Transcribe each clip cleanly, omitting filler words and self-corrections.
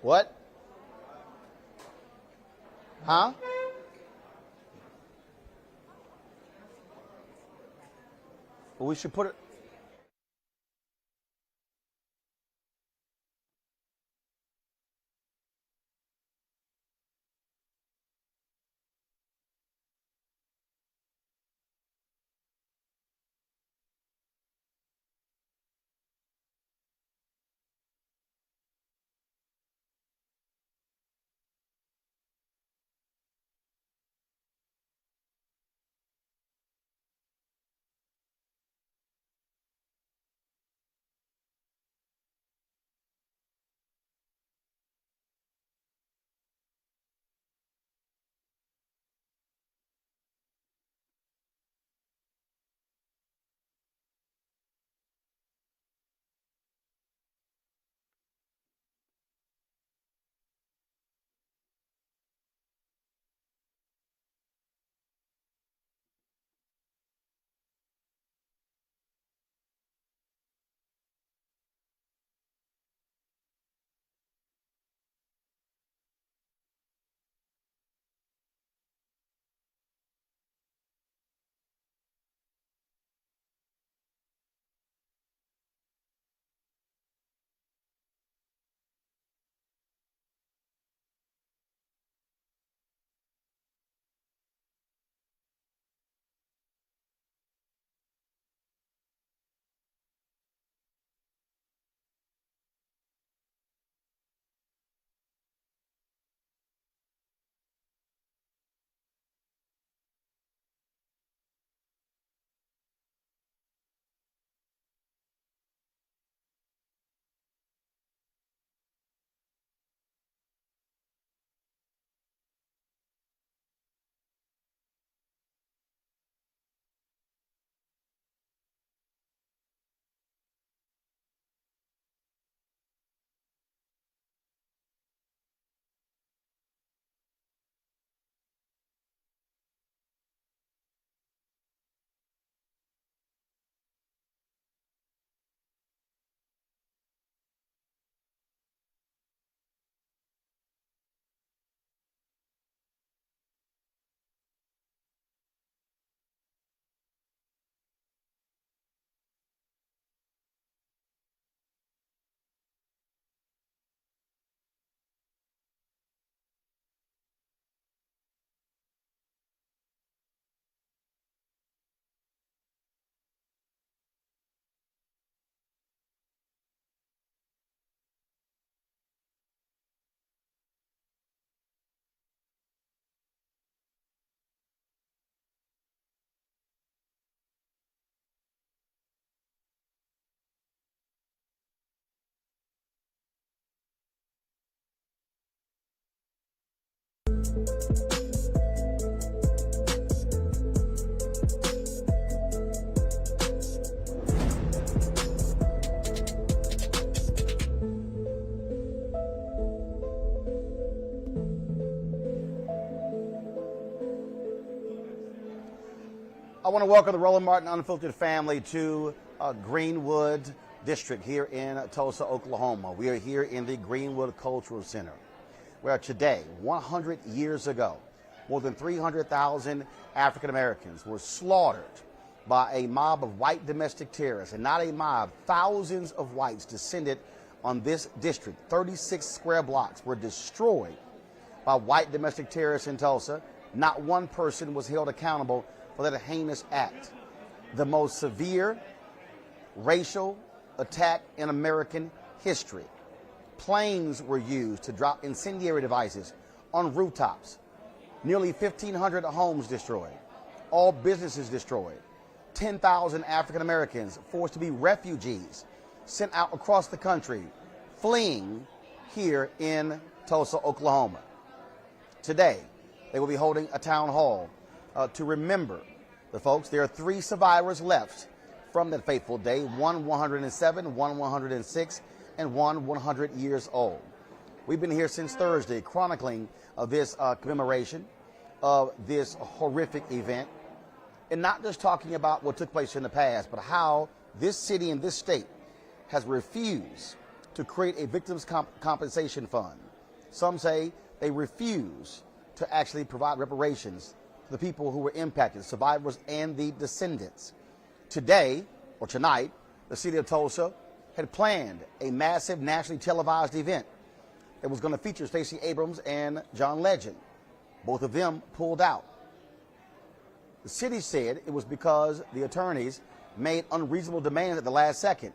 What? Huh? Well, we should put it. I want to welcome the Roland Martin Unfiltered family to Greenwood District here in Tulsa, Oklahoma. We are here in the Greenwood Cultural Center, where today, 100 years ago, more than 300,000 African Americans were slaughtered by a mob of white domestic terrorists, and not a mob, thousands of whites descended on this district. 36 square blocks were destroyed by white domestic terrorists in Tulsa. Not one person was held accountable for that heinous act. The most severe racial attack in American history. Planes were used to drop incendiary devices on rooftops. Nearly 1,500 homes destroyed. All businesses destroyed. 10,000 African Americans forced to be refugees, sent out across the country, fleeing here in Tulsa, Oklahoma. Today, they will be holding a town hall to remember the folks. There are 3 survivors left from that fateful day, one 107, one 106, and one 100 years old. We've been here since Thursday chronicling this commemoration of this horrific event, and not just talking about what took place in the past, but how this city and this state has refused to create a victims compensation fund Some say they refuse to actually provide reparations to the people who were impacted, survivors and the descendants. Today, or tonight, the city of Tulsa had planned a massive nationally televised event that was going to feature Stacey Abrams and John Legend. Both of them pulled out. The city said it was because the attorneys made unreasonable demands at the last second.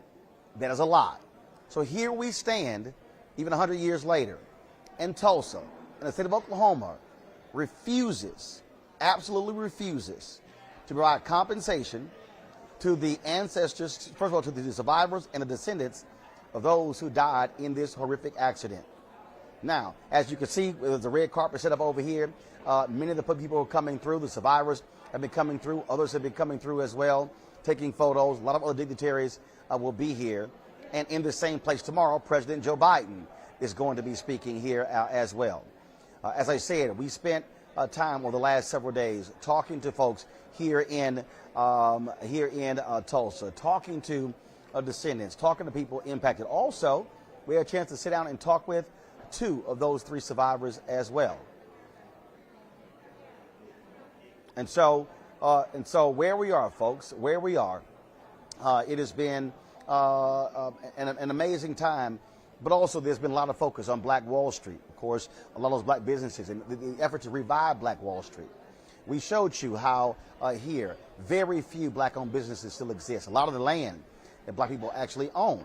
That is a lie. So here we stand, even 100 years later, and Tulsa, in the state of Oklahoma, refuses, absolutely refuses, to provide compensation to the ancestors, first of all, to the survivors and the descendants of those who died in this horrific accident. Now, as you can see, there's a red carpet set up over here. Many of the people are coming through. The survivors have been coming through. Others have been coming through as well, taking photos. A lot of other dignitaries will be here. And in the same place tomorrow, President Joe Biden is going to be speaking here as well. As I said, we spent time over the last several days talking to folks here in Tulsa, talking to descendants, talking to people impacted. Also, we had a chance to sit down and talk with 2 of those 3 survivors as well. And so where we are, folks, where we are, it has been an amazing time, but also there's been a lot of focus on Black Wall Street. Of course, a lot of those black businesses and the effort to revive Black Wall Street. We showed you how here very few black-owned businesses still exist. A lot of the land that black people actually owned,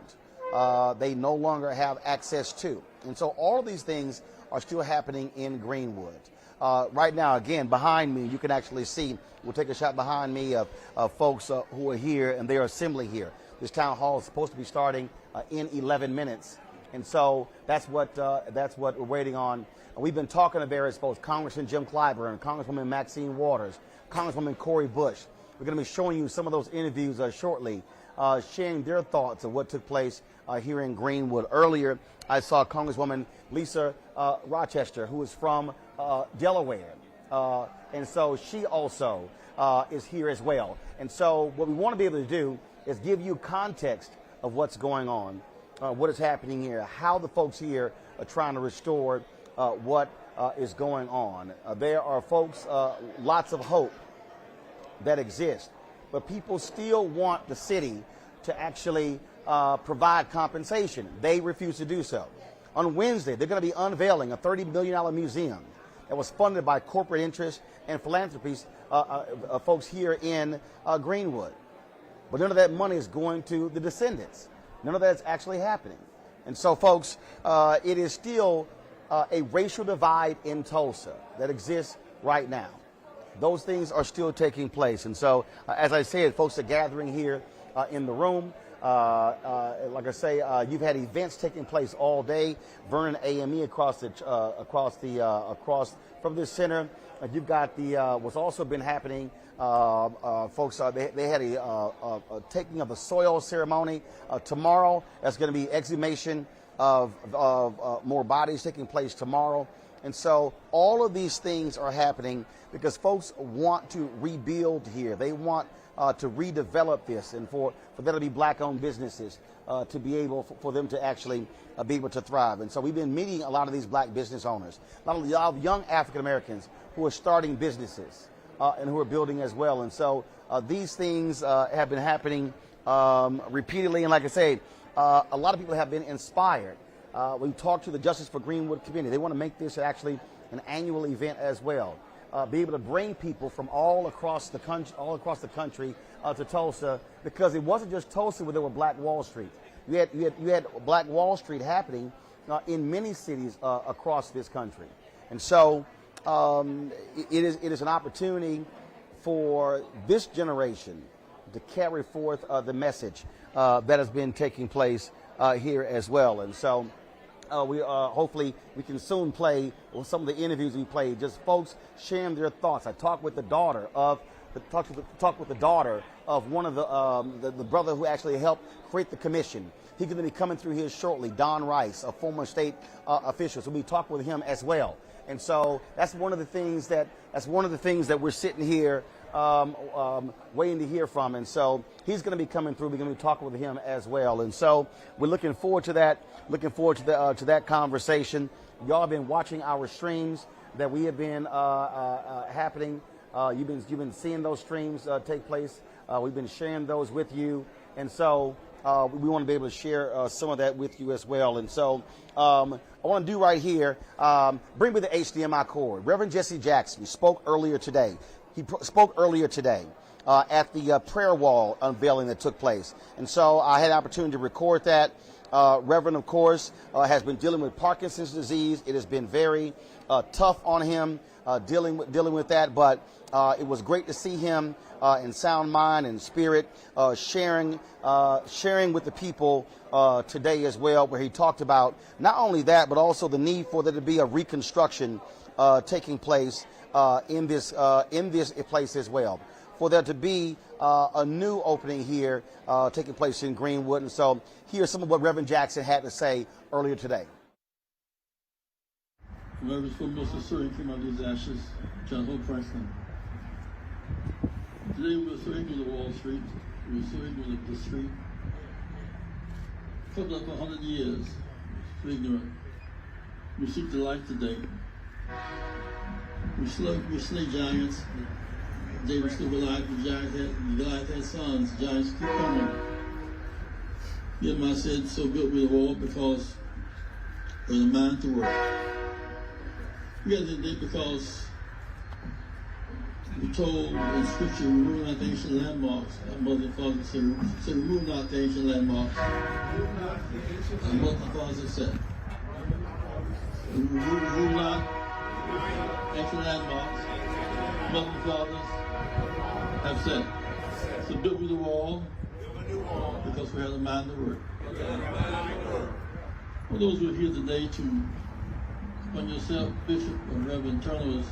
they no longer have access to. And so all of these things are still happening in Greenwood. Right now, again, behind me, you can actually see, we'll take a shot behind me of folks who are here, and they are assembling here. This town hall is supposed to be starting in 11 minutes. And so that's what we're waiting on. We've been talking to various folks, Congressman Jim Clyburn, Congresswoman Maxine Waters, Congresswoman Cori Bush. We're going to be showing you some of those interviews shortly, sharing their thoughts of what took place here in Greenwood. Earlier, I saw Congresswoman Lisa Rochester, who is from Delaware. And so she also is here as well. And so what we want to be able to do is give you context of what's going on, what is happening here, how the folks here are trying to restore what is going on. There are folks, lots of hope that exists, but people still want the city to actually provide compensation. They refuse to do so. On Wednesday, they're going to be unveiling a $30 million museum that was funded by corporate interests and philanthropies, folks here in Greenwood. But none of that money is going to the descendants. None of that's actually happening. And so, folks, it is still a racial divide in Tulsa that exists right now. Those things are still taking place. And so, as I said, folks are gathering here in the room. Like I say, you've had events taking place all day. Vernon AME across from this center. You've got what's also been happening. Folks, they had a taking of the soil ceremony tomorrow. That's going to be exhumation of more bodies taking place tomorrow. And so all of these things are happening because folks want to rebuild here. They want to redevelop this, and for there to be black-owned businesses to be able for them to actually be able to thrive. And so we've been meeting a lot of these black business owners, a lot of young African Americans who are starting businesses and who are building as well. And so these things have been happening repeatedly. And like I say, a lot of people have been inspired. We talked to the Justice for Greenwood community. They want to make this actually an annual event as well. Be able to bring people from all across the country to Tulsa, because it wasn't just Tulsa where there were Black Wall Street. You had Black Wall Street happening in many cities across this country, and so it is an opportunity for this generation to carry forth the message that has been taking place here as well. And so we hopefully we can soon play some of the interviews we played, just folks sharing their thoughts. I talked with the daughter of one of the brother who actually helped create the commission. He's going to be coming through here shortly. Don Rice, a former state official, so we talked with him as well. And so that's one of the things that we're sitting here waiting to hear from. And so he's going to be coming through. We're going to be talking with him as well. And so we're looking forward to that. Looking forward to that conversation. Y'all have been watching our streams that we have been happening. You've been seeing those streams take place. We've been sharing those with you. And so we want to be able to share some of that with you as well. And so I want to do right here, bring me the HDMI cord. Reverend Jesse Jackson spoke earlier today. He spoke earlier today at the prayer wall unveiling that took place. And so I had an opportunity to record that. Reverend, of course, has been dealing with Parkinson's disease. It has been very tough on him dealing with that, but it was great to see him in sound mind and spirit, sharing with the people today as well, where he talked about not only that, but also the need for there to be a reconstruction taking place in this place as well, for there to be a new opening here taking place in Greenwood. And so here's some of what Reverend Jackson had to say earlier today. Whoever's foremost is serving came out of these ashes, John Hope Franklin. Today we were so ignorant of Wall Street. We were so ignorant of the street. Covered up 100 years, so ignorant. We seek the light today. We slay giants. David slew Goliath, Goliath had sons. Giants keep coming. Nehemiah said, so built we the wall because we're the mind to work. We got this day because we're told in Scripture, remove not the ancient landmarks. Our mother and father said, remove not the ancient landmarks. Our mother and father have said, remove not ancient landmarks. Mother and fathers have said. So build we the wall because we have the mind to work. For those who are here today to, on yourself, Bishop and Reverend Turner's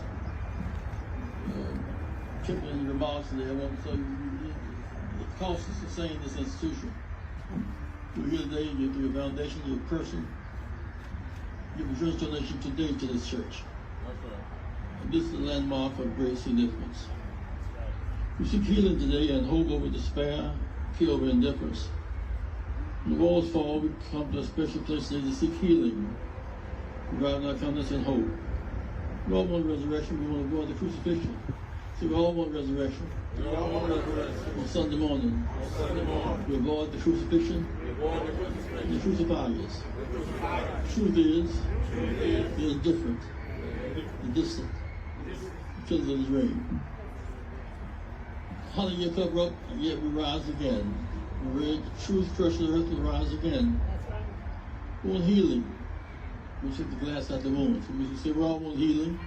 chipping remarks today, I want to tell you, it costs us to sustain this institution. You're here today, you give your foundation, your person, give a generous donation today to this church. And this is a landmark of great significance. We seek healing today and hope over despair, fear over indifference. When the walls fall, we come to a special place today to seek healing, reviving our confidence and hope. We all want resurrection, we want to avoid the crucifixion. See, we all want resurrection. We all want resurrection. On Sunday morning. We avoid the crucifixion. And the crucifiers. Truth is, the indifferent, the distant, the children of his reign. 100-year cover up, and yet we rise again. We read truth crushed the earth and rise again. We want healing. We take the glass out the wound. So we say we all want healing.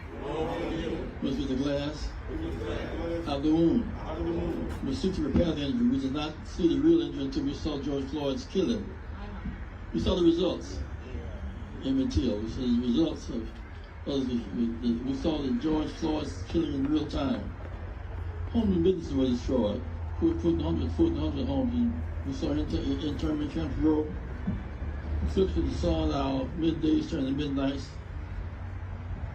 Must get the glass out the wound. We seek to repair the injury. We did not see the real injury until we saw George Floyd's killing. We saw the results in Mateo. We saw the results of others. We saw the George Floyd's killing in real time. Homes and businesses were destroyed. 1,400 homes. And we saw internment camps grow. Clips of the sun, our middays turn to midnights.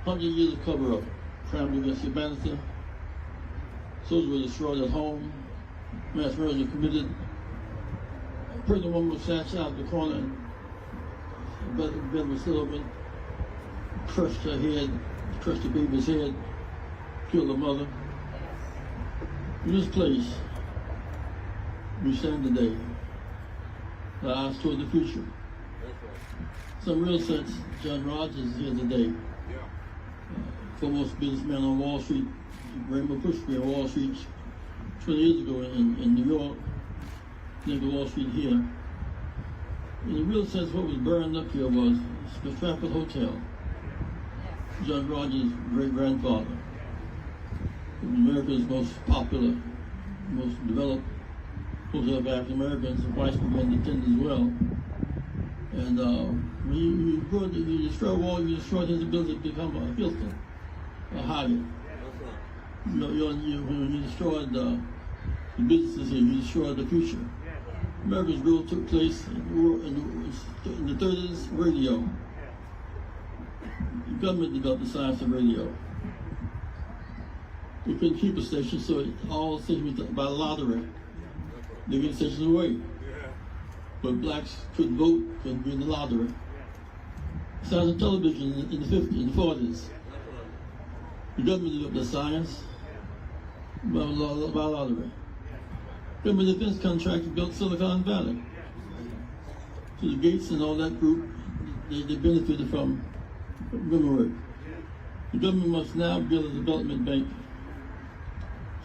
100 years of cover-up. Crime against humanity. Soldiers were destroyed at home. Mass murders were committed. A pregnant woman was snatched out of the corner and the bed was still open. Crushed her head, crushed the baby's head, killed the mother. In this place, we stand today, our eyes toward the future. Some real sense, John Rogers is here today. Foremost businessman on Wall Street, Rainbow Pushby on Wall Street 20 years ago in New York, near the Wall Street here. In a real sense, what was burned up here was the Stratford Hotel. John Rogers' great-grandfather. It was America's most popular, most developed hotel of African Americans, and whites began to attend as well. And when you destroy a wall, you destroy his ability to become a Hilton, a Hyatt. When you destroyed the businesses here, you destroyed the future. America's growth took place in the 30s, radio. The government developed the science of radio. We couldn't keep a station, so all stations were by lottery. They gave stations away. But blacks couldn't vote, couldn't be in the lottery. Science and television in the 50s, in the 40s. The government developed the science by lottery. Government defense contractors built Silicon Valley. So the Gates and all that group, they benefited from work. The government must now build a development bank.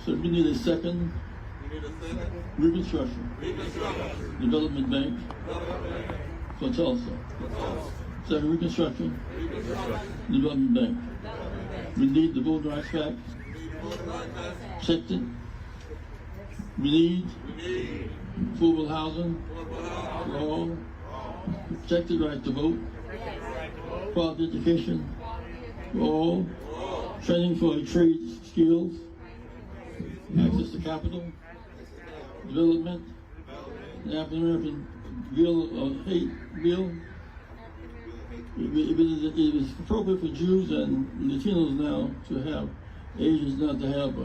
So we need a second Reconstruction Development Bank for Tulsa. Second Reconstruction Development Bank. We need the Voting Rights Act protected. We need affordable housing for all, protected right to vote, quality education for all, training for trade skills, access to capital, development, the African American bill of hate bill. It is appropriate for Jews and Latinos now to have, Asians not to have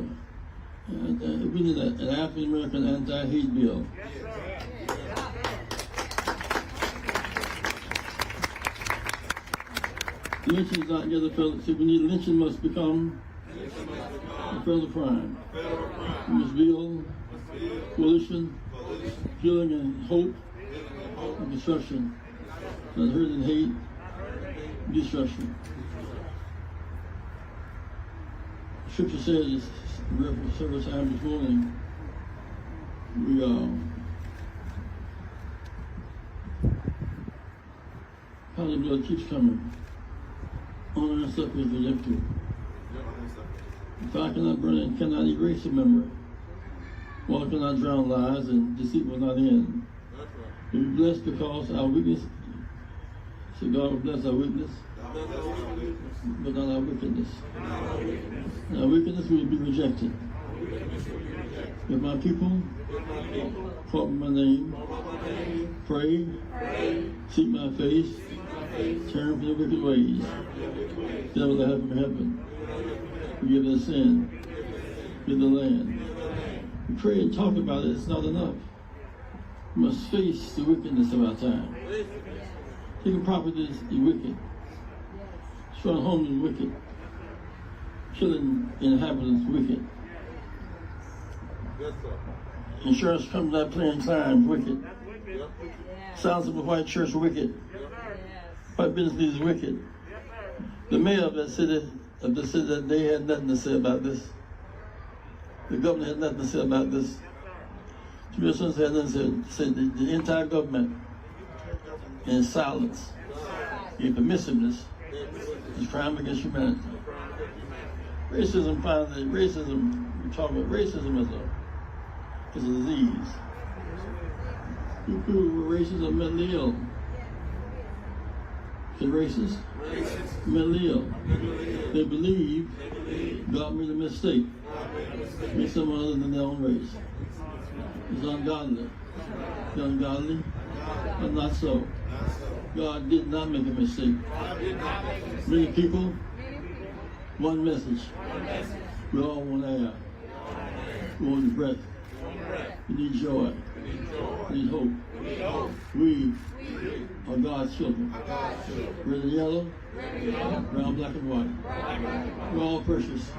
we need an African American anti-hate bill. Lynching is not yet a federal. So we need lynching must become a federal crime. We must build coalition, healing and hope, and construction, not hurt and hate, destruction. Scripture says, referenced several times this morning, how the blood keeps coming. Honor and suffering is redemptive. If I cannot burn it, cannot erase a memory. Water cannot drown lies, and deceit will not end. We be blessed because our weakness, so God will bless our weakness, but not our wickedness. In our wickedness will be rejected. If my people call my name, pray, seek my face, turn from their wicked ways, then will have from heaven, forgive their sin, give the land. We pray and talk about it, it's not enough. We must face the wickedness of our time. Taking property is wicked. Destroying homes is wicked. Killing inhabitants is wicked. Insurance companies not paying crime is wicked. Sounds of the white church is wicked. White business is wicked. The mayor of the city that they had nothing to say about this. The governor had nothing to say about this. The citizens had nothing to say. The entire government in silence, in permissiveness, is crime against humanity. Racism, finally, we talk about racism as a disease. People who are racist are mentally ill. They're racist, mentally ill. They believe God made a mistake, made someone other than their own race. It's ungodly. It's ungodly, but not so. God did not make a mistake. Many people, one message. We all want air. We want breath. We need joy. We need hope. We are God's children. Red and yellow, brown, black, and white. We're all precious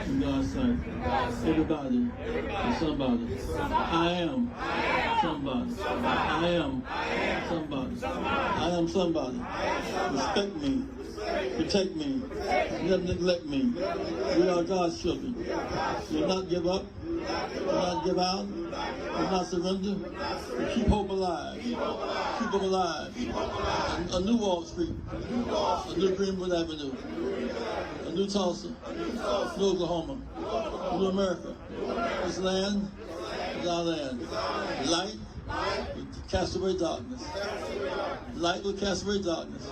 in God's sight. Everybody is somebody. I am somebody. I am somebody. I am somebody. Respect me. Protect me. Never neglect me. We are God's children. We will not give up. We will not give out. We will not surrender. We keep hope alive. Keep hope alive. A new Wall Street. A new Greenwood Avenue. A new Tulsa. New Oklahoma. New America. This land is our land. Light will cast away darkness. Light will cast away darkness.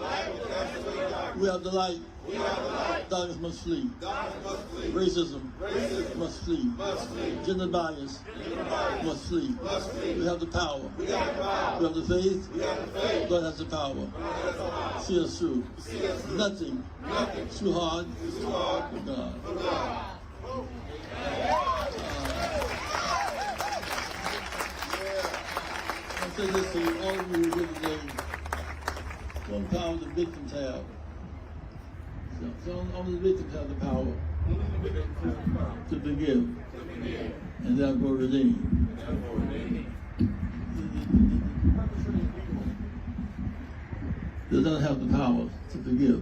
We have the light. Darkness must flee. Racism must flee. Gender bias must flee. We have the power. We have the faith. God has the power. See us through. Nothing is too hard for God. I say this to all of you who here today. Sometimes the victims have. Only the victims have the power to forgive and therefore redeem. They don't have the power to forgive.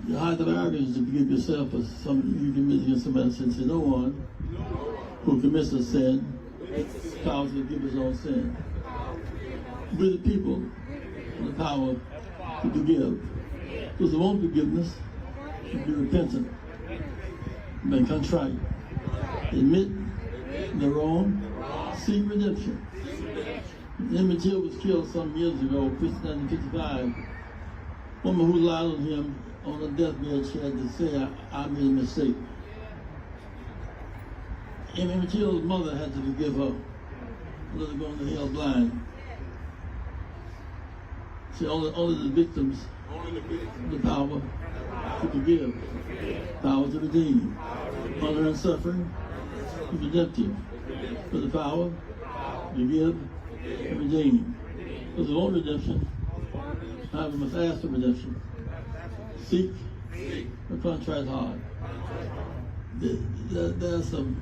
The height of arrogance is to forgive yourself, but you commit against somebody since no one who commits a sin power to forgive his own sin. We're the people with the power to forgive. Those who want forgiveness should be repentant, be contrite, admit they're wrong, seek redemption. Emmett Till was killed some years ago, 1955. A woman who lied on him on the deathbed, she had to say, I made a mistake. Emmett Till's mother had to forgive her, let her go into hell blind. See, only the victims, the power to forgive, power to redeem, honor and suffering, redemptive, for the power to give and redeem. Those who want redemption, however, must ask for redemption. Seek a contrite heart. There's some,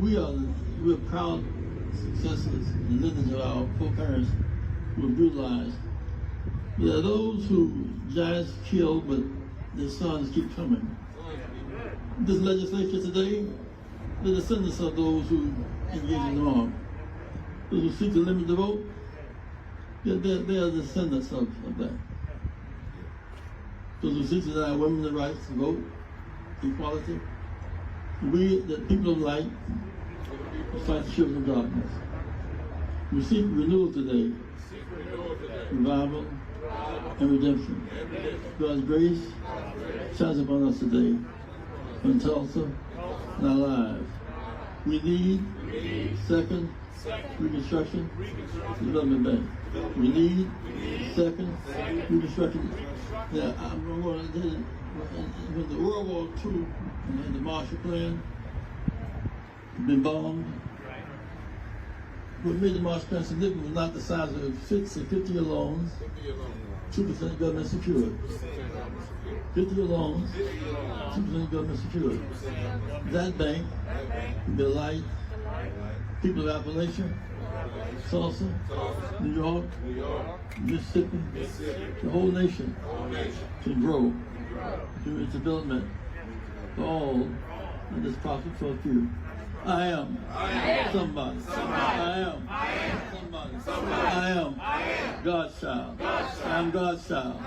we're proud successors and lineage of our foreparents who were brutalized. There are those who giants killed, but their sons keep coming. This legislature today, they're descendants of those who engage in wrong. Those who seek to limit the vote, they are descendants of that. Those who seek to deny women the rights to vote, equality. We, the people of light, fight the children of darkness. We seek renewal today, revival and redemption. God's grace shines upon us today in Tulsa and our lives. We need second Reconstruction Development Bank. We need second Reconstruction. Yeah, I'm going to tell you, when the World War II and the Marshall Plan had been bombed, what made the Marshall Plan significant was not the size of it. 50-year loans, 2% government secured. 50-year loans, 2% government secured. That bank would be a light. People of Appalachia, Tulsa, New York, Mississippi, the whole nation can grow through its development for all, and this profit for a few. I am somebody. I am somebody. I am God's child. I am God's child.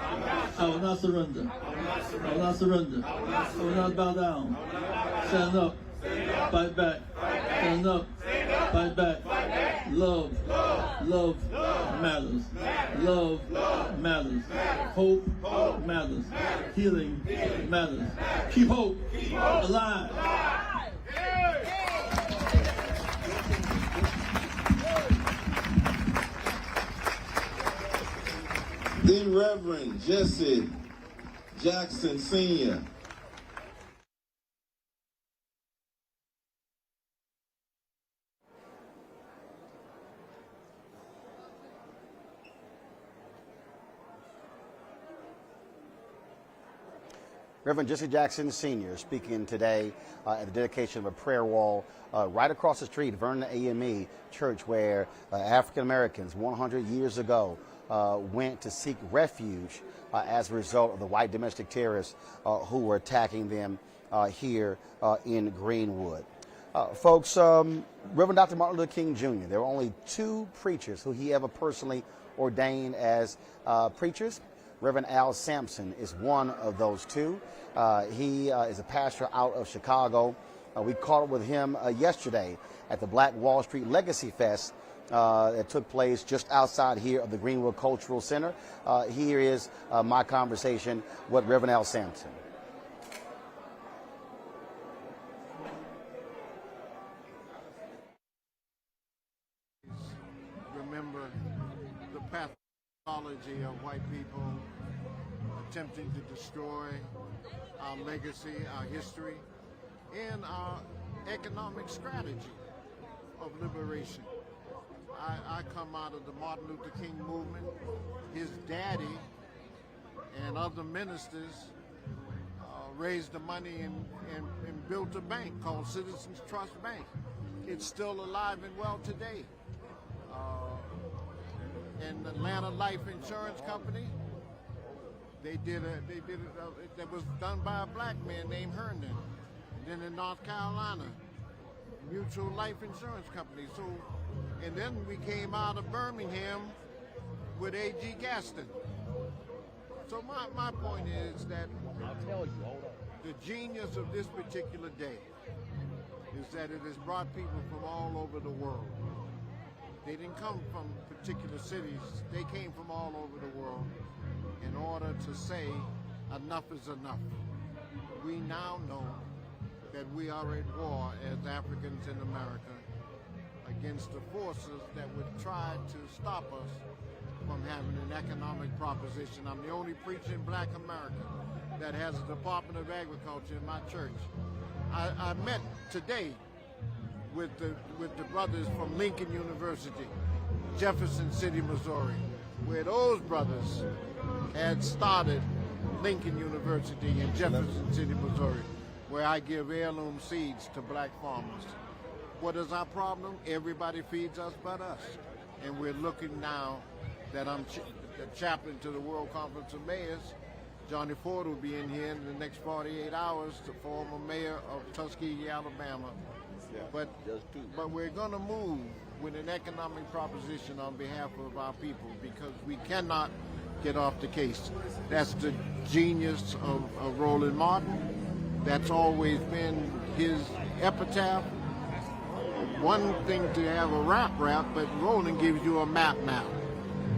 I will not surrender. I will not surrender. I will not bow down. Stand up. Fight back. Stand up. Fight back. Love matters. Love matters. Hope matters. Healing matters. Keep hope alive. Then Reverend Jesse Jackson Sr. Reverend Jesse Jackson Sr. speaking today at the dedication of a prayer wall right across the street, Vernon AME Church, where African Americans 100 years ago went to seek refuge as a result of the white domestic terrorists who were attacking them here in Greenwood. Folks, Reverend Dr. Martin Luther King Jr., there were only two preachers who he ever personally ordained as preachers. Reverend Al Sampson is one of those two. He is a pastor out of Chicago. We caught up with him yesterday at the Black Wall Street Legacy Fest that took place just outside here of the Greenwood Cultural Center. Here is my conversation with Reverend Al Sampson. Remember the pathology of white people attempting to destroy our legacy, our history. in our economic strategy of liberation. I come out of the Martin Luther King movement. His daddy and other ministers raised the money and built a bank called Citizens Trust Bank. It's still alive and well today. And Atlanta Life Insurance Company, that was done by a black man named Herndon. And then in North Carolina, Mutual Life Insurance Company. So, and then we came out of Birmingham with A.G. Gaston. So my point is that the genius of this particular day is that it has brought people from all over the world. They didn't come from particular cities. They came from all over the world in order to say enough is enough. We now know that we are at war as Africans in America against the forces that would try to stop us from having an economic proposition. I'm the only preacher in Black America that has a Department of Agriculture in my church. I met today with the brothers from Lincoln University, Jefferson City, Missouri, where those brothers had started Lincoln University in Jefferson City, Missouri, where I give heirloom seeds to black farmers. What is our problem? Everybody feeds us but us. And we're looking now that I'm the chaplain to the World Conference of Mayors. Johnny Ford will be in here in the next 48 hours, the former mayor of Tuskegee, Alabama. But we're going to move with an economic proposition on behalf of our people because we cannot get off the case. That's the genius of Roland Martin. That's always been his epitaph. One thing to have a rap, but Roland gives you a map now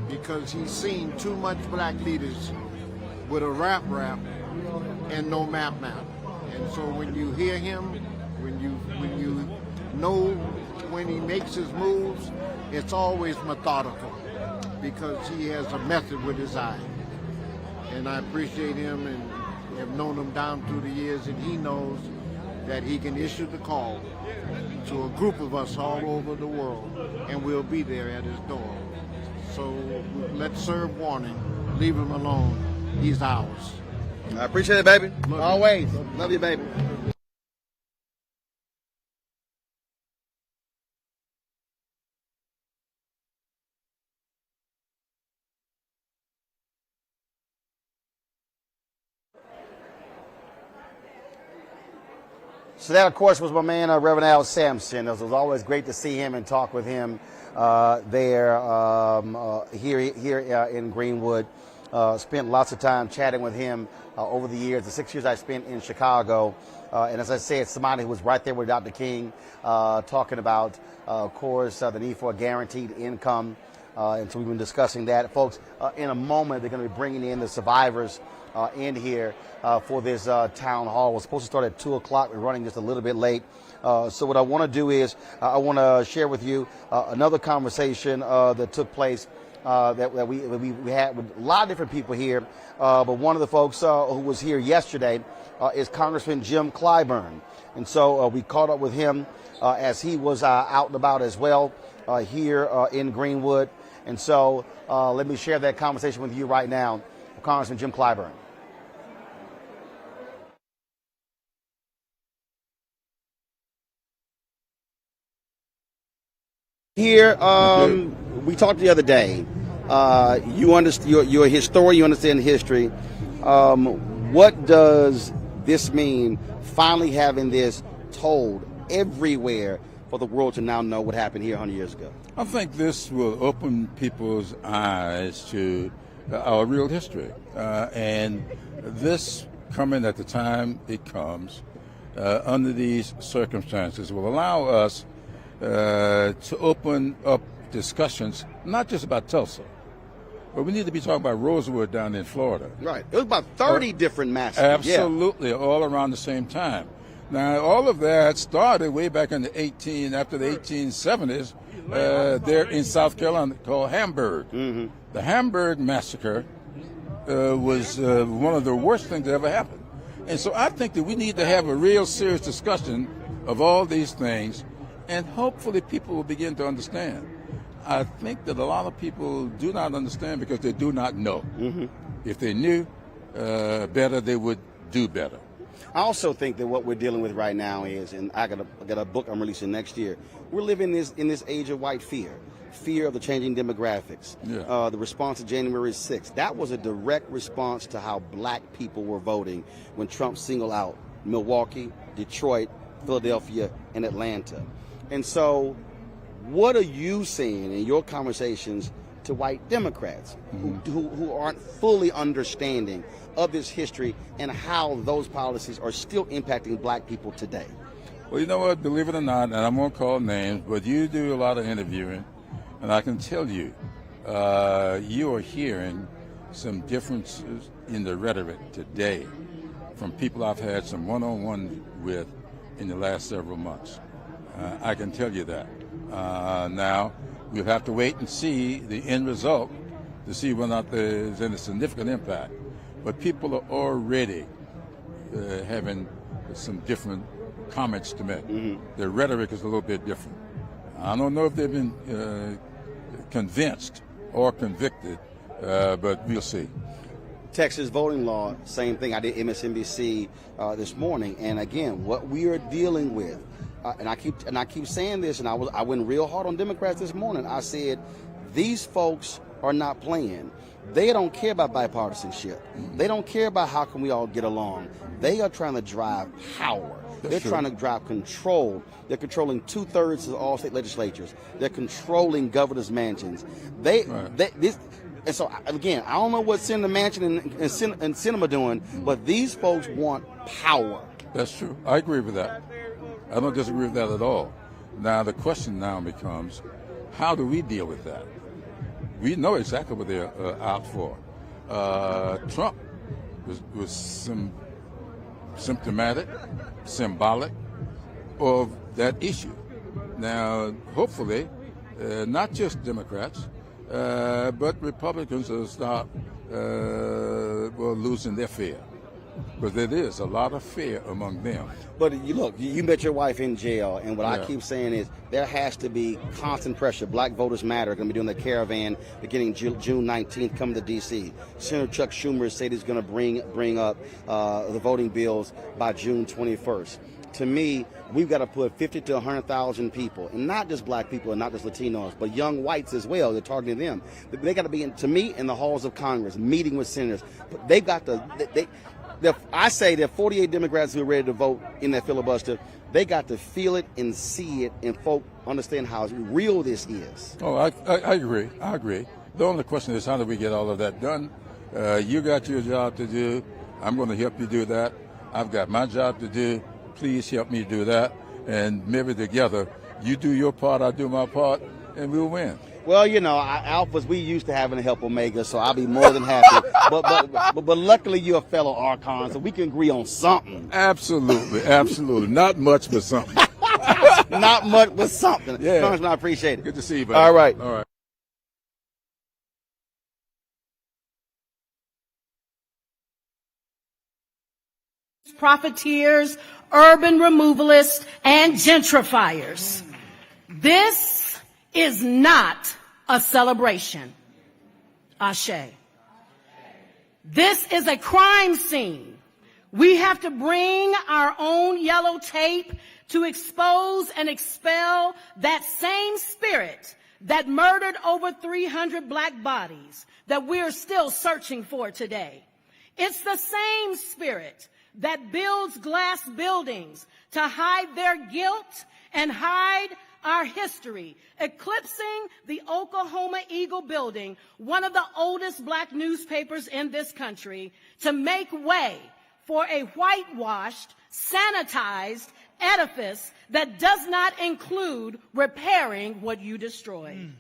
because he's seen too much black leaders with a rap and no map. And so when you hear him, when you know when he makes his moves, it's always methodical because he has a method with his eye. And I appreciate him and have known him down through the years, and he knows that he can issue the call to a group of us all over the world, and we'll be there at his door. So let's serve warning. Leave him alone. He's ours. I appreciate it, baby. Always. You. Love you, baby. So that, of course, was my man, Reverend Al Sampson. It was always great to see him and talk with him here in Greenwood. Spent lots of time chatting with him over the years, the 6 years I spent in Chicago. And as I said, somebody who was right there with Dr. King talking about, of course, the need for a guaranteed income. And so we've been discussing that. Folks, in a moment, they're going to be bringing in the survivors in here for this town hall. We're supposed to start at 2 o'clock. We're running just a little bit late. So what I want to do is I want to share with you another conversation that took place that we had with a lot of different people here. But one of the folks who was here yesterday is Congressman Jim Clyburn. And so we caught up with him as he was out and about as well here in Greenwood. And so let me share that conversation with you right now, Congressman Jim Clyburn. Here, we talked the other day. You're a historian. You understand history. What does this mean? Finally, having this told everywhere for the world to now know what happened here 100 years ago. I think this will open people's eyes to our real history, and this coming at the time it comes under these circumstances will allow us to open up discussions, not just about Tulsa, but we need to be talking about Rosewood down in Florida. Right. It was about 30 different massacres. Absolutely, all around the same time. Now, all of that started way back in after the 1870s, there in South Carolina, called Hamburg. Mm-hmm. The Hamburg massacre was one of the worst things that ever happened. And so I think that we need to have a real serious discussion of all these things, and hopefully people will begin to understand. I think that a lot of people do not understand because they do not know. If they knew better, they would do better. I also think that what we're dealing with right now is, and I got a book I'm releasing next year, we're living in this age of white fear of the changing demographics. The response to January 6th, that was a direct response to how black people were voting when Trump singled out Milwaukee, Detroit, Philadelphia, and Atlanta. And so what are you seeing in your conversations to white Democrats who aren't fully understanding of this history and how those policies are still impacting black people today? Well, you know what, believe it or not, and I won't call names, but you do a lot of interviewing, and I can tell you, you are hearing some differences in the rhetoric today from people I've had some one-on-one with in the last several months. I can tell you that. Now, we'll have to wait and see the end result to see whether or not there's any significant impact. But people are already having some different comments to make. Their rhetoric is a little bit different. I don't know if they've been convinced or convicted, but we'll see. Texas voting law, same thing. I did MSNBC this morning, and again, what we are dealing with, and I keep saying this, and I went real hard on Democrats this morning. I said, these folks are not playing. They don't care about bipartisanship. They don't care about how can we all get along. They are trying to drive power. They're trying to drive control. They're controlling 2/3 of all state legislatures. They're controlling governors' mansions. And so, again, I don't know what Senator Manchin and Sinema doing, but these folks want power. That's true. I agree with that. I don't disagree with that at all. Now, the question now becomes, how do we deal with that? We know exactly what they're out for. Trump was symptomatic, symbolic of that issue. Now, hopefully, not just Democrats, but Republicans will start losing their fear, because there is a lot of fear among them. But you met your wife in jail, and what I keep saying is there has to be constant pressure. Black Voters Matter are going to be doing the caravan beginning June 19th, coming to D.C. Senator Chuck Schumer said he's going to bring up the voting bills by June 21st. To me, we've got to put 50 to 100,000 people, and not just black people and not just Latinos, but young whites as well. They're targeting them. They got to be, to me, in the halls of Congress, meeting with senators. They've got to. I say there are 48 Democrats who are ready to vote in that filibuster. They got to feel it and see it, and folk understand how real this is. Oh, I agree. I agree. The only question is, how do we get all of that done? You got your job to do. I'm going to help you do that. I've got my job to do. Please help me do that. And maybe together, you do your part, I do my part, and we'll win. Well, Alphas, we used to having to help Omega, so I'll be more than happy. but luckily you're a fellow Archon, so we can agree on something. Absolutely, absolutely. Not much, but something. Not much, but something. Yeah. Congressman, I appreciate it. Good to see you, buddy. All right. All right. Profiteers, urban removalists, and gentrifiers. This is not a celebration. Ashe. This is a crime scene. We have to bring our own yellow tape to expose and expel that same spirit that murdered over 300 black bodies that we're still searching for today. It's the same spirit that builds glass buildings to hide their guilt and hide our history, eclipsing the Oklahoma Eagle building, one of the oldest black newspapers in this country, to make way for a whitewashed, sanitized edifice that does not include repairing what you destroyed.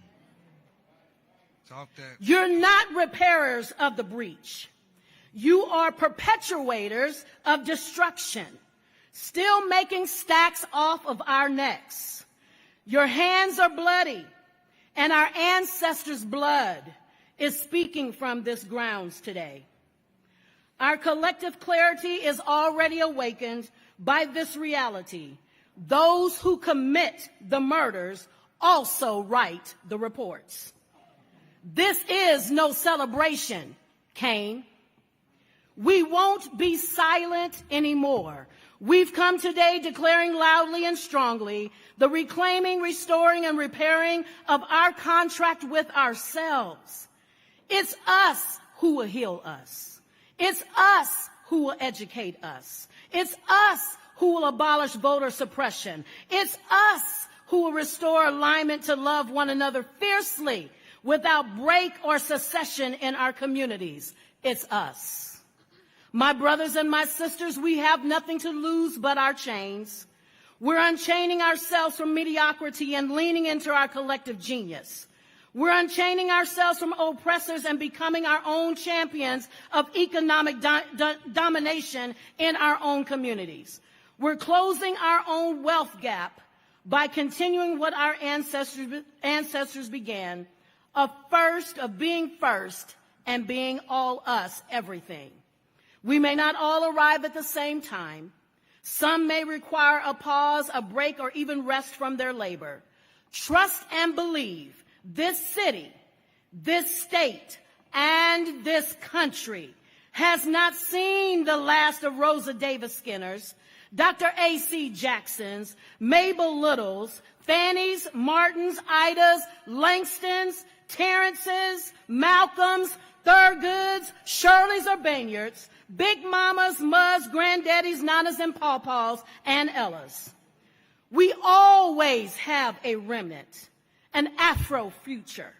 You're not repairers of the breach. You are perpetuators of destruction, still making stacks off of our necks. Your hands are bloody, and our ancestors' blood is speaking from this grounds today. Our collective clarity is already awakened by this reality. Those who commit the murders also write the reports. This is no celebration, Cain. We won't be silent anymore. We've come today declaring loudly and strongly the reclaiming, restoring, and repairing of our contract with ourselves. It's us who will heal us. It's us who will educate us. It's us who will abolish voter suppression. It's us who will restore alignment to love one another fiercely without break or secession in our communities. It's us. My brothers and my sisters, we have nothing to lose but our chains. We're unchaining ourselves from mediocrity and leaning into our collective genius. We're unchaining ourselves from oppressors and becoming our own champions of economic domination in our own communities. We're closing our own wealth gap by continuing what our ancestors began, of being first and being all us, everything. We may not all arrive at the same time. Some may require a pause, a break, or even rest from their labor. Trust and believe this city, this state, and this country has not seen the last of Rosa Davis Skinner's, Dr. A.C. Jackson's, Mabel Little's, Fanny's, Martin's, Ida's, Langston's, Terrence's, Malcolm's, Thurgood's, Shirley's or Bayard's, Big Mama's, Ma's, Granddaddy's, Nana's, and Pawpaw's, and Ella's. We always have a remnant, an Afro future,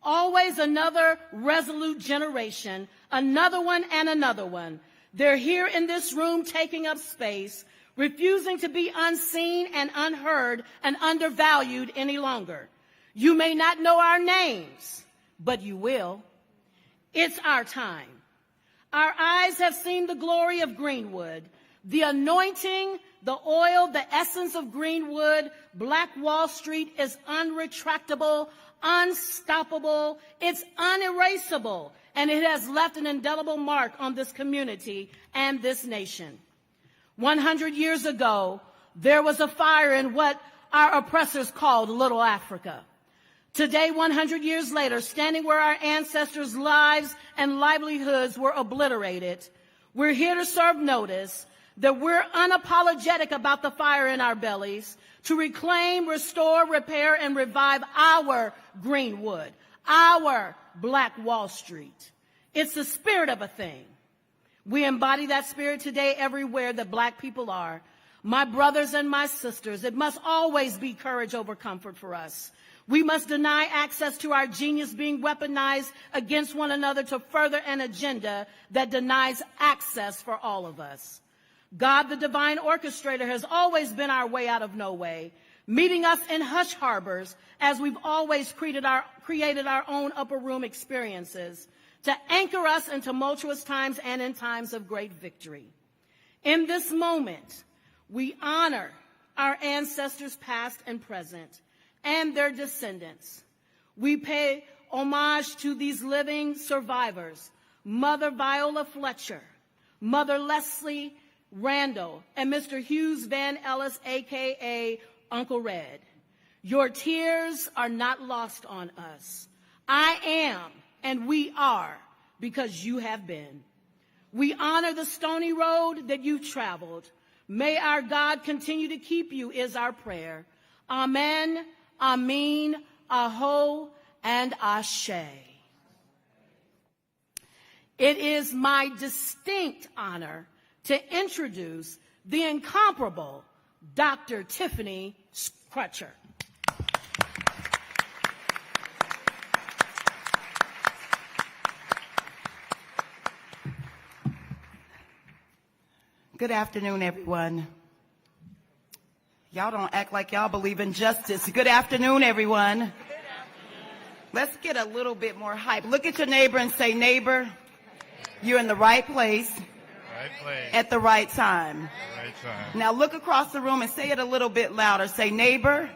always another resolute generation, another one and another one. They're here in this room taking up space, refusing to be unseen and unheard and undervalued any longer. You may not know our names, but you will. It's our time. Our eyes have seen the glory of Greenwood, the anointing, the oil, the essence of Greenwood. Black Wall Street is unretractable, unstoppable, it's unerasable, and it has left an indelible mark on this community and this nation. 100 years ago, there was a fire in what our oppressors called Little Africa. Today, 100 years later, standing where our ancestors' lives and livelihoods were obliterated, we're here to serve notice that we're unapologetic about the fire in our bellies, to reclaim, restore, repair, and revive our Greenwood, our Black Wall Street. It's the spirit of a thing. We embody that spirit today everywhere that Black people are. My brothers and my sisters, it must always be courage over comfort for us. We must deny access to our genius being weaponized against one another to further an agenda that denies access for all of us. God, the divine orchestrator, has always been our way out of no way, meeting us in hush harbors as we've always created our own upper room experiences to anchor us in tumultuous times and in times of great victory. In this moment, we honor our ancestors past and present and their descendants. We pay homage to these living survivors, Mother Viola Fletcher, Mother Leslie Randall, and Mr. Hughes Van Ellis, a.k.a. Uncle Red. Your tears are not lost on us. I am, and we are, because you have been. We honor the stony road that you've traveled. May our God continue to keep you is our prayer. Amen, Amin, Aho, and Ashe. It is my distinct honor to introduce the incomparable Dr. Tiffany Crutcher. Good afternoon, everyone. Y'all don't act like y'all believe in justice. Good afternoon, everyone. Good afternoon. Let's get a little bit more hype. Look at your neighbor and say, neighbor, you're in the right place. At the right time. Now look across the room and say it a little bit louder. Say, neighbor,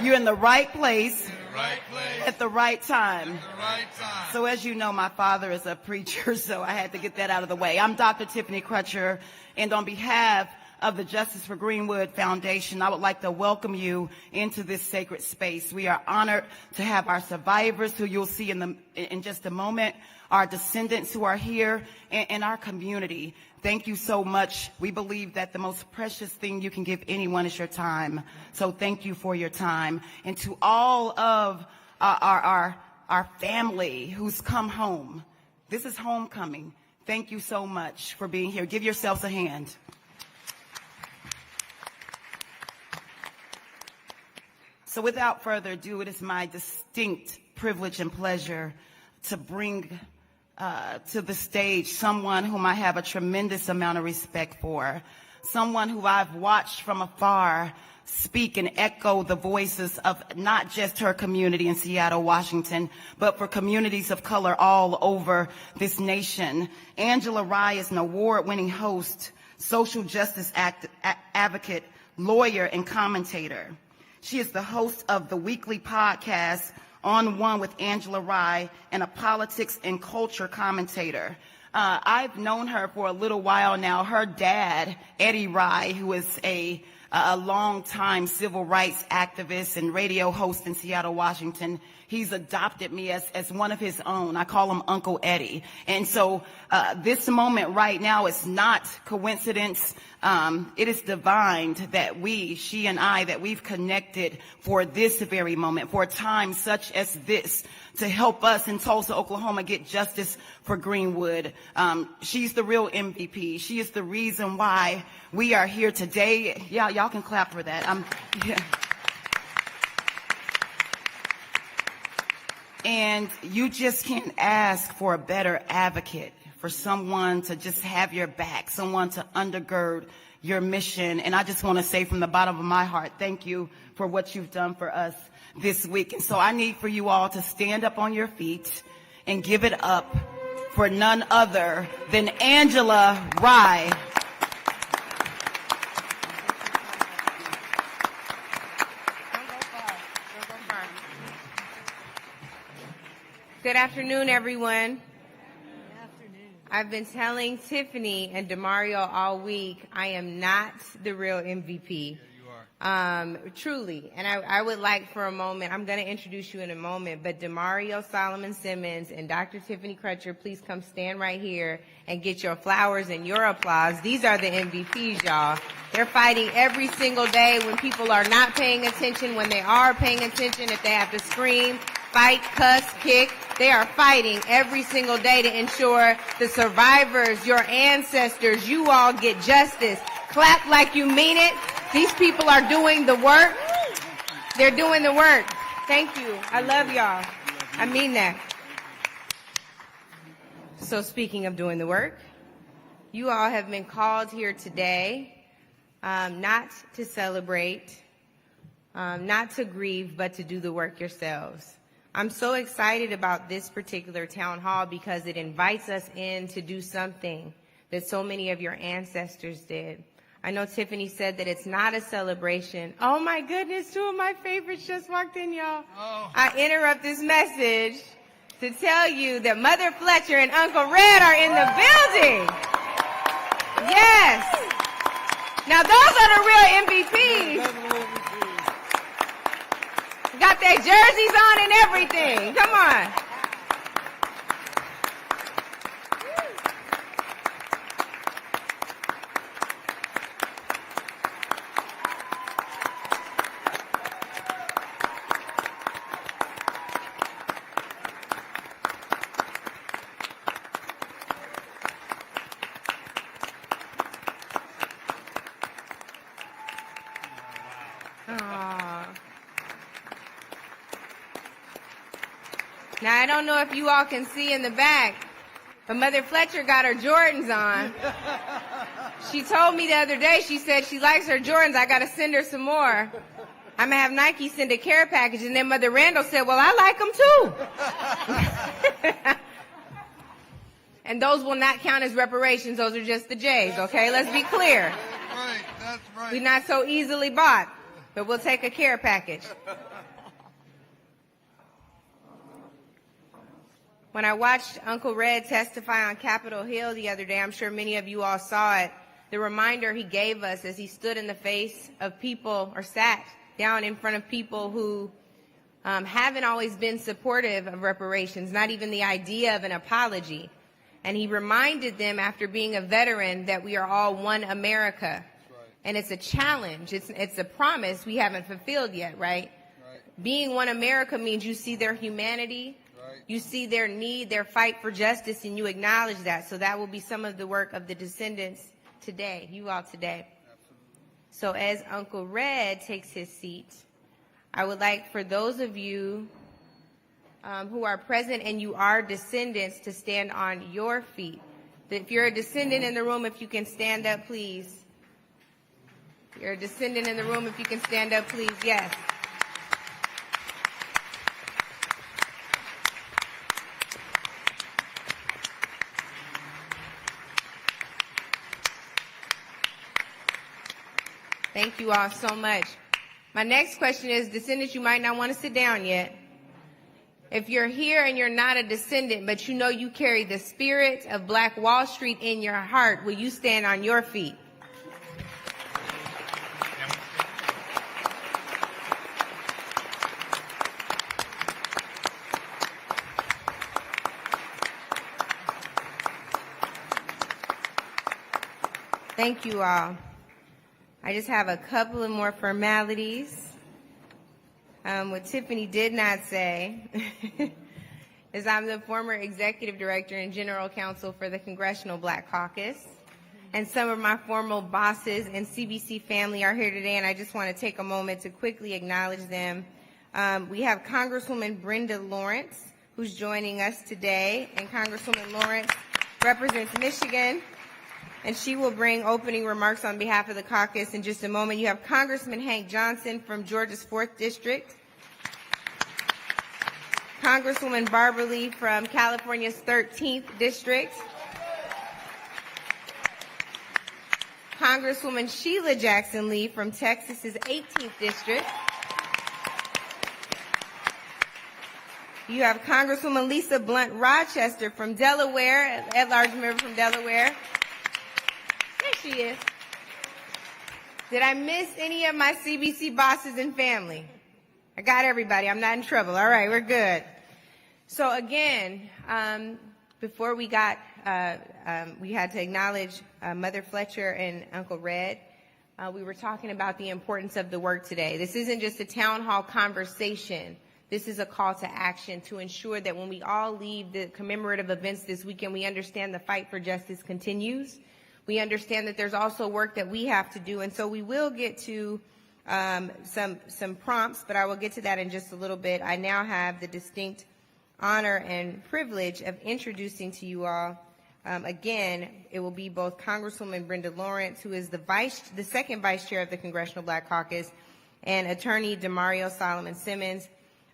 you're in the right place, right place at the right time. at the right time. So as you know, my father is a preacher, so I had to get that out of the way. I'm Dr. Tiffany Crutcher, and on behalf of the Justice for Greenwood Foundation, I would like to welcome you into this sacred space. We are honored to have our survivors, who you'll see in just a moment, our descendants who are here, and our community. Thank you so much. We believe that the most precious thing you can give anyone is your time. So thank you for your time. And to all of our family who's come home, this is homecoming. Thank you so much for being here. Give yourselves a hand. So without further ado, it is my distinct privilege and pleasure to bring to the stage someone whom I have a tremendous amount of respect for, someone who I've watched from afar speak and echo the voices of not just her community in Seattle, Washington, but for communities of color all over this nation. Angela Rye is an award-winning host, social justice advocate, lawyer, and commentator. She is the host of the weekly podcast, On One with Angela Rye, and a politics and culture commentator. I've known her for a little while now. Her dad, Eddie Rye, who is a long-time civil rights activist and radio host in Seattle, Washington, he's adopted me as one of his own. I call him Uncle Eddie. And so this moment right now is not coincidence. It is divine that she and I, that we've connected for this very moment, for a time such as this, to help us in Tulsa, Oklahoma, get justice for Greenwood. She's the real MVP. She is the reason why we are here today. Yeah, y'all can clap for that. Yeah. And you just can't ask for a better advocate, for someone to just have your back, someone to undergird your mission. And I just want to say from the bottom of my heart, thank you for what you've done for us this week. And so I need for you all to stand up on your feet and give it up for none other than Angela Rye. Good afternoon, everyone. I've been telling Tiffany and Demario all week, I am not the real MVP. Truly. And I would like for a moment, I'm going to introduce you in a moment, but Demario Solomon Simmons and Dr. Tiffany Crutcher, please come stand right here and get your flowers and your applause. These are the MVPs, y'all. They're fighting every single day when people are not paying attention, when they are paying attention, if they have to scream, fight, cuss, kick. They are fighting every single day to ensure the survivors, your ancestors, you all get justice. Clap like you mean it. These people are doing the work. They're doing the work. Thank you. I love y'all. I mean that. So speaking of doing the work, you all have been called here today not to celebrate, not to grieve, but to do the work yourselves. I'm so excited about this particular town hall because it invites us in to do something that so many of your ancestors did. I know Tiffany said that it's not a celebration. Oh my goodness, two of my favorites just walked in, y'all. Oh. I interrupt this message to tell you that Mother Fletcher and Uncle Red are in the building. Yes. Now those are the real MVPs. Got their jerseys on and everything. Come on. Now, I don't know if you all can see in the back, but Mother Fletcher got her Jordans on. She told me the other day, she said she likes her Jordans. I got to send her some more. I'm going to have Nike send a care package. And then Mother Randall said, well, I like them too. And those will not count as reparations. Those are just the J's, okay? Let's be clear. Right, that's right. We're not so easily bought, but we'll take a care package. When I watched Uncle Red testify on Capitol Hill the other day, I'm sure many of you all saw it, the reminder he gave us as he stood in the face of people or sat down in front of people who haven't always been supportive of reparations, not even the idea of an apology. And he reminded them, after being a veteran, that we are all one America. And it's a challenge. It's a promise we haven't fulfilled yet, right? Being one America means you see their humanity, you see their need, their fight for justice, and you acknowledge that. So that will be some of the work of the descendants today, you all today. So as Uncle Red takes his seat, I would like for those of you who are present and you are descendants to stand on your feet. If you're a descendant in the room, if you can stand up, please. If you're a descendant in the room, if you can stand up, please. Yes. Thank you all so much. My next question is, descendants, you might not want to sit down yet. If you're here and you're not a descendant, but you know you carry the spirit of Black Wall Street in your heart, will you stand on your feet? Thank you all. I just have a couple of more formalities. What Tiffany did not say is I'm the former executive director and general counsel for the Congressional Black Caucus. And some of my former bosses and CBC family are here today, and I just want to take a moment to quickly acknowledge them. We have Congresswoman Brenda Lawrence, who's joining us today, and Congresswoman Lawrence represents Michigan, and she will bring opening remarks on behalf of the caucus in just a moment. You have Congressman Hank Johnson from Georgia's 4th District, Congresswoman Barbara Lee from California's 13th District, Congresswoman Sheila Jackson Lee from Texas's 18th District. You have Congresswoman Lisa Blunt Rochester from Delaware, at-large member from Delaware. There she is. Did I miss any of my CBC bosses and family? I got everybody. I'm not in trouble. All right, we're good. So again, before we got, we had to acknowledge Mother Fletcher and Uncle Red. We were talking about the importance of the work today. This isn't just a town hall conversation. This is a call to action to ensure that when we all leave the commemorative events this weekend, we understand the fight for justice continues. We understand that there's also work that we have to do, and so we will get to some prompts, but I will get to that in just a little bit. I now have the distinct honor and privilege of introducing to you all, again, it will be both Congresswoman Brenda Lawrence, who is the second vice chair of the Congressional Black Caucus, and Attorney Demario Solomon Simmons.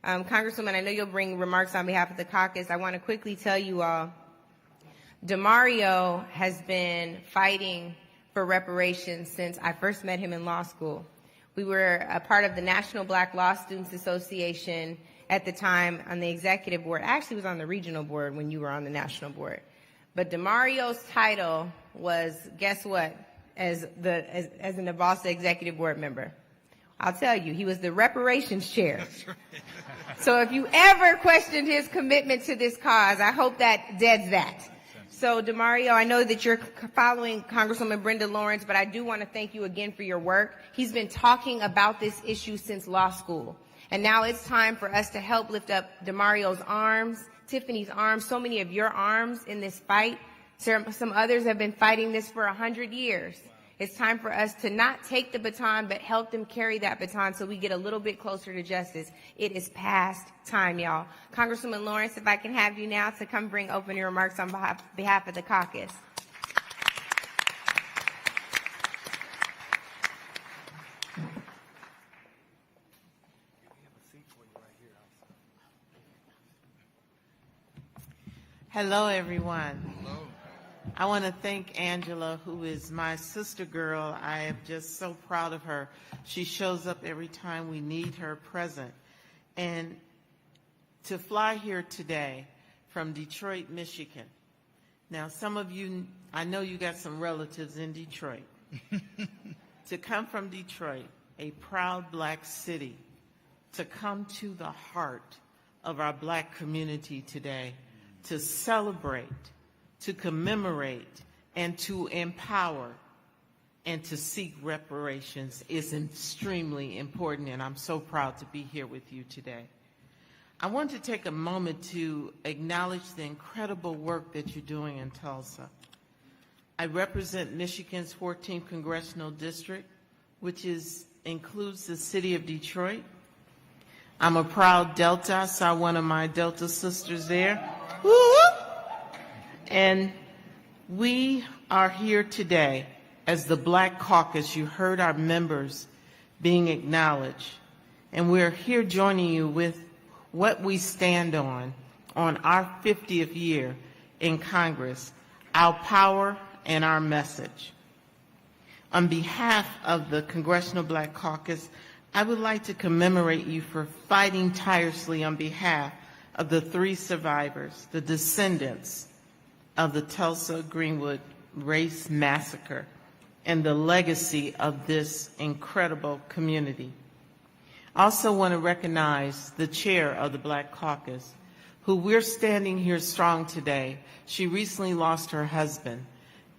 Congresswoman, I know you'll bring remarks on behalf of the caucus. I want to quickly tell you all, Demario has been fighting for reparations since I first met him in law school. We were a part of the National Black Law Students Association at the time on the executive board. I actually was on the regional board when you were on the national board. But Demario's title was, guess what, as an Avasta executive board member? I'll tell you, he was the reparations chair. So if you ever questioned his commitment to this cause, I hope that deads that. So, Demario, I know that you're following Congresswoman Brenda Lawrence, but I do want to thank you again for your work. He's been talking about this issue since law school. And now it's time for us to help lift up Demario's arms, Tiffany's arms, so many of your arms in this fight. Some others have been fighting this for 100 years. It's time for us to not take the baton, but help them carry that baton so we get a little bit closer to justice. It is past time, y'all. Congresswoman Lawrence, if I can have you now to come bring opening remarks on behalf of the caucus. Hello, everyone. Hello. I want to thank Angela, who is my sister girl. I am just so proud of her. She shows up every time we need her present. And to fly here today from Detroit, Michigan. Now, some of you, I know you got some relatives in Detroit. To come from Detroit, a proud black city, to come to the heart of our black community today, to celebrate, to commemorate, and to empower, and to seek reparations is extremely important, and I'm so proud to be here with you today. I want to take a moment to acknowledge the incredible work that you're doing in Tulsa. I represent Michigan's 14th Congressional District, which includes the city of Detroit. I'm a proud Delta. I saw one of my Delta sisters there. Woo-hoo! And we are here today as the Black Caucus. You heard our members being acknowledged. And we're here joining you with what we stand on our 50th year in Congress, our power and our message. On behalf of the Congressional Black Caucus, I would like to commemorate you for fighting tirelessly on behalf of the 3 survivors, the descendants of the Tulsa Greenwood race massacre, and the legacy of this incredible community. I also want to recognize the chair of the Black Caucus, who we're standing here strong today. She recently lost her husband,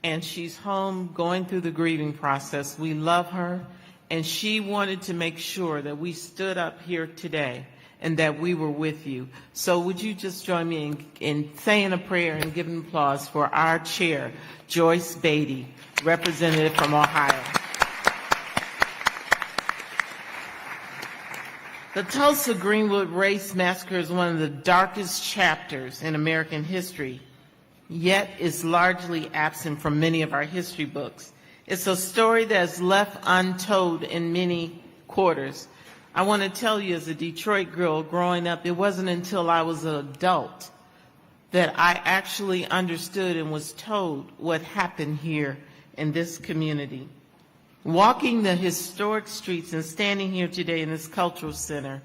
and she's home going through the grieving process. We love her, and she wanted to make sure that we stood up here today and that we were with you. So would you just join me in saying a prayer and giving applause for our chair, Joyce Beatty, representative from Ohio. The Tulsa Greenwood race massacre is one of the darkest chapters in American history, yet is largely absent from many of our history books. It's a story that's left untold in many quarters. I want to tell you, as a Detroit girl growing up, it wasn't until I was an adult that I actually understood and was told what happened here in this community. Walking the historic streets and standing here today in this cultural center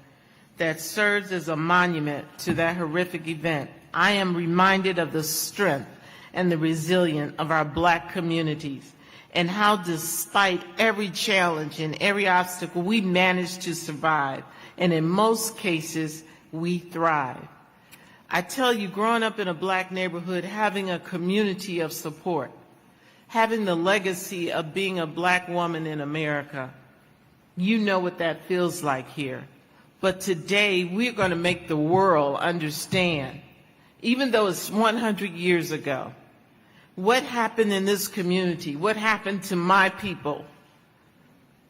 that serves as a monument to that horrific event, I am reminded of the strength and the resilience of our Black communities and how, despite every challenge and every obstacle, we managed to survive, and in most cases, we thrive. I tell you, growing up in a Black neighborhood, having a community of support, having the legacy of being a Black woman in America, you know what that feels like here. But today, we're going to make the world understand, even though it's 100 years ago, what happened in this community, what happened to my people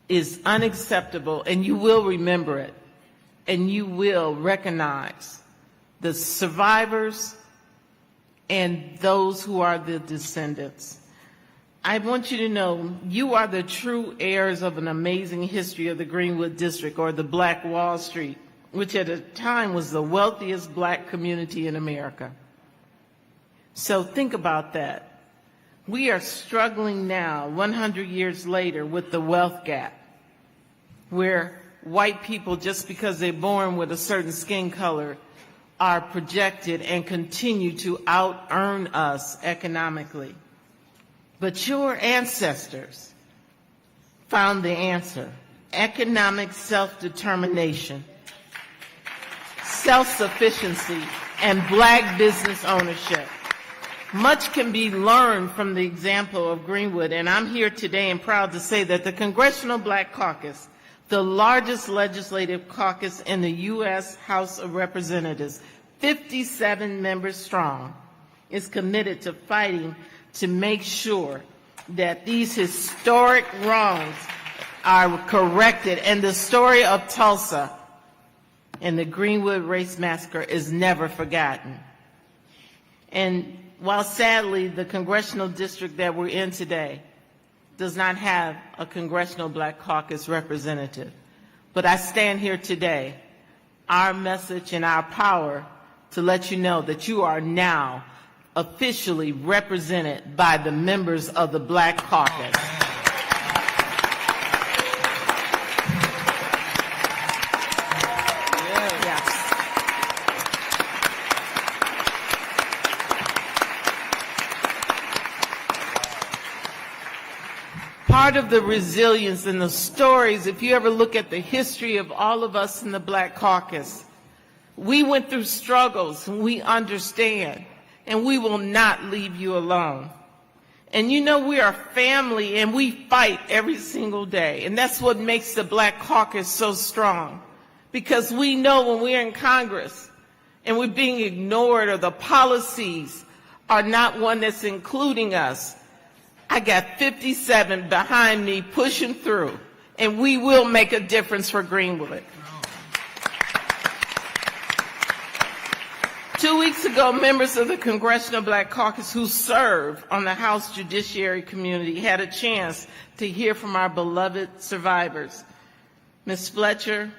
is unacceptable, and you will remember it, and you will recognize the survivors and those who are the descendants. I want you to know you are the true heirs of an amazing history of the Greenwood District, or the Black Wall Street, which at a time was the wealthiest Black community in America. So think about that. We are struggling now, 100 years later, with the wealth gap, where white people, just because they're born with a certain skin color, are projected and continue to out-earn us economically. But your ancestors found the answer: economic self-determination, self-sufficiency, and Black business ownership. Much can be learned from the example of Greenwood, and I'm here today and proud to say that the Congressional Black Caucus, the largest legislative caucus in the U.S. House of Representatives, 57 members strong, is committed to fighting to make sure that these historic wrongs are corrected, and the story of Tulsa and the Greenwood race massacre is never forgotten. And while sadly the congressional district that we're in today does not have a Congressional Black Caucus representative, but I stand here today, our message and our power, to let you know that you are now officially represented by the members of the Black Caucus. part of the resilience and the stories, if you ever look at the history of all of us in the Black Caucus, we went through struggles, and we understand, and we will not leave you alone. And you know, we are family, and we fight every single day, and that's what makes the Black Caucus so strong, because we know when we're in Congress and we're being ignored or the policies are not one that's including us, I got 57 behind me pushing through, and we will make a difference for Greenwood. 2 weeks ago, members of the Congressional Black Caucus who serve on the House Judiciary Committee had a chance to hear from our beloved survivors, Ms. Fletcher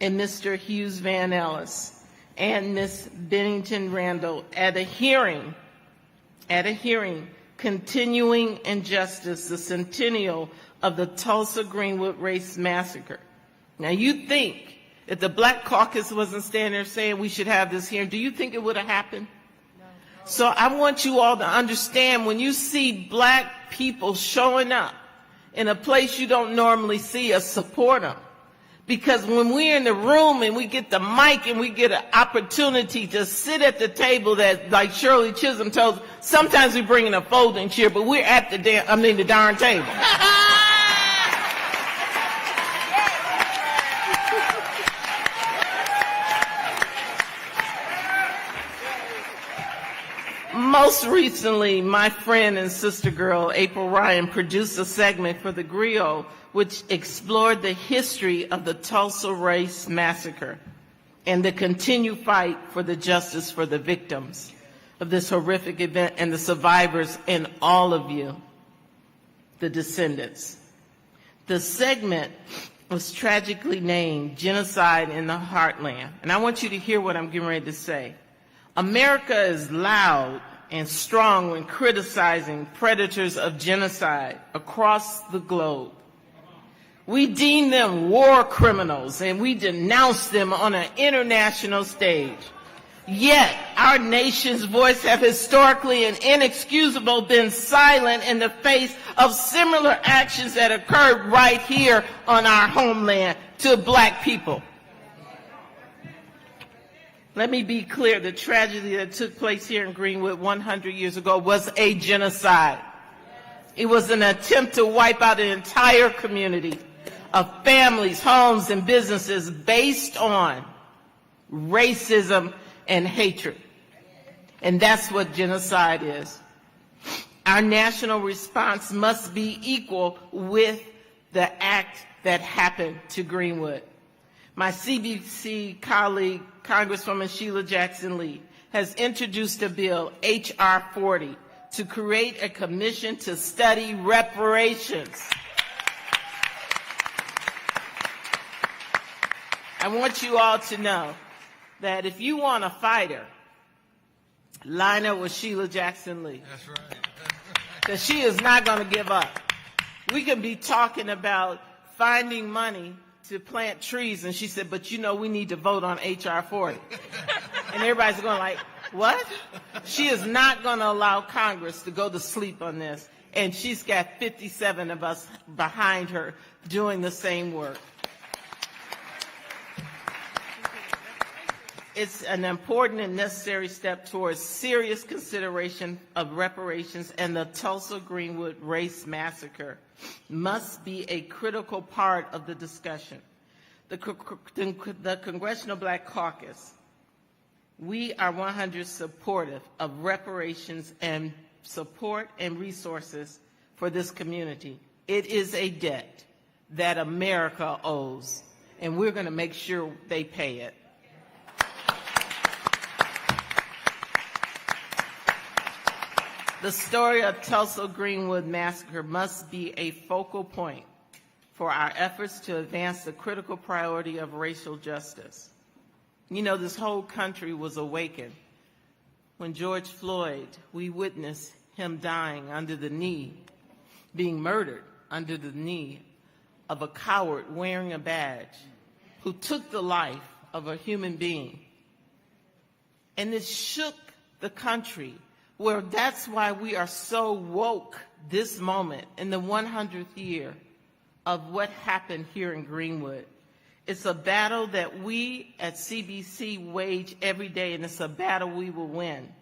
and Mr. Hughes Van Ellis, and Ms. Bennington Randall at a hearing, Continuing Injustice, the centennial of the Tulsa Greenwood Race Massacre. Now, you think if the Black Caucus wasn't standing there saying we should have this hearing, do you think it would have happened? No. So I want you all to understand, when you see Black people showing up in a place you don't normally see us, support them. Because when we're in the room and we get the mic and we get an opportunity to sit at the table that, like Shirley Chisholm told us, sometimes we bring in a folding chair, but we're at the the darn table. Most recently, my friend and sister girl, April Ryan, produced a segment for the Griot which explored the history of the Tulsa Race Massacre and the continued fight for the justice for the victims of this horrific event and the survivors and all of you, the descendants. The segment was tragically named Genocide in the Heartland. And I want you to hear what I'm getting ready to say. America is loud and strong when criticizing predators of genocide across the globe. We deem them war criminals and we denounce them on an international stage. Yet, our nation's voice have historically and inexcusable been silent in the face of similar actions that occurred right here on our homeland to Black people. Let me be clear, the tragedy that took place here in Greenwood 100 years ago was a genocide. It was an attempt to wipe out an entire community of families, homes, and businesses based on racism and hatred. And that's what genocide is. Our national response must be equal with the act that happened to Greenwood. My CBC colleague, Congresswoman Sheila Jackson Lee, has introduced a bill, H.R. 40, to create a commission to study reparations. I want you all to know that if you want a fighter, line up with Sheila Jackson Lee. That's right. Because she is not going to give up. We could be talking about finding money to plant trees, and she said, but you know, we need to vote on H.R. 40. And everybody's going like, what? She is not going to allow Congress to go to sleep on this. And she's got 57 of us behind her doing the same work. It's an important and necessary step towards serious consideration of reparations, and the Tulsa Greenwood Race Massacre must be a critical part of the discussion. The Congressional Black Caucus, we are 100% supportive of reparations and support and resources for this community. It is a debt that America owes, and we're going to make sure they pay it. The story of Tulsa Greenwood Massacre must be a focal point for our efforts to advance the critical priority of racial justice. You know, this whole country was awakened when George Floyd, we witnessed him dying under the knee, being murdered under the knee of a coward wearing a badge who took the life of a human being. And it shook the country Well, that's why we are so woke this moment in the 100th year of what happened here in Greenwood. It's a battle that we at CBC wage every day, and it's a battle we will win.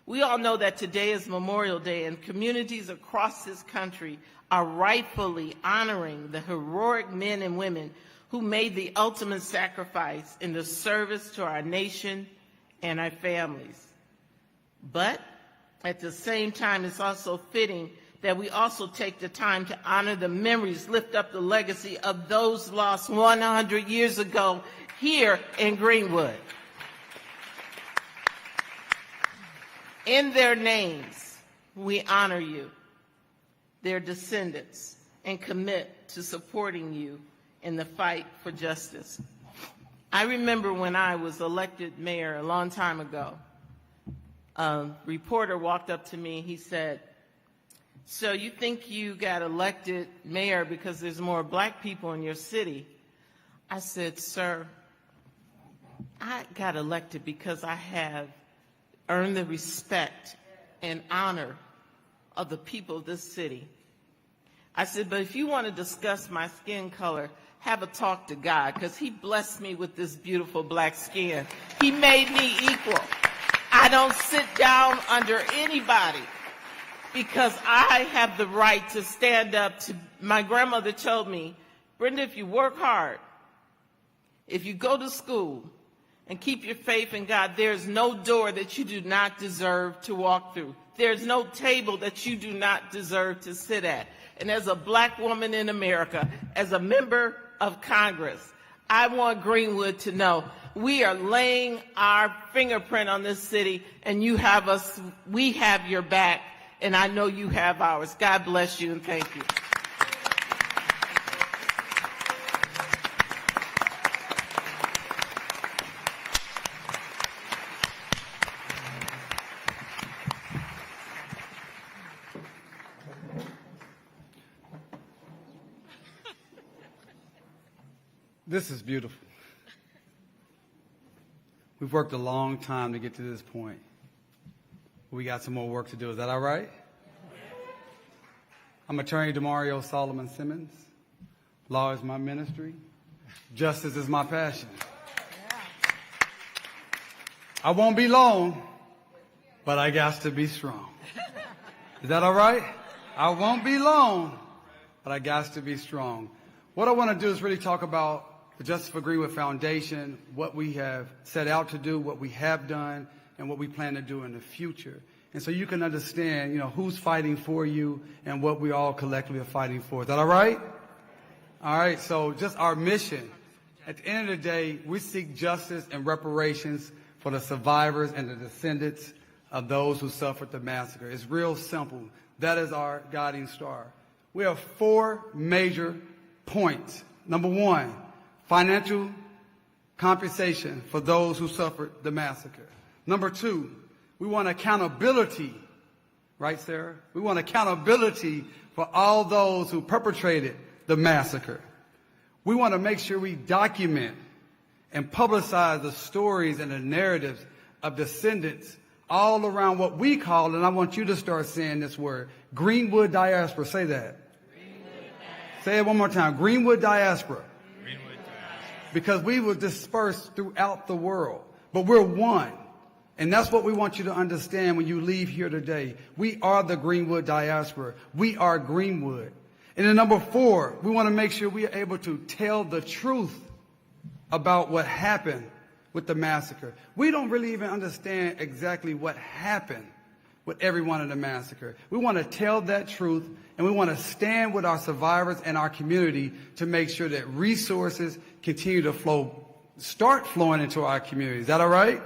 We all know that today is Memorial Day, and communities across this country are rightfully honoring the heroic men and women who made the ultimate sacrifice in the service to our nation and our families. But at the same time, it's also fitting that we also take the time to honor the memories, lift up the legacy of those lost 100 years ago here in Greenwood. In their names, we honor you, their descendants, and commit to supporting you in the fight for justice. I remember when I was elected mayor a long time ago, a reporter walked up to me and he said, "So you think you got elected mayor because there's more black people in your city?" I said, "Sir, I got elected because I have earned the respect and honor of the people of this city." I said, "But if you want to discuss my skin color, have a talk to God, because he blessed me with this beautiful black skin. He made me equal. I don't sit down under anybody because I have the right to stand up to." My grandmother told me, "Brenda, if you work hard, if you go to school and keep your faith in God, there's no door that you do not deserve to walk through. There's no table that you do not deserve to sit at." And as a black woman in America, as a member of Congress, I want Greenwood to know we are laying our fingerprint on this city, and you have us, we have your back, and I know you have ours. God bless you, and thank you. This is beautiful. We've worked a long time to get to this point. We got some more work to do. Is that all right? I'm attorney Demario Solomon Simmons. Law is my ministry. Justice is my passion. I won't be long, but I got to be strong. Is that all right? I won't be long, but I got to be strong. What I want to do is really talk about the Justice for Greenwood Foundation, what we have set out to do, what we have done, and what we plan to do in the future. And so you can understand, who's fighting for you and what we all collectively are fighting for. Is that all right? All right, so just our mission. At the end of the day, we seek justice and reparations for the survivors and the descendants of those who suffered the massacre. It's real simple. That is our guiding star. We have 4 major points. Number 1, financial compensation for those who suffered the massacre. Number 2, we want accountability. Right, Sarah? We want accountability for all those who perpetrated the massacre. We want to make sure we document and publicize the stories and the narratives of descendants all around what we call, and I want you to start saying this word, Greenwood diaspora. Say that. Say it one more time. Greenwood diaspora. Because we were dispersed throughout the world, but we're one. And that's what we want you to understand when you leave here today. We are the Greenwood diaspora. We are Greenwood. And then number 4, we want to make sure we are able to tell the truth about what happened with the massacre. We don't really even understand exactly what happened with everyone in the massacre. We want to tell that truth, and we want to stand with our survivors and our community to make sure that resources continue to start flowing into our community. Is that all right?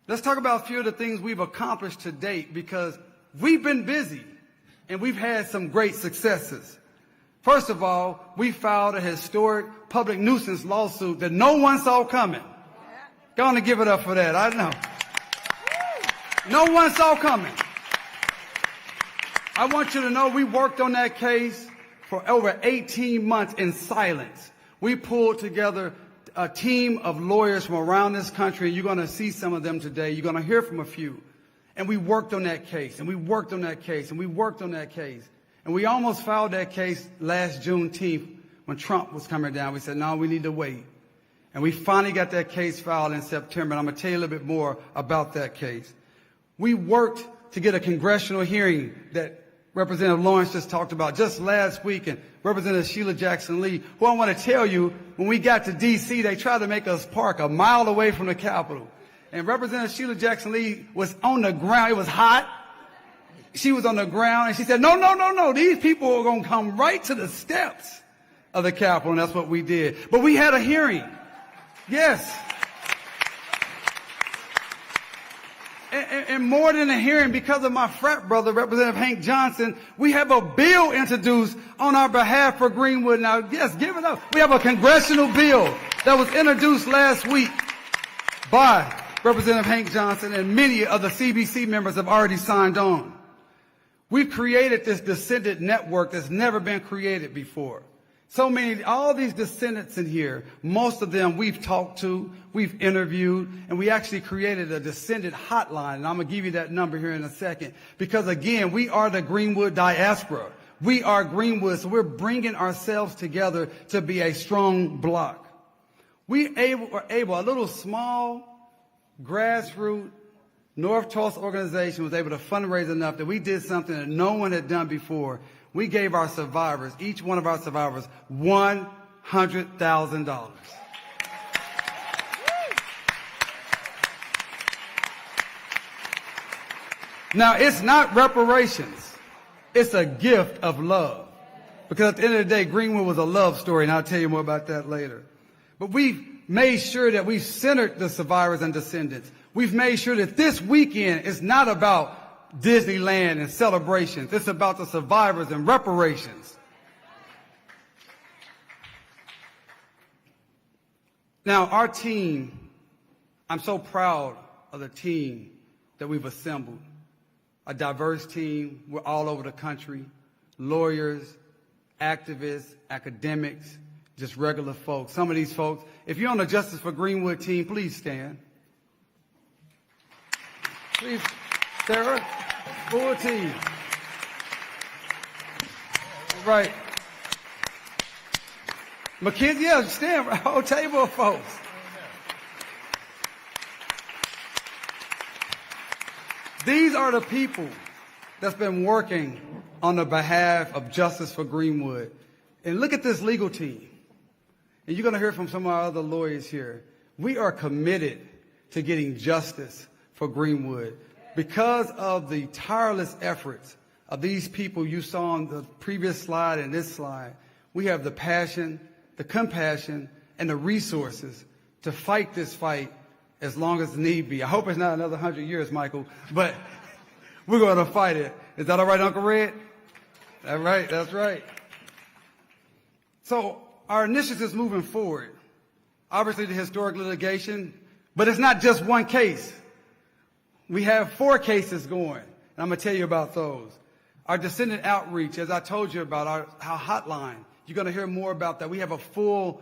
Let's talk about a few of the things we've accomplished to date, because we've been busy and we've had some great successes. First of all, we filed a historic public nuisance lawsuit that no one saw coming. Go on and give it up for that. I know. No one saw coming. I want you to know we worked on that case for over 18 months in silence. We pulled together a team of lawyers from around this country, and you're going to see some of them today. You're going to hear from a few. And we worked on that case, and we worked on that case, and we worked on that case. And we almost filed that case last Juneteenth when Trump was coming down. We said, no, we need to wait. And we finally got that case filed in September, and I'm going to tell you a little bit more about that case. We worked to get a congressional hearing that Representative Lawrence just talked about just last week, and Representative Sheila Jackson Lee, who I want to tell you, when we got to D.C., they tried to make us park a mile away from the Capitol. And Representative Sheila Jackson Lee was on the ground. It was hot. She was on the ground, and she said, no, no, no, no. These people are going to come right to the steps of the Capitol, and that's what we did. But we had a hearing. Yes. And more than a hearing, because of my frat brother, Representative Hank Johnson, we have a bill introduced on our behalf for Greenwood. Now, yes, give it up. We have a congressional bill that was introduced last week by Representative Hank Johnson, and many of the CBC members have already signed on. We've created this descendant network that's never been created before. So many, all these descendants in here, most of them we've talked to, we've interviewed, and we actually created a descendant hotline. And I'm going to give you that number here in a second. Because again, we are the Greenwood diaspora. We are Greenwood, so we're bringing ourselves together to be a strong bloc. We were able, a little small, grassroots, North Tulsa organization was able to fundraise enough that we did something that no one had done before. We gave our survivors, each one of our survivors, $100,000. Now, it's not reparations. It's a gift of love. Because at the end of the day, Greenwood was a love story, and I'll tell you more about that later. But we've made sure that we've centered the survivors and descendants. We've made sure that this weekend is not about Disneyland and celebrations. It's about the survivors and reparations. Now, our team, I'm so proud of the team that we've assembled. A diverse team. We're all over the country. Lawyers, activists, academics, just regular folks. Some of these folks, if you're on the Justice for Greenwood team, please stand. Please, Sarah, full team. Right. Mackenzie, yeah, stand, a whole table of folks. These are the people that's been working on the behalf of Justice for Greenwood. And look at this legal team. And you're going to hear from some of our other lawyers here. We are committed to getting justice for Greenwood because of the tireless efforts of these people you saw on the previous slide and this slide. We have the passion, the compassion, and the resources to fight this fight as long as need be. I hope it's not another 100 years, Michael, but we're going to fight it. Is that all right, Uncle Red? That's right, that's right. So our initiatives moving forward, obviously the historic litigation, but it's not just one case. We have 4 cases going, and I'm going to tell you about those. Our descendant outreach, as I told you about, our hotline, you're going to hear more about that. We have a full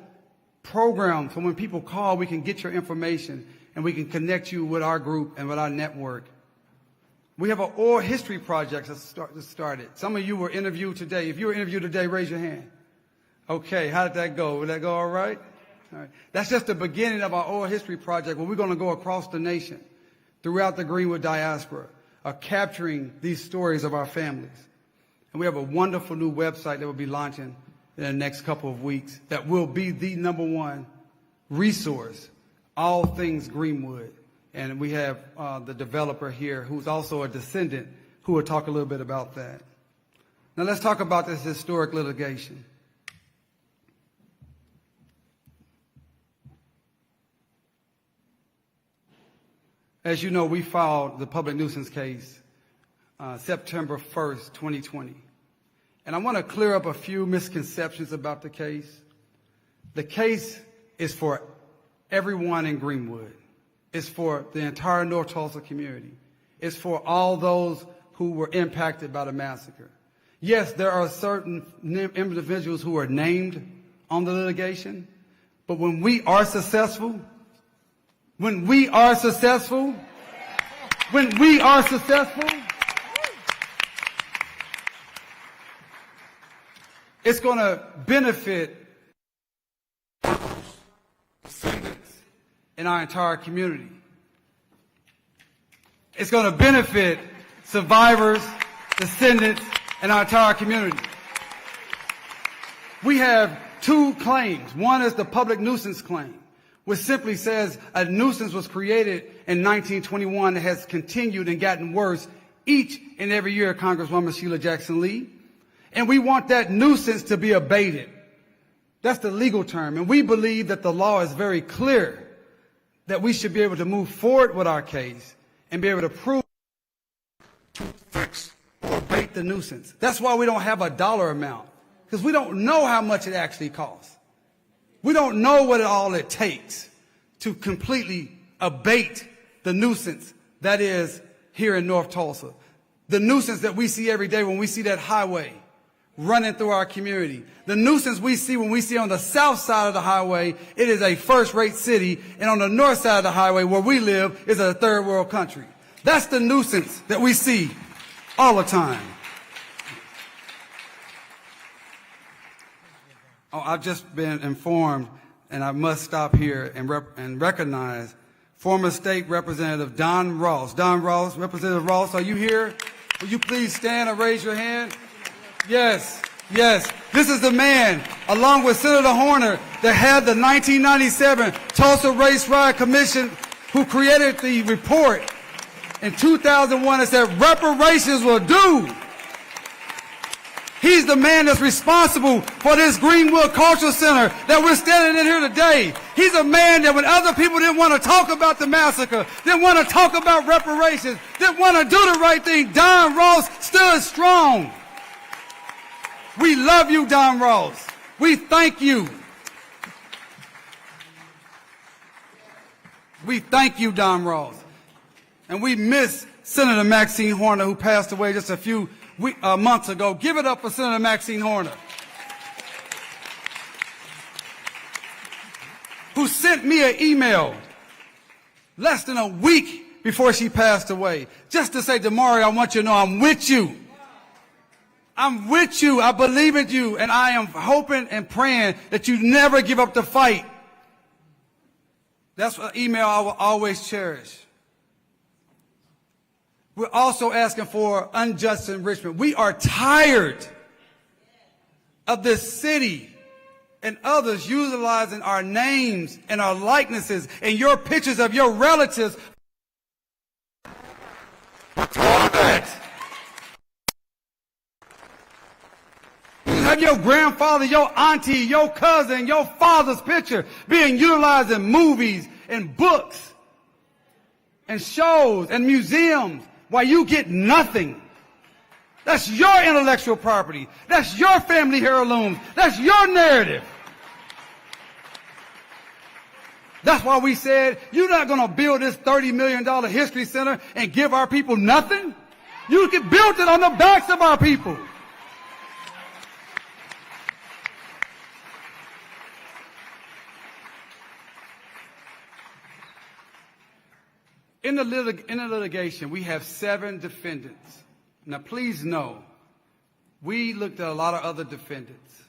program, so when people call, we can get your information, and we can connect you with our group and with our network. We have an oral history project that started. Some of you were interviewed today. If you were interviewed today, raise your hand. Okay, how did that go? Did that go all right? All right. That's just the beginning of our oral history project, where we're going to go across the nation, throughout the Greenwood diaspora, capturing these stories of our families. And we have a wonderful new website that will be launching in the next couple of weeks that will be the #1 resource, all things Greenwood. And we have the developer here who's also a descendant who will talk a little bit about that. Now let's talk about this historic litigation. As you know, we filed the public nuisance case September 1st, 2020. And I want to clear up a few misconceptions about the case. The case is for everyone in Greenwood. It's for the entire North Tulsa community. It's for all those who were impacted by the massacre. Yes, there are certain individuals who are named on the litigation, But when we are successful, it's going to benefit descendants in our entire community. It's going to benefit survivors, descendants, in our entire community. We have two claims. One is the public nuisance claim, which simply says a nuisance was created in 1921 that has continued and gotten worse each and every year, Congresswoman Sheila Jackson Lee. And we want that nuisance to be abated. That's the legal term. And we believe that the law is very clear that we should be able to move forward with our case and be able to prove to fix or abate the nuisance. That's why we don't have a dollar amount, because we don't know how much it actually costs. We don't know what all it takes to completely abate the nuisance that is here in North Tulsa. The nuisance that we see every day when we see that highway running through our community. The nuisance we see when we see on the south side of the highway, it is a first-rate city, and on the north side of the highway where we live is a third world country. That's the nuisance that we see all the time. Oh, I've just been informed, and I must stop here and recognize former State Representative Don Ross. Don Ross, Representative Ross, are you here? Will you please stand and raise your hand? Yes, yes. This is the man, along with Senator Horner, that had the 1997 Tulsa Race Riot Commission, who created the report in 2001 that said reparations were due. He's the man that's responsible for this Greenwood Cultural Center that we're standing in here today. He's a man that when other people didn't want to talk about the massacre, didn't want to talk about reparations, didn't want to do the right thing, Don Ross stood strong. We love you, Don Ross. We thank you. We thank you, Don Ross. And we miss Senator Maxine Horner, who passed away just a few months ago. Give it up for Senator Maxine Horner, who sent me an email less than a week before she passed away, just to say, Damari, I want you to know I'm with you. I'm with you. I believe in you. And I am hoping and praying that you never give up the fight. That's an email I will always cherish. We're also asking for unjust enrichment. We are tired of this city and others utilizing our names and our likenesses and your pictures of your relatives. Have your grandfather, your auntie, your cousin, your father's picture being utilized in movies and books and shows and museums while you get nothing. That's your intellectual property. That's your family heirlooms. That's your narrative. That's why we said, you're not going to build this $30 million history center and give our people nothing. You can build it on the backs of our people. In the litigation, we have 7 defendants. Now, please know, we looked at a lot of other defendants.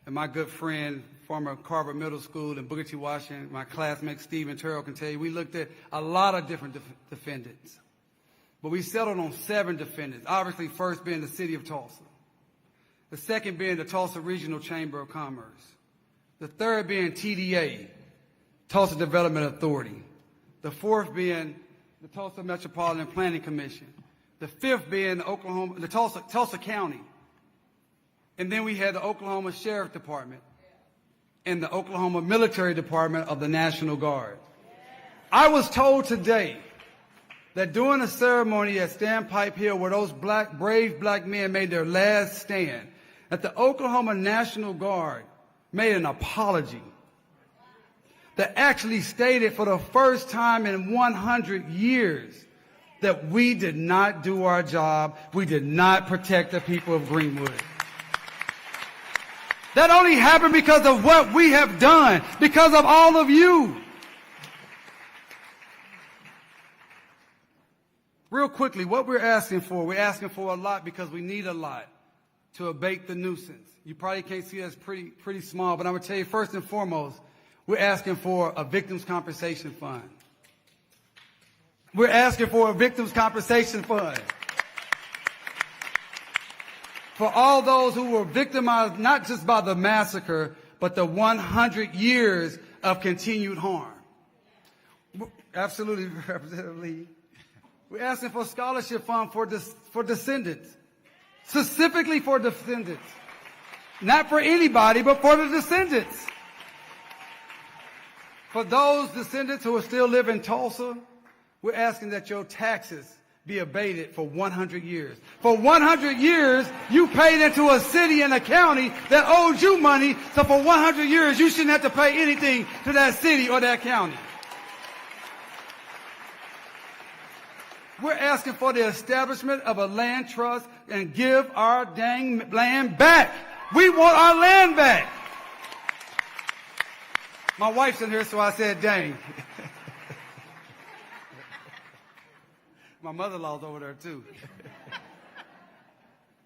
And my good friend, former Carver Middle School in Booker T. Washington, my classmate Stephen Terrell can tell you, we looked at a lot of different defendants. But we settled on 7 defendants, obviously first being the city of Tulsa. The second being the Tulsa Regional Chamber of Commerce. The third being TDA, Tulsa Development Authority. The fourth being the Tulsa Metropolitan Planning Commission. The fifth being the Tulsa County. And then we had the Oklahoma Sheriff Department and the Oklahoma Military Department of the National Guard. I was told today that during a ceremony at Standpipe Hill where those brave black men made their last stand, that the Oklahoma National Guard made an apology that actually stated for the first time in 100 years that we did not do our job. We did not protect the people of Greenwood. That only happened because of what we have done, because of all of you. Real quickly, what we're asking for a lot because we need a lot to abate the nuisance. You probably can't see us pretty small, but I'm going to tell you first and foremost, we're asking for a victims' compensation fund. We're asking for a victims' compensation fund for all those who were victimized, not just by the massacre, but the 100 years of continued harm. Absolutely, Representative Lee. We're asking for a scholarship fund for descendants, specifically for descendants. Not for anybody, but for the descendants. For those descendants who are still live in Tulsa, we're asking that your taxes be abated for 100 years. For 100 years, you paid into a city and a county that owes you money, so for 100 years, you shouldn't have to pay anything to that city or that county. We're asking for the establishment of a land trust and give our dang land back. We want our land back. My wife's in here, so I said dang. My mother-in-law's over there, too.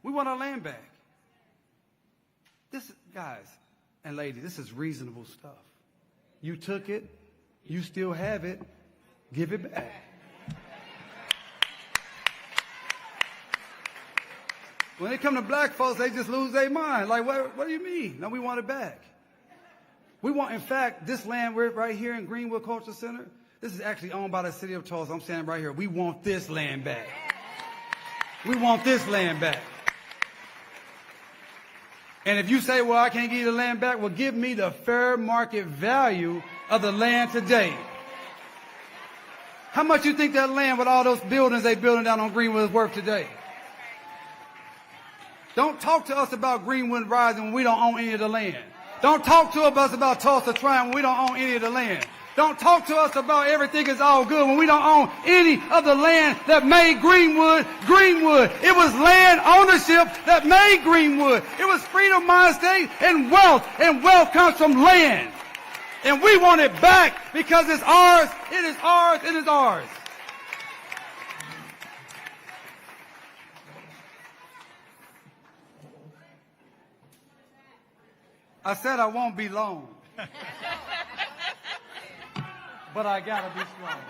We want our land back. This, guys and ladies, this is reasonable stuff. You took it. You still have it. Give it back. When they come to black folks, they just lose their mind. Like, what do you mean? No, we want it back. We want, in fact, this land we're right here in Greenwood Cultural Center, this is actually owned by the city of Tulsa. I'm saying right here, we want this land back. We want this land back. And if you say, well, I can't give you the land back, well, give me the fair market value of the land today. How much you think that land with all those buildings they building down on Greenwood is worth today? Don't talk to us about Greenwood Rising when we don't own any of the land. Don't talk to us about Tulsa Triumph when we don't own any of the land. Don't talk to us about everything is all good when we don't own any of the land that made Greenwood Greenwood. It was land ownership that made Greenwood. It was freedom, mind state, and wealth comes from land. And we want it back because it's ours, it is ours, it is ours. I said I won't be long. But I gotta be strong.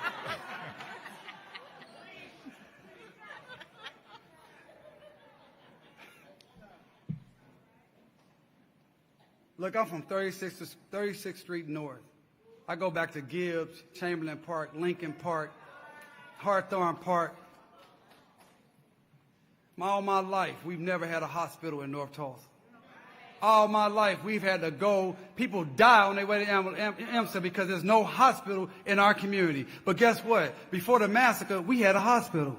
Look, I'm from 36th Street North. I go back to Gibbs, Chamberlain Park, Lincoln Park, Hawthorne Park. All my life, we've never had a hospital in North Tulsa. All my life, we've had to go. People die on their way to EMSA because there's no hospital in our community. But guess what? Before the massacre, we had a hospital.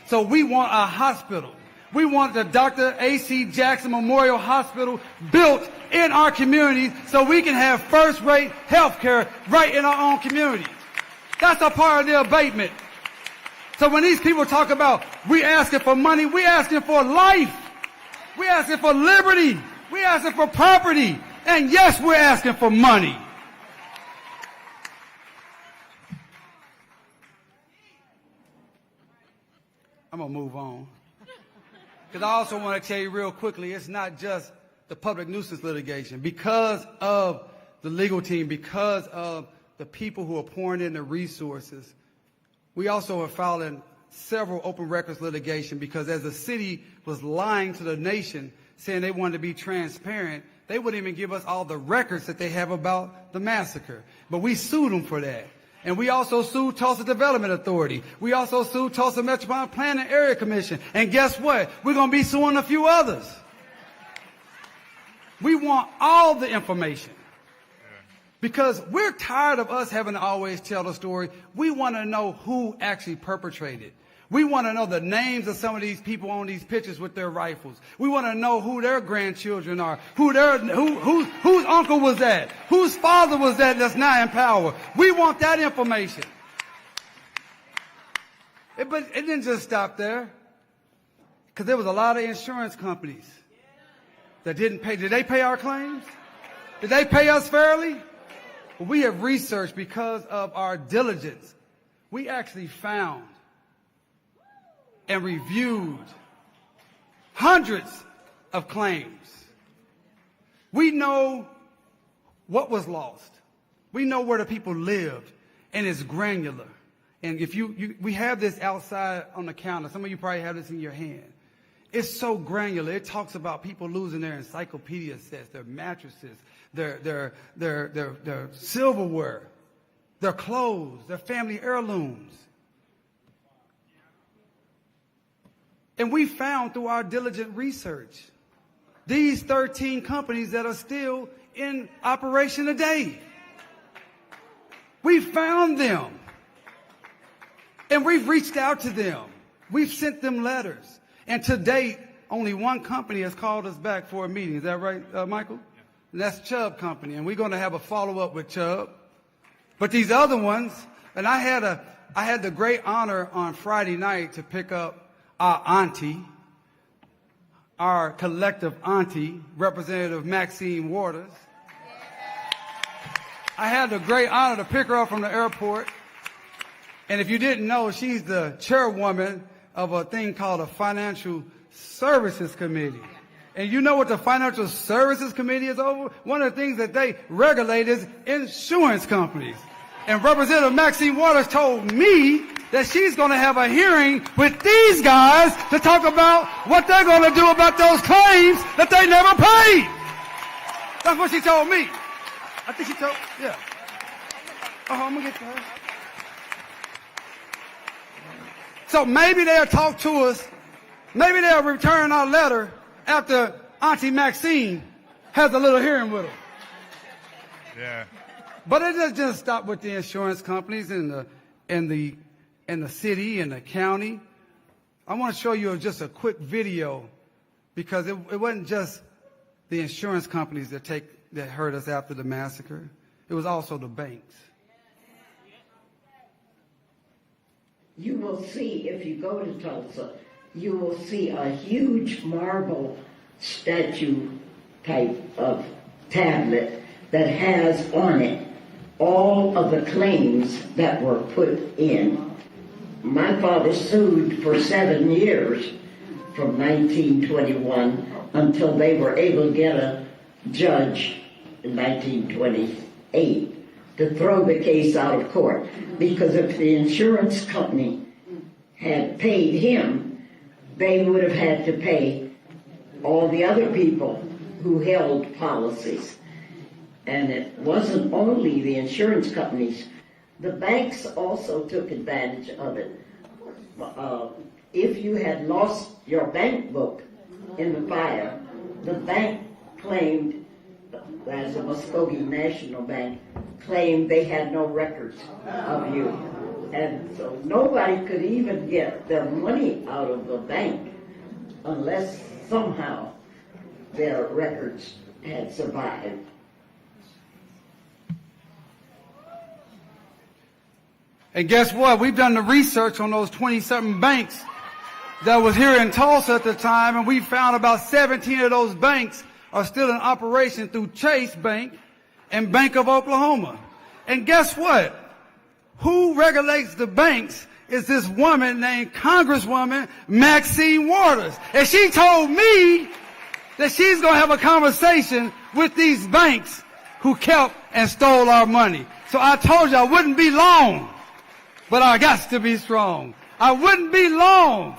So we want a hospital. We want the Dr. A.C. Jackson Memorial Hospital built in our community so we can have first-rate health care right in our own community. That's a part of the abatement. So when these people talk about we asking for money, we asking for life. We asking for liberty. We're asking for property. And yes, we're asking for money. I'm going to move on. Because I also want to tell you real quickly, it's not just the public nuisance litigation. Because of the legal team, because of the people who are pouring in the resources, we also are filing several open records litigation because as the city was lying to the nation, saying they wanted to be transparent, they wouldn't even give us all the records that they have about the massacre. But we sued them for that. And we also sued Tulsa Development Authority. We also sued Tulsa Metropolitan Planning Area Commission. And guess what? We're going to be suing a few others. We want all the information. Because we're tired of us having to always tell the story. We want to know who actually perpetrated. We want to know the names of some of these people on these pictures with their rifles. We want to know who their grandchildren are, whose uncle was that, whose father was that that's now in power. We want that information. But it didn't just stop there, because there was a lot of insurance companies that didn't pay. Did they pay our claims? Did they pay us fairly? Well, we have researched because of our diligence. We actually found and reviewed hundreds of claims. We know what was lost. We know where the people lived, and it's granular. And if we have this outside on the counter. Some of you probably have this in your hand. It's so granular. It talks about people losing their encyclopedia sets, their mattresses, their silverware, their clothes, their family heirlooms. And we found through our diligent research these 13 companies that are still in operation today. We found them. And we've reached out to them. We've sent them letters. And to date, only one company has called us back for a meeting. Is that right, Michael? And that's Chubb Company. And we're going to have a follow-up with Chubb. But these other ones, and I had the great honor on Friday night to pick up our auntie, our collective auntie, Representative Maxine Waters. I had the great honor to pick her up from the airport. And if you didn't know, she's the chairwoman of a thing called a Financial Services Committee. And you know what the Financial Services Committee is over? One of the things that they regulate is insurance companies. And Representative Maxine Waters told me that she's going to have a hearing with these guys to talk about what they're going to do about those claims that they never paid. That's what she told me. I think she told, yeah. I'm going to get to her. So maybe they'll talk to us. Maybe they'll return our letter after Auntie Maxine has a little hearing with them. Yeah. But it doesn't just stop with the insurance companies and the city and the county. I want to show you just a quick video because it wasn't just the insurance companies that hurt us after the massacre. It was also the banks. You will see, if you go to Tulsa, you will see a huge marble statue type of tablet that has on it all of the claims that were put in. My father sued for 7 years from 1921 until they were able to get a judge in 1928 to throw the case out of court. Because if the insurance company had paid him, they would have had to pay all the other people who held policies. And it wasn't only the insurance companies. The banks also took advantage of it. If you had lost your bank book in the fire, the bank claimed, as the Muskogee National Bank, claimed they had no records of you. And so nobody could even get their money out of the bank unless somehow their records had survived. And guess what? We've done the research on those 20-something banks that was here in Tulsa at the time, and we found about 17 of those banks are still in operation through Chase Bank and Bank of Oklahoma. And guess what? Who regulates the banks is this woman named Congresswoman Maxine Waters. And she told me that she's going to have a conversation with these banks who kept and stole our money. So I told you I wouldn't be long, but I got to be strong. I wouldn't be long,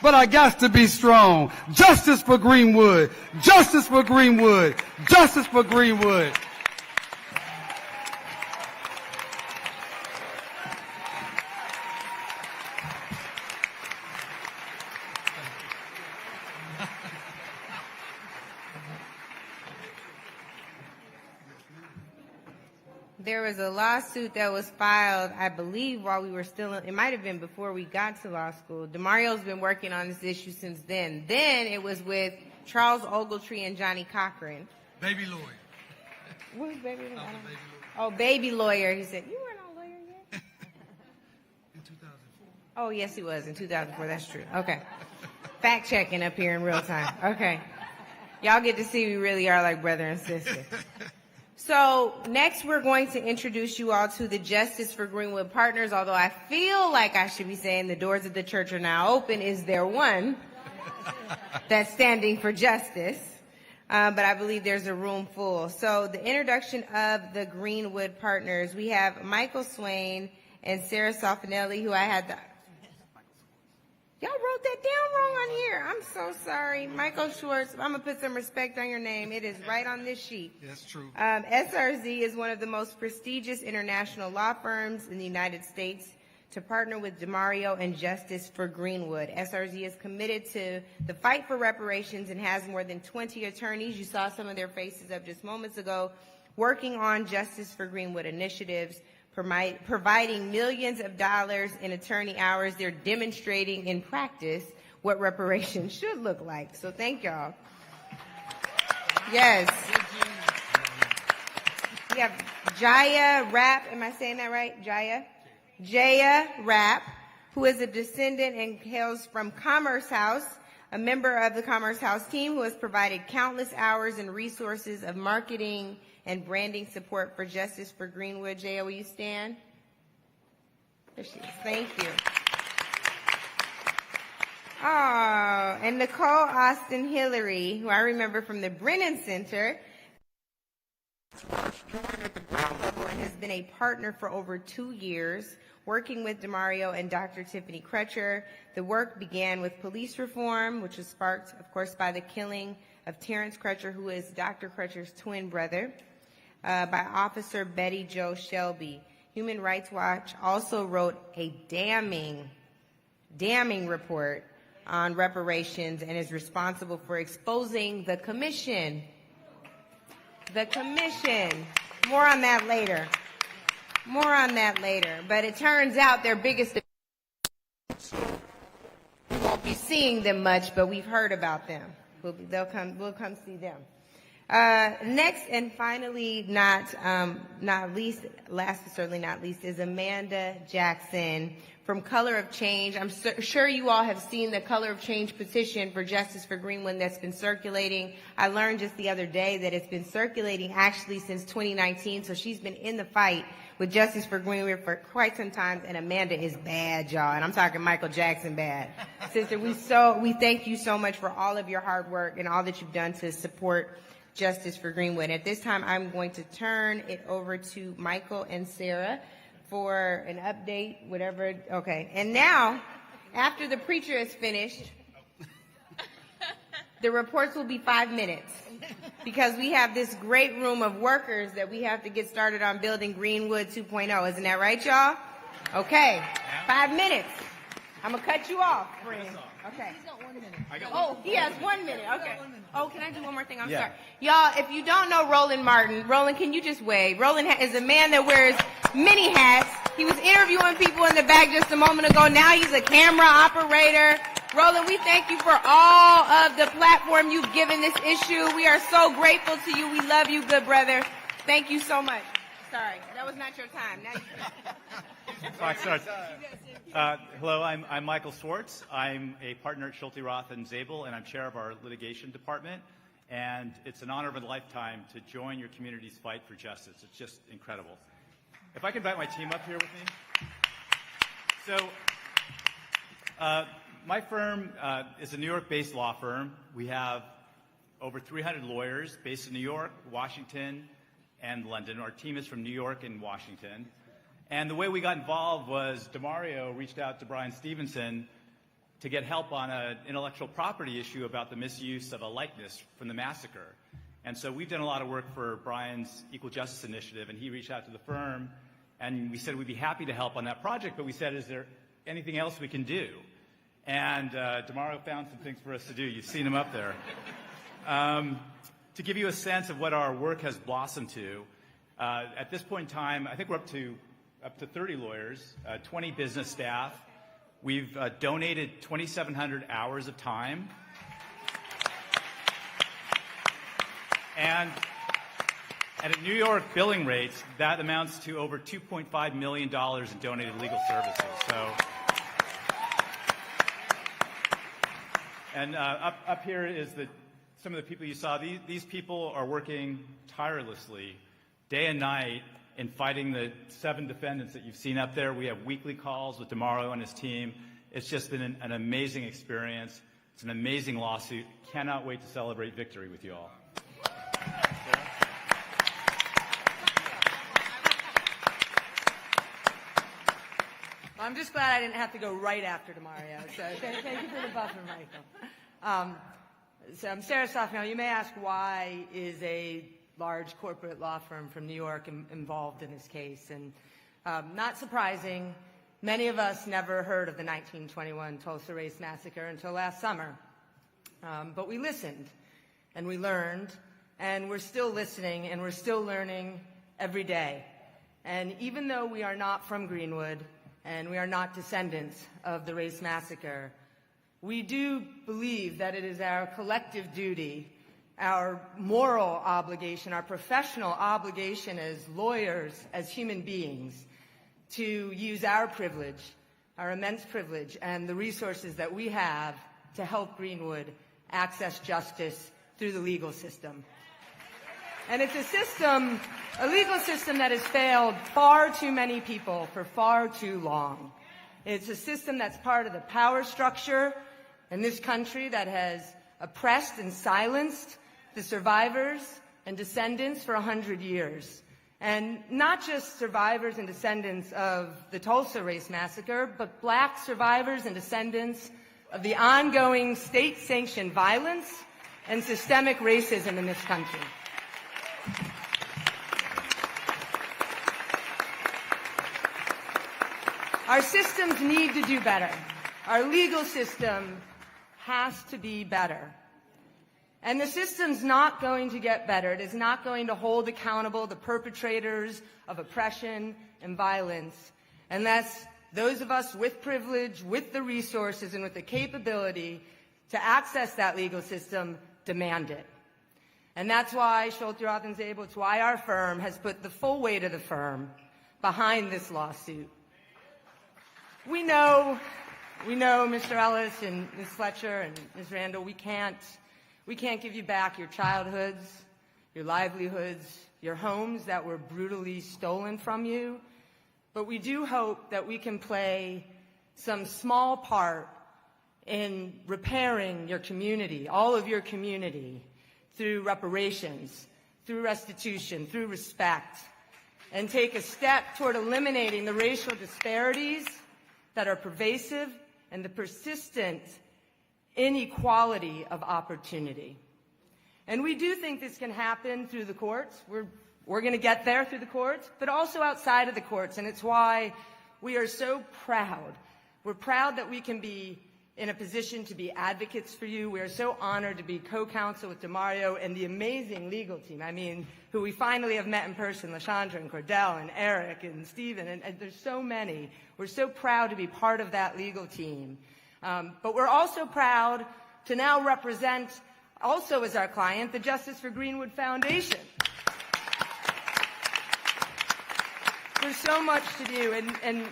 but I got to be strong. Justice for Greenwood. Justice for Greenwood. Justice for Greenwood. There was a lawsuit that was filed, I believe, while we were still in, it might have been before we got to law school. DeMario's been working on this issue since then. Then it was with Charles Ogletree and Johnny Cochran. Baby lawyer. Who's Baby Lawyer? Baby lawyer. Oh, Baby Lawyer. He said, you weren't a lawyer yet? In 2004. Oh, yes, he was in 2004. That's true. Okay. Fact checking up here in real time. Okay. Y'all get to see we really are like brother and sister. So next we're going to introduce you all to the Justice for Greenwood Partners, although I feel like I should be saying the doors of the church are now open. Is there one that's standing for justice? But I believe there's a room full. So the introduction of the Greenwood Partners, we have Michael Swain and Sarah Sofinelli, who I had the... Y'all wrote that down wrong on here. I'm so sorry. Michael Schwartz, I'm going to put some respect on your name. It is right on this sheet. That's true. SRZ is one of the most prestigious international law firms in the United States to partner with DeMario and Justice for Greenwood. SRZ is committed to the fight for reparations and has more than 20 attorneys. You saw some of their faces up just moments ago, working on Justice for Greenwood initiatives, providing millions of dollars in attorney hours. They're demonstrating in practice what reparations should look like. So thank y'all. Yes. We have Jaya Rapp. Am I saying that right? Jaya Rapp, who is a descendant and hails from Commerce House, a member of the Commerce House team who has provided countless hours and resources of marketing and branding support for Justice for Greenwood. Jaya, will you stand? There she is. Thank you. Oh, and Nicole Austin Hillary, who I remember from the Brennan Center, at the ground level and has been a partner for over 2 years, working with DeMario and Dr. Tiffany Crutcher. The work began with police reform, which was sparked, of course, by the killing of Terrence Crutcher, who is Dr. Crutcher's twin brother, by Officer Betty Jo Shelby. Human Rights Watch also wrote a damning report on reparations and is responsible for exposing the commission. The commission. More on that later. But it turns out their biggest... So we won't be seeing them much, but we've heard about them. We'll come see them. Next and finally, last but certainly not least, is Amanda Jackson from Color of Change. I'm sure you all have seen the Color of Change petition for Justice for Greenwood that's been circulating. I learned just the other day that it's been circulating actually since 2019, so she's been in the fight with Justice for Greenwood for quite some time, and Amanda is bad, y'all, and I'm talking Michael Jackson bad. Sister, we thank you so much for all of your hard work and all that you've done to support Justice for Greenwood. At this time, I'm going to turn it over to Michael and Sarah for an update, whatever. Okay. And now, after the preacher is finished, the reports will be 5 minutes because we have this great room of workers that we have to get started on building Greenwood 2.0. Isn't that right, y'all? Okay. 5 minutes. I'm going to cut you off, friend. Okay. He's got 1 minute. He has 1 minute. Okay. Oh, can I do one more thing? I'm sorry. Y'all, if you don't know Roland Martin, Roland, can you just wave? Roland is a man that wears many hats. He was interviewing people in the back just a moment ago. Now he's a camera operator. Roland, we thank you for all of the platform you've given this issue. We are so grateful to you. We love you, good brother. Thank you so much. Sorry, that was not your time. Now Hello, I'm Michael Schwartz. I'm a partner at Schulte, Roth & Zabel, and I'm chair of our litigation department. And it's an honor of a lifetime to join your community's fight for justice. It's just incredible. If I can invite my team up here with me. So, my firm is a New York-based law firm. We have over 300 lawyers based in New York, Washington, and London. Our team is from New York and Washington. And the way we got involved was DeMario reached out to Brian Stevenson to get help on an intellectual property issue about the misuse of a likeness from the massacre. And so we've done a lot of work for Brian's Equal Justice Initiative, and he reached out to the firm, and we said we'd be happy to help on that project, but we said, is there anything else we can do? And DeMario found some things for us to do. You've seen him up there. To give you a sense of what our work has blossomed to, at this point in time, I think we're up to 30 lawyers, 20 business staff. We've donated 2,700 hours of time. And at New York billing rates, that amounts to over $2.5 million in donated legal services. So, and up here is the some of the people you saw, these people are working tirelessly, day and night, in fighting the 7 defendants that you've seen up there. We have weekly calls with DeMario and his team. It's just been an amazing experience. It's an amazing lawsuit. Cannot wait to celebrate victory with you all. I'm just glad I didn't have to go right after DeMario. So thank you for the buffer, Michael. So I'm Sarah Stoffnell. You may ask, why is a large corporate law firm from New York involved in this case? And not surprising, many of us never heard of the 1921 Tulsa Race Massacre until last summer. But we listened, and we learned, and we're still listening, and we're still learning every day. And even though we are not from Greenwood, and we are not descendants of the race massacre, we do believe that it is our collective duty, our moral obligation, our professional obligation as lawyers, as human beings, to use our privilege, our immense privilege, and the resources that we have to help Greenwood access justice through the legal system. And it's a system, a legal system that has failed far too many people for far too long. It's a system that's part of the power structure in this country that has oppressed and silenced the survivors and descendants for 100 years. And not just survivors and descendants of the Tulsa Race Massacre, but black survivors and descendants of the ongoing state-sanctioned violence and systemic racism in this country. Our systems need to do better. Our legal system has to be better. And the system's not going to get better. It is not going to hold accountable the perpetrators of oppression and violence unless those of us with privilege, with the resources, and with the capability to access that legal system demand it. And that's why Schulte Roth & Zabel, it's why our firm has put the full weight of the firm behind this lawsuit. We know, Mr. Ellis and Ms. Fletcher and Ms. Randall, we can't give you back your childhoods, your livelihoods, your homes that were brutally stolen from you. But we do hope that we can play some small part in repairing your community, all of your community, through reparations, through restitution, through respect, and take a step toward eliminating the racial disparities that are pervasive and the persistent inequality of opportunity. And we do think this can happen through the courts. We're going to get there through the courts, but also outside of the courts, and it's why we are so proud. We're proud that we can be in a position to be advocates for you. We are so honored to be co-counsel with DeMario and the amazing legal team, who we finally have met in person, LaShondra and Cordell and Eric and Stephen, and there's so many. We're so proud to be part of that legal team. But we're also proud to now represent, also as our client, the Justice for Greenwood Foundation. There's so much to do, and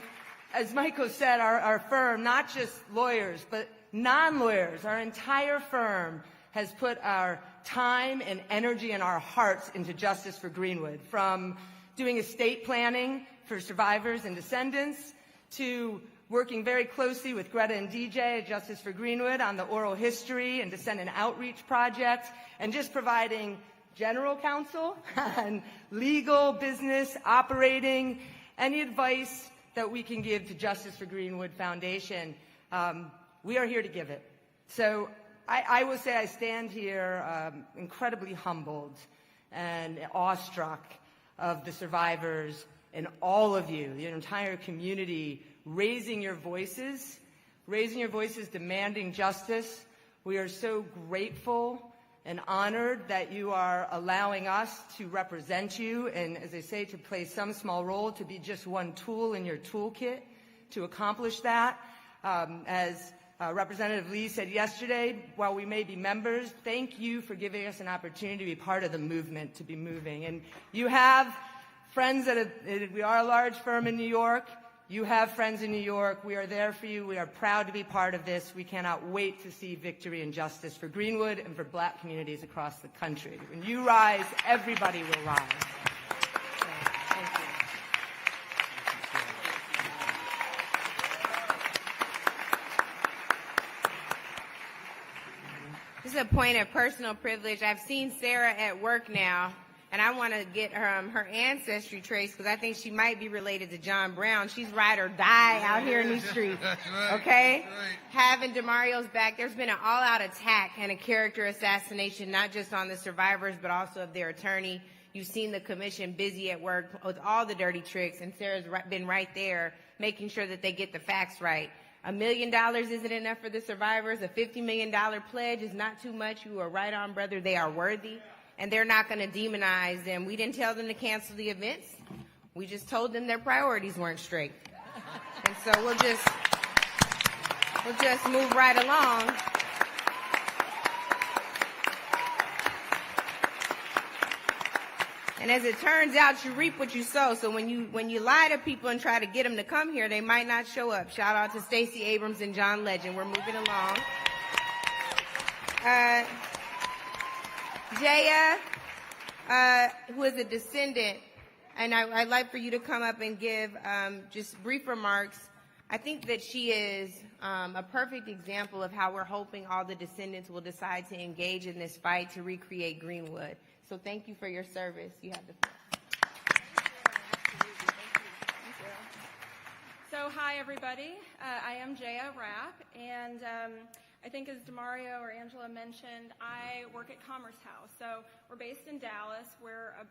as Michael said, our firm, not just lawyers, but non-lawyers, our entire firm has put our time and energy and our hearts into Justice for Greenwood, from doing estate planning for survivors and descendants to working very closely with Greta and DJ at Justice for Greenwood on the oral history and descendant outreach project, and just providing general counsel and legal, business, operating, any advice that we can give to Justice for Greenwood Foundation. We are here to give it. So I will say I stand here incredibly humbled and awestruck of the survivors and all of you, the entire community, raising your voices, demanding justice. We are so grateful and honored that you are allowing us to represent you and, as I say, to play some small role, to be just one tool in your toolkit to accomplish that. As Representative Lee said yesterday, while we may be members, thank you for giving us an opportunity to be part of the movement, to be moving. And you have friends we are a large firm in New York. You have friends in New York. We are there for you. We are proud to be part of this. We cannot wait to see victory and justice for Greenwood and for black communities across the country. When you rise, everybody will rise. Thank you. This is a point of personal privilege. I've seen Sarah at work now, and I want to get her ancestry trace because I think she might be related to John Brown. She's ride or die out here in these streets. Right. Okay? Right. Having DeMario's back, there's been an all-out attack and a character assassination, not just on the survivors, but also of their attorney. You've seen the commission busy at work with all the dirty tricks, and Sarah's been right there making sure that they get the facts right. $1 million isn't enough for the survivors. A $50 million pledge is not too much. You are right on, brother. They are worthy. And they're not going to demonize them. We didn't tell them to cancel the events. We just told them their priorities weren't straight. And so we'll just move right along. And as it turns out, you reap what you sow. So when you lie to people and try to get them to come here, they might not show up. Shout out to Stacey Abrams and John Legend. We're moving along. Jaya, who is a descendant, and I'd like for you to come up and give just brief remarks. I think that she is a perfect example of how we're hoping all the descendants will decide to engage in this fight to recreate Greenwood. So thank you for your service. You have the floor. So hi, everybody. I am Jaya Rapp, and I think as DeMario or Angela mentioned, I work at Commerce House. So we're based in Dallas. We're a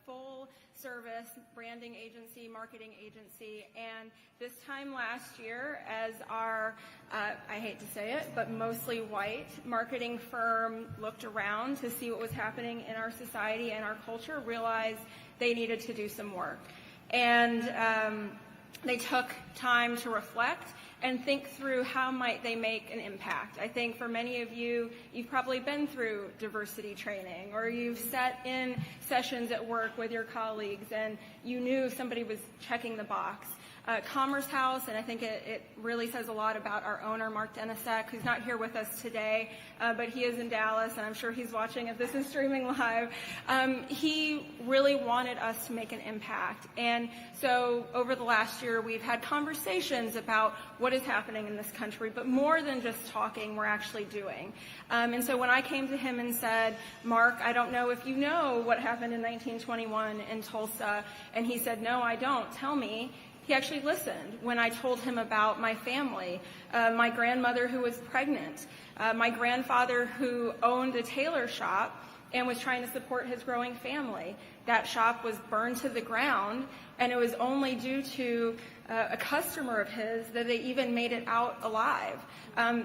full-service branding agency, marketing agency, and this time last year, as our, I hate to say it, but mostly white marketing firm looked around to see what was happening in our society and our culture, realized they needed to do some work. And they took time to reflect and think through how might they make an impact. I think for many of you, you've probably been through diversity training, or you've sat in sessions at work with your colleagues and you knew somebody was checking the box. Commerce House, and I think it really says a lot about our owner, Mark Denisek, who's not here with us today, but he is in Dallas, and I'm sure he's watching if this is streaming live. He really wanted us to make an impact. And so over the last year, we've had conversations about what is happening in this country, but more than just talking, we're actually doing. And so when I came to him and said, Mark, I don't know if you know what happened in 1921 in Tulsa, and he said, no, I don't, tell me. He actually listened when I told him about my family, my grandmother who was pregnant, my grandfather who owned a tailor shop and was trying to support his growing family. That shop was burned to the ground, and it was only due to a customer of his that they even made it out alive.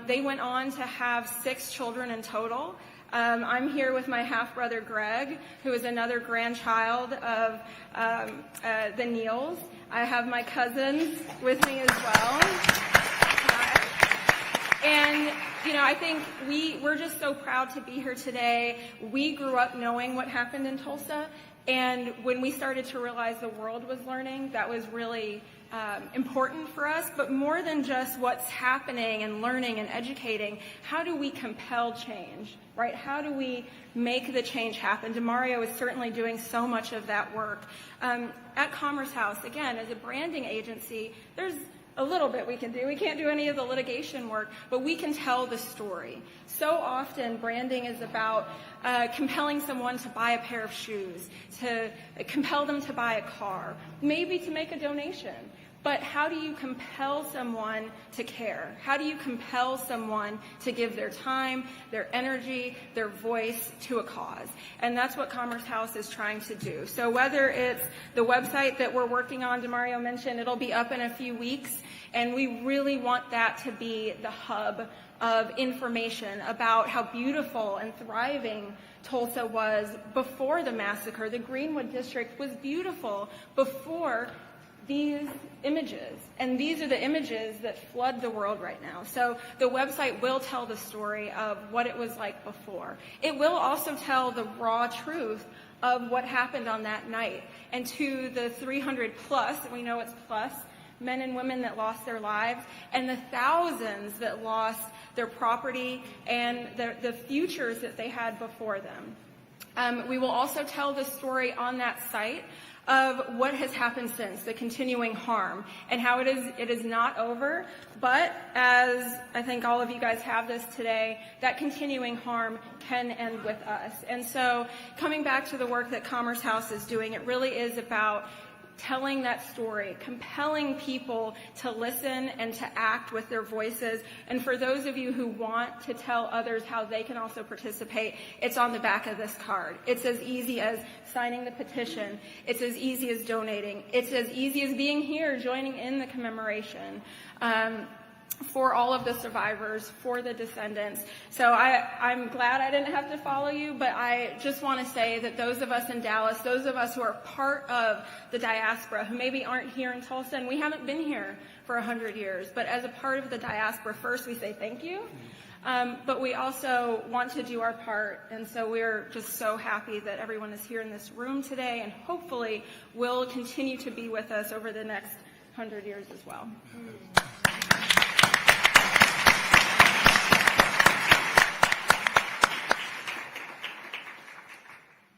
They went on to have 6 children in total. I'm here with my half-brother Greg, who is another grandchild of the Neals. I have my cousins with me as well. And, you know, I think we're just so proud to be here today. We grew up knowing what happened in Tulsa, and when we started to realize the world was learning, that was really important for us. But more than just what's happening and learning and educating, how do we compel change, right? How do we make the change happen? DeMario is certainly doing so much of that work. At Commerce House, again, as a branding agency, there's a little bit we can do. We can't do any of the litigation work, but we can tell the story. So often, branding is about compelling someone to buy a pair of shoes, to compel them to buy a car, maybe to make a donation. But how do you compel someone to care? How do you compel someone to give their time, their energy, their voice to a cause? And that's what Commerce House is trying to do. So whether it's the website that we're working on, DeMario mentioned, it'll be up in a few weeks, and we really want that to be the hub of information about how beautiful and thriving Tulsa was before the massacre. The Greenwood district was beautiful before these images, and these are the images that flood the world right now. So the website will tell the story of what it was like before. It will also tell the raw truth of what happened on that night. And to the 300 plus, we know it's plus, men and women that lost their lives, and the thousands that lost their property and the futures that they had before them. We will also tell the story on that site of what has happened since, the continuing harm, and how it is not over, but as I think all of you guys have this today, that continuing harm can end with us. And so coming back to the work that Commerce House is doing, it really is about telling that story, compelling people to listen and to act with their voices. And for those of you who want to tell others how they can also participate, it's on the back of this card. It's as easy as signing the petition. It's as easy as donating. It's as easy as being here, joining in the commemoration. For all of the survivors, for the descendants. So I'm glad I didn't have to follow you, but I just want to say that those of us in Dallas, those of us who are part of the diaspora, who maybe aren't here in Tulsa, and we haven't been here for 100 years, but as a part of the diaspora, first we say thank you, but we also want to do our part, and so we're just so happy that everyone is here in this room today, and hopefully will continue to be with us over the next 100 years as well.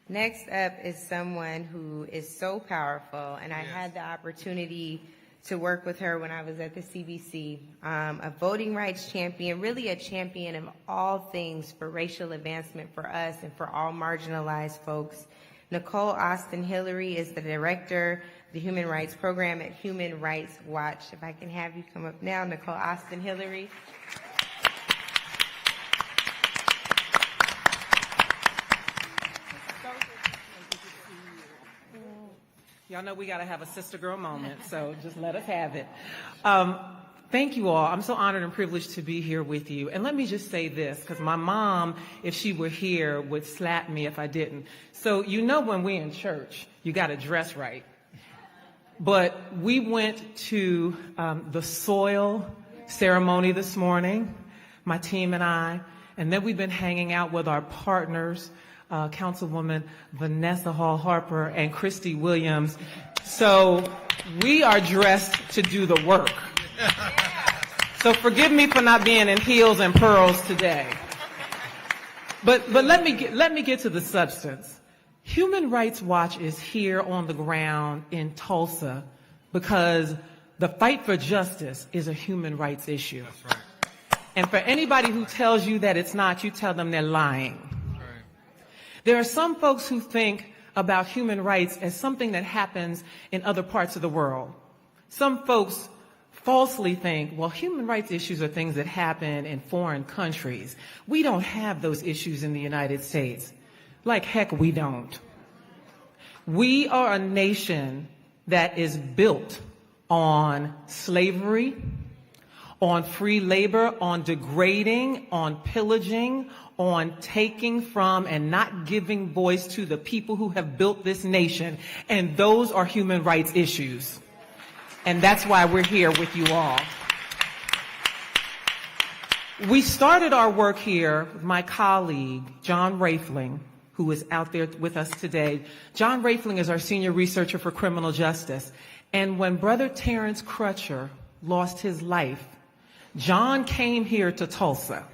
Next up is someone who is so powerful, and I had the opportunity to work with her when I was at the CBC, a voting rights champion, really a champion of all things for racial advancement for us and for all marginalized folks. Nicole Austin Hillary is the director of the Human Rights Program at Human Rights Watch. If I can have you come up now, Nicole Austin Hillary. Y'all know we got to have a sister girl moment, so just let us have it. Thank you all. I'm so honored and privileged to be here with you. And let me just say this, because my mom, if she were here, would slap me if I didn't. So you know when we're in church, you got to dress right. But we went to the soil ceremony this morning, my team and I, and then we've been hanging out with our partners, Councilwoman Vanessa Hall Harper and Christy Williams. So we are dressed to do the work. So forgive me for not being in heels and pearls today. But let me get to the substance. Human Rights Watch is here on the ground in Tulsa because the fight for justice is a human rights issue. That's right. And for anybody who tells you that it's not, you tell them they're lying. There are some folks who think about human rights as something that happens in other parts of the world. Some folks falsely think, well, human rights issues are things that happen in foreign countries. We don't have those issues in the United States. Like heck, we don't. We are a nation that is built on slavery, on free labor, on degrading, on pillaging, on taking from and not giving voice to the people who have built this nation. And those are human rights issues. And that's why we're here with you all. We started our work here with my colleague, John Rafling, who is out there with us today. John Rafling is our senior researcher for criminal justice. And when Brother Terrence Crutcher lost his life, John came here to Tulsa.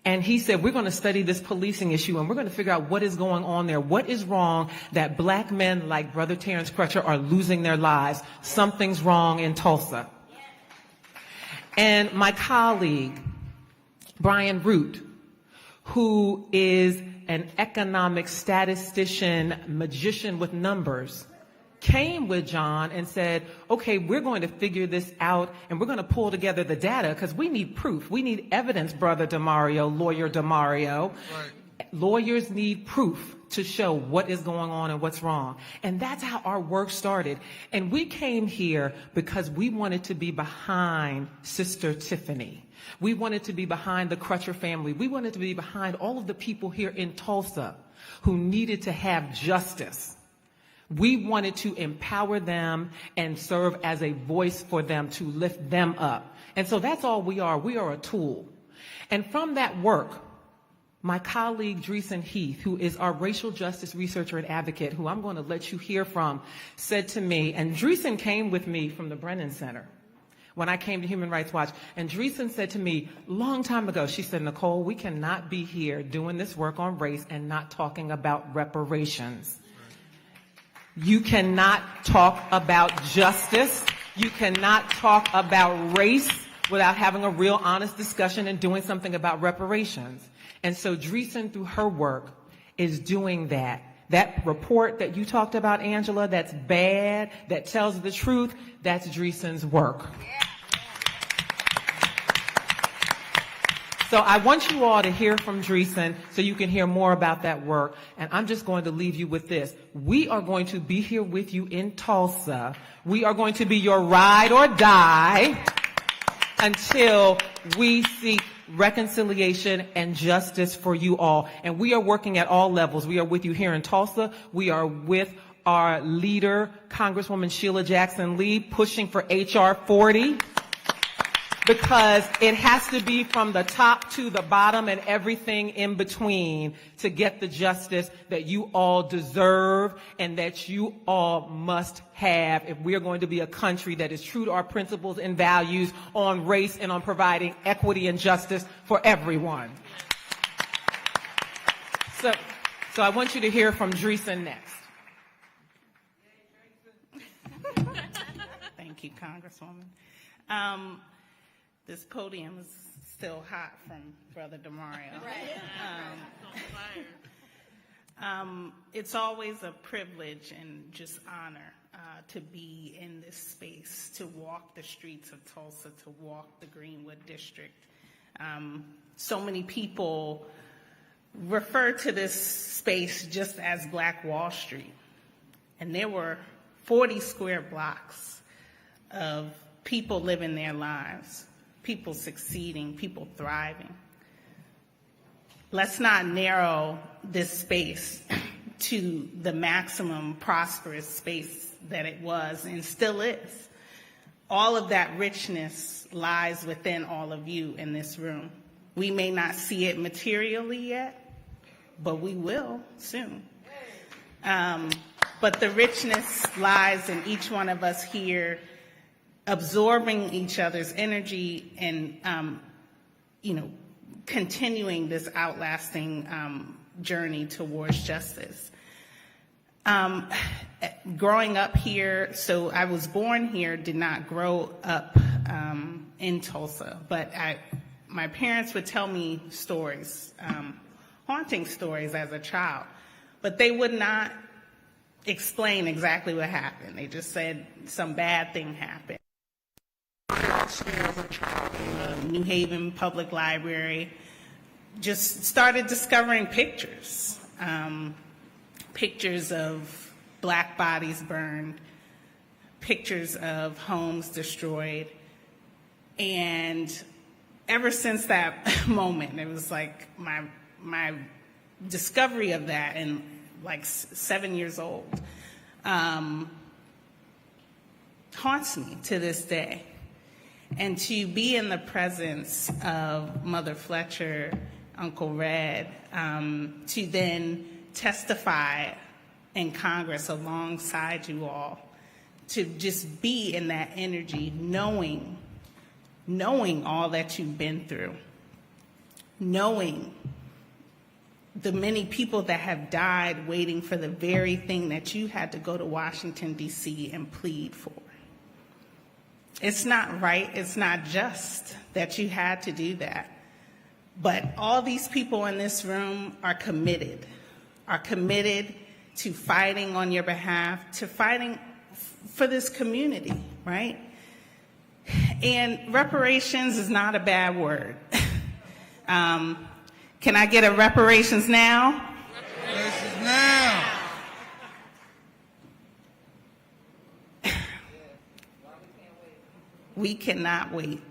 And he said, we're going to study this policing issue and we're going to figure out what is going on there. What is wrong that black men like Brother Terrence Crutcher are losing their lives? Something's wrong in Tulsa. And my colleague, Brian Root, who is an economic statistician, magician with numbers, came with John and said, okay, we're going to figure this out and we're going to pull together the data because we need proof. We need evidence, Brother DeMario, Lawyer DeMario. Right. Lawyers need proof to show what is going on and what's wrong. And that's how our work started. And we came here because we wanted to be behind Sister Tiffany. We wanted to be behind the Crutcher family. We wanted to be behind all of the people here in Tulsa who needed to have justice. We wanted to empower them and serve as a voice for them to lift them up. And so that's all we are. We are a tool. And from that work, My colleague, Dreesen Heath, who is our racial justice researcher and advocate, who I'm going to let you hear from, said to me, and Dreesen came with me from the Brennan Center when I came to Human Rights Watch, and Dreesen said to me long time ago, she said, Nicole, we cannot be here doing this work on race and not talking about reparations. You cannot talk about justice. You cannot talk about race without having a real honest discussion and doing something about reparations. And so Dreesen, through her work, is doing that. That report that you talked about, Angela, that's bad, that tells the truth, that's Dreesen's work. So I want you all to hear from Dreesen so you can hear more about that work. And I'm just going to leave you with this. We are going to be here with you in Tulsa. We are going to be your ride or die until we seek reconciliation and justice for you all. And we are working at all levels. We are with you here in Tulsa. We are with our leader, Congresswoman Sheila Jackson Lee, pushing for H.R. 40. Because it has to be from the top to the bottom and everything in between to get the justice that you all deserve and that you all must have if we're going to be a country that is true to our principles and values on race and on providing equity and justice for everyone. So I want you to hear from Dreesen next. Thank you, Congresswoman. This podium is still hot from Brother DeMario. It's always a privilege and just honor to be in this space, to walk the streets of Tulsa, to walk the Greenwood district. So many people refer to this space just as Black Wall Street. And there were 40 square blocks of people living their lives, people succeeding, people thriving. Let's not narrow this space to the maximum prosperous space that it was and still is. All of that richness lies within all of you in this room. We may not see it materially yet, but we will soon. But the richness lies in each one of us here, absorbing each other's energy and, continuing this outlasting journey towards justice. Growing up here, so I was born here, did not grow up in Tulsa, but my parents would tell me stories, haunting stories as a child, but they would not explain exactly what happened. They just said some bad thing happened. As a child in the New Haven Public Library, just started discovering pictures, pictures of Black bodies burned, pictures of homes destroyed, and ever since that moment, it was like my discovery of that, and like 7 years old, haunts me to this day. And to be in the presence of Mother Fletcher, Uncle Red, to then testify in Congress alongside you all, to just be in that energy, knowing all that you've been through, knowing the many people that have died waiting for the very thing that you had to go to Washington, D.C. and plead for. It's not right, it's not just that you had to do that. But all these people in this room are committed to fighting on your behalf, to fighting for this community, right? And reparations is not a bad word. Can I get a reparations now? Reparations now. We cannot wait.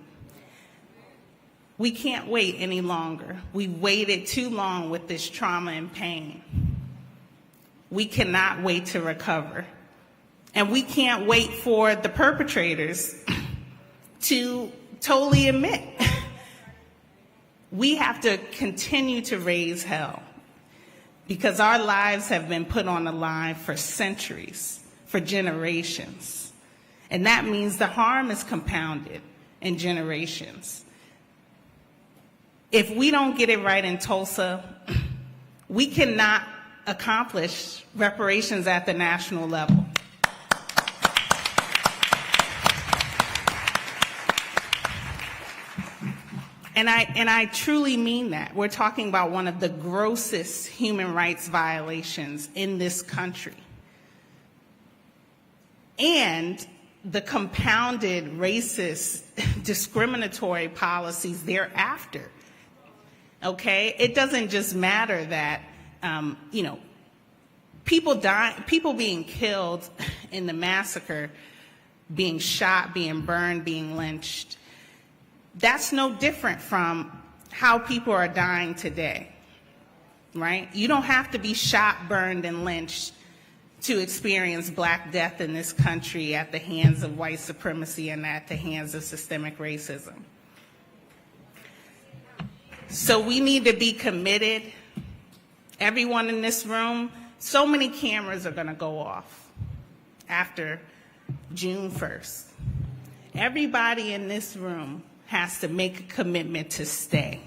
We can't wait any longer. We've waited too long with this trauma and pain. We cannot wait to recover. And we can't wait for the perpetrators to totally admit We have to continue to raise hell because our lives have been put on the line for centuries, for generations. And that means the harm is compounded in generations. If we don't get it right in Tulsa, we cannot accomplish reparations at the national level. And I truly mean that. We're talking about one of the grossest human rights violations in this country. And the compounded racist, discriminatory policies thereafter. Okay? It doesn't just matter that, people being killed in the massacre, being shot, being burned, being lynched. That's no different from how people are dying today, right? You don't have to be shot, burned, and lynched to experience Black death in this country at the hands of white supremacy and at the hands of systemic racism. So we need to be committed. Everyone in this room, so many cameras are going to go off after June 1st. Everybody in this room has to make a commitment to stay.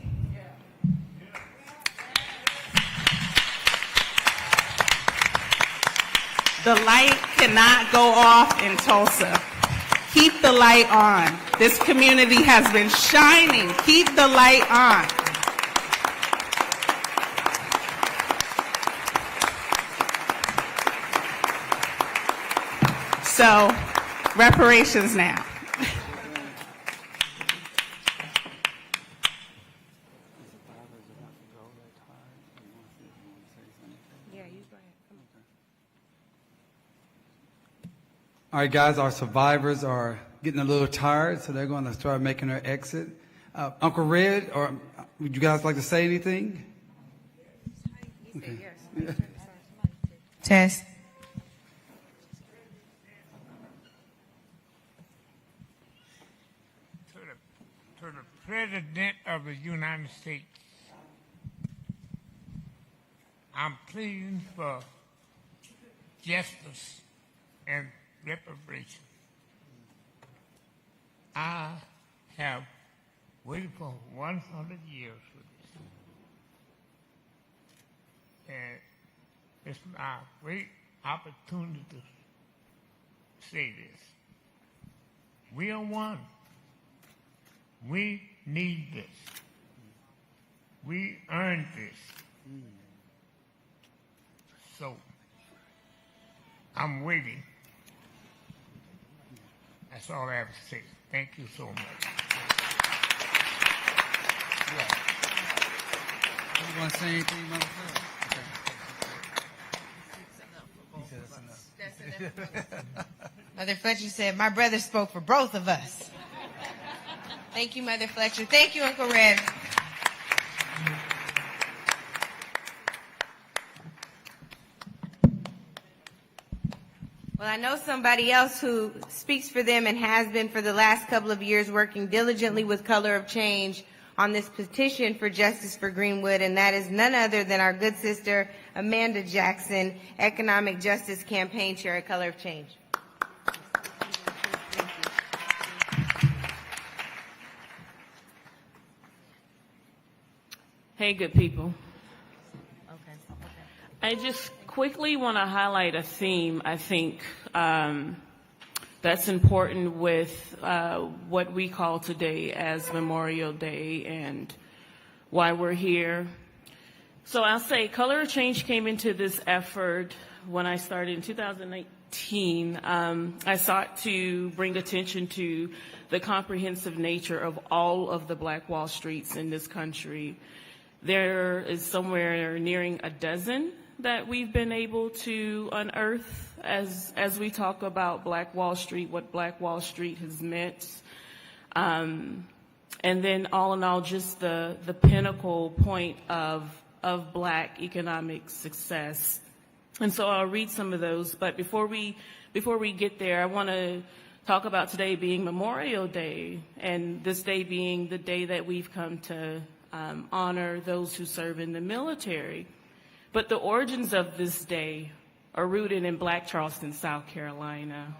The light cannot go off in Tulsa. Keep the light on. This community has been shining. Keep the light on. So, reparations now. All right, guys, our survivors are getting a little tired, so they're going to start making their exit. Uncle Red, or would you guys like to say anything? Okay. Test. To the President of the United States, I'm pleading for justice and reparation. I have waited for 100 years for this. And it's my great opportunity to say this. We are one. We need this. We earned this. So, I'm waiting. That's all I have to say. Thank you so much. You want to say anything, Mother Fletcher? Mother Fletcher said, my brother spoke for both of us. Thank you, Mother Fletcher. Thank you, Uncle Red. Well, I know somebody else who speaks for them and has been for the last couple of years working diligently with Color of Change on this petition for justice for Greenwood, and that is none other than our good sister, Amanda Jackson, Economic Justice Campaign Chair at Color of Change. Hey, good people. I just quickly want to highlight a theme, I think, that's important with what we call today as Memorial Day and why we're here. So I'll say Color of Change came into this effort when I started in 2019. I sought to bring attention to the comprehensive nature of all of the Black Wall Streets in this country. There is somewhere nearing a dozen that we've been able to unearth as we talk about Black Wall Street, what Black Wall Street has meant. And then all in all, just the pinnacle point of Black economic success. And so I'll read some of those, but before we get there, I want to talk about today being Memorial Day, and this day being the day that we've come to honor those who serve in the military. But the origins of this day are rooted in Black Charleston, South Carolina.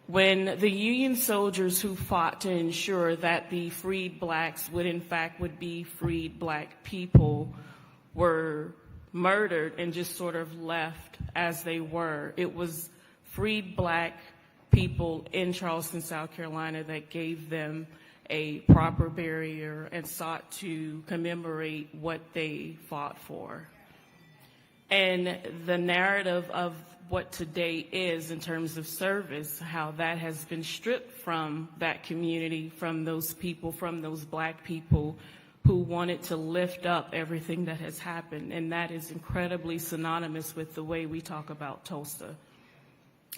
When the Union soldiers who fought to ensure that the freed blacks would be freed black people were murdered and just sort of left as they were. It was freed black people in Charleston, South Carolina that gave them a proper burial and sought to commemorate what they fought for. And the narrative of what today is in terms of service, how that has been stripped from that community, from those people, from those black people who wanted to lift up everything that has happened. And that is incredibly synonymous with the way we talk about Tulsa,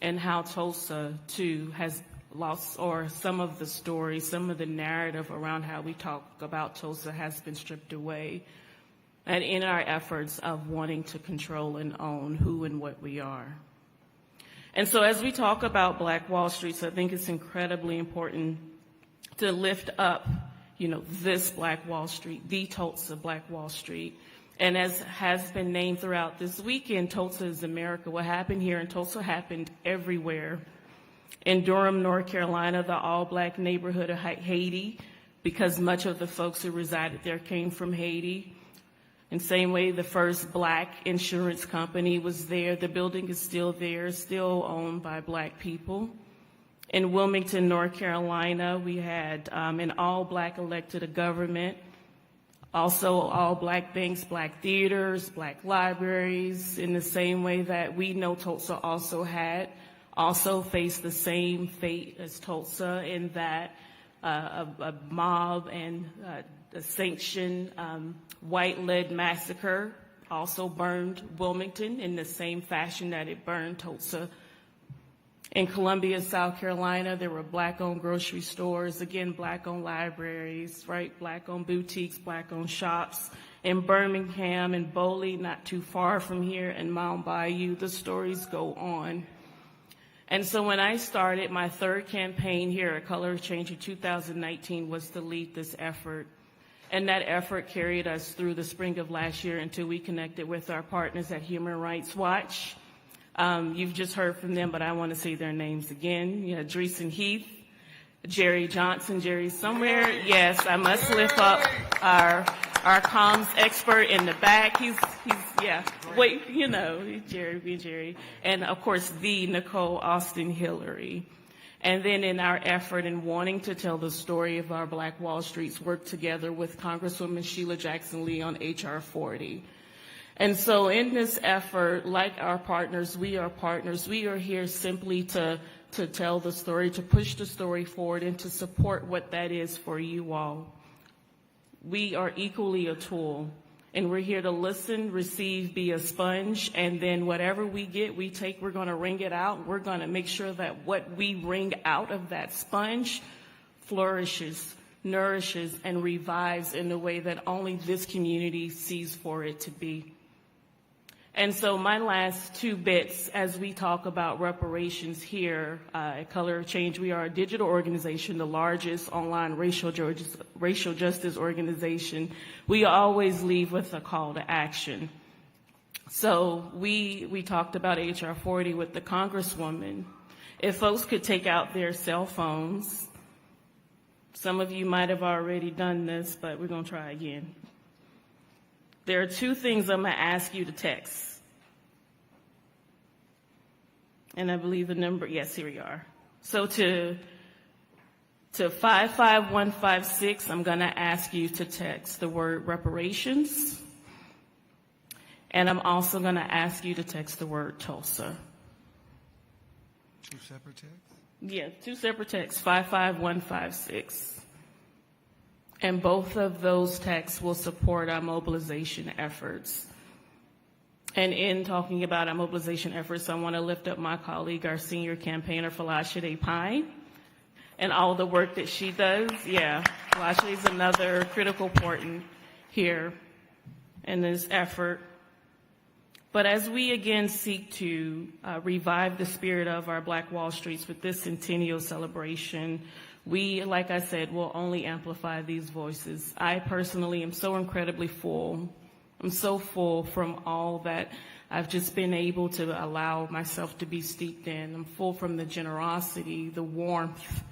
and how Tulsa, too, has lost, or some of the story, some of the narrative around how we talk about Tulsa has been stripped away, and in our efforts of wanting to control and own who and what we are. And so as we talk about Black Wall Street, I think it's incredibly important to lift up, this Black Wall Street, the Tulsa Black Wall Street. And as has been named throughout this weekend, Tulsa is America. What happened here in Tulsa happened everywhere. In Durham, North Carolina, the all-black neighborhood of Haiti, because much of the folks who resided there came from Haiti. In the same way, the first black insurance company was there. The building is still there, still owned by black people. In Wilmington, North Carolina, we had an all-black elected government, also all black banks, black theaters, black libraries, in the same way that we know Tulsa also faced the same fate as Tulsa, in that a mob and a sanctioned white-led massacre also burned Wilmington in the same fashion that it burned Tulsa. In Columbia, South Carolina, there were black-owned grocery stores, again, black-owned libraries, right? Black-owned boutiques, black-owned shops. In Birmingham and Boley, not too far from here, and Mount Bayou, the stories go on. And so when I started my third campaign here at Color of Change in 2019 was to lead this effort. And that effort carried us through the spring of last year until we connected with our partners at Human Rights Watch. You've just heard from them, but I want to say their names again. Dreesen Heath, Jerry Johnson. Jerry's somewhere. Yes, I must lift up our comms expert in the back. He's Jerry. And of course, the Nicole Austin Hillary. And then in our effort in wanting to tell the story of our Black Wall Streets, worked together with Congresswoman Sheila Jackson Lee on HR 40. And so in this effort, like our partners. We are here simply to tell the story, to push the story forward, and to support what that is for you all. We are equally a tool, and we're here to listen, receive, be a sponge, and then whatever we get, we take, we're going to wring it out. We're going to make sure that what we wring out of that sponge flourishes, nourishes, and revives in the way that only this community sees for it to be. And so my last two bits, as we talk about reparations here at Color of Change, we are a digital organization, the largest online racial justice organization. We always leave with a call to action. So we talked about HR 40 with the Congresswoman. If folks could take out their cell phones, some of you might have already done this, but we're going to try again. There are two things I'm going to ask you to text. And I believe the number, yes, here we are. So to 55156, I'm going to ask you to text the word reparations. And I'm also going to ask you to text the word Tulsa. Two separate texts? Yeah, two separate texts, 55156. And both of those texts will support our mobilization efforts. And in talking about our mobilization efforts, I want to lift up my colleague, our senior campaigner, Falashade Pine, and all the work that she does. Yeah, Falashade is another critical important here in this effort. But as we again seek to revive the spirit of our Black Wall Streets with this centennial celebration, We, like I said, will only amplify these voices. I personally am so incredibly full. I'm so full from all that I've just been able to allow myself to be steeped in. I'm full from the generosity, the warmth,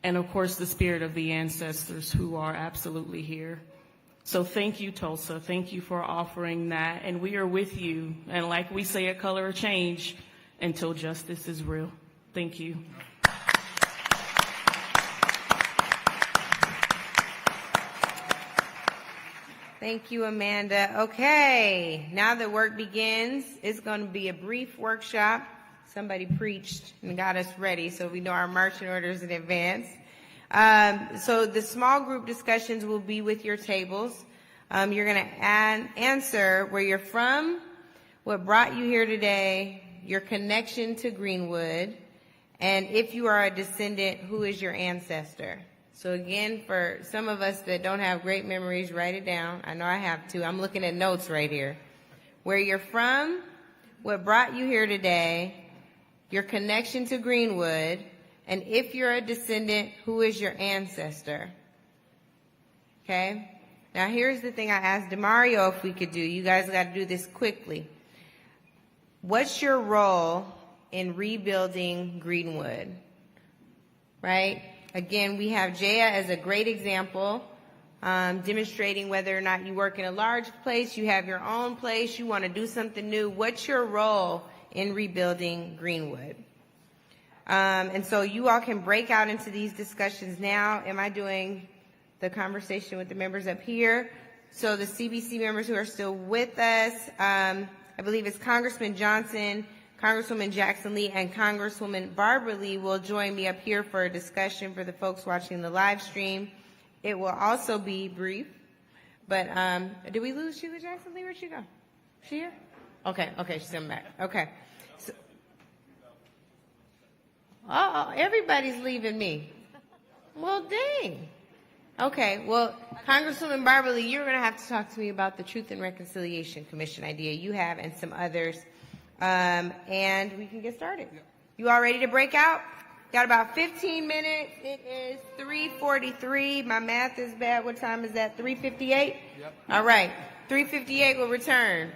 and of course the spirit of the ancestors who are absolutely here. So thank you, Tulsa. Thank you for offering that. And we are with you. And like we say at Color of Change, until justice is real. Thank you. Thank you, Amanda. Okay, now the work begins. It's going to be a brief workshop. Somebody preached and got us ready, so we know our marching orders in advance. So the small group discussions will be with your tables. You're going to answer where you're from, what brought you here today, your connection to Greenwood, and if you are a descendant, who is your ancestor? So again, for some of us that don't have great memories, write it down. I know I have to. I'm looking at notes right here. Where you're from, what brought you here today, your connection to Greenwood, and if you're a descendant, who is your ancestor? Okay? Now here's the thing I asked DeMario if we could do. You guys got to do this quickly. What's your role in rebuilding Greenwood? Right? Again, we have Jaya as a great example, demonstrating whether or not you work in a large place, you have your own place, you want to do something new. What's your role in rebuilding Greenwood? And so you all can break out into these discussions now. Am I doing the conversation with the members up here? So the CBC members who are still with us, I believe it's Congressman Johnson, Congresswoman Jackson Lee, and Congresswoman Barbara Lee will join me up here for a discussion for the folks watching the live stream. It will also be brief, but did we lose Sheila Jackson Lee? Where'd she go? She here? Okay, she's coming back. Okay. So, everybody's leaving me. Well, dang. Okay, well, Congresswoman Barbara Lee, you're going to have to talk to me about the Truth and Reconciliation Commission idea you have and some others. And we can get started. You all ready to break out? Got about 15 minutes. It is 3:43. My math is bad. What time is that? 3:58? Yep. All right. 3:58 will return.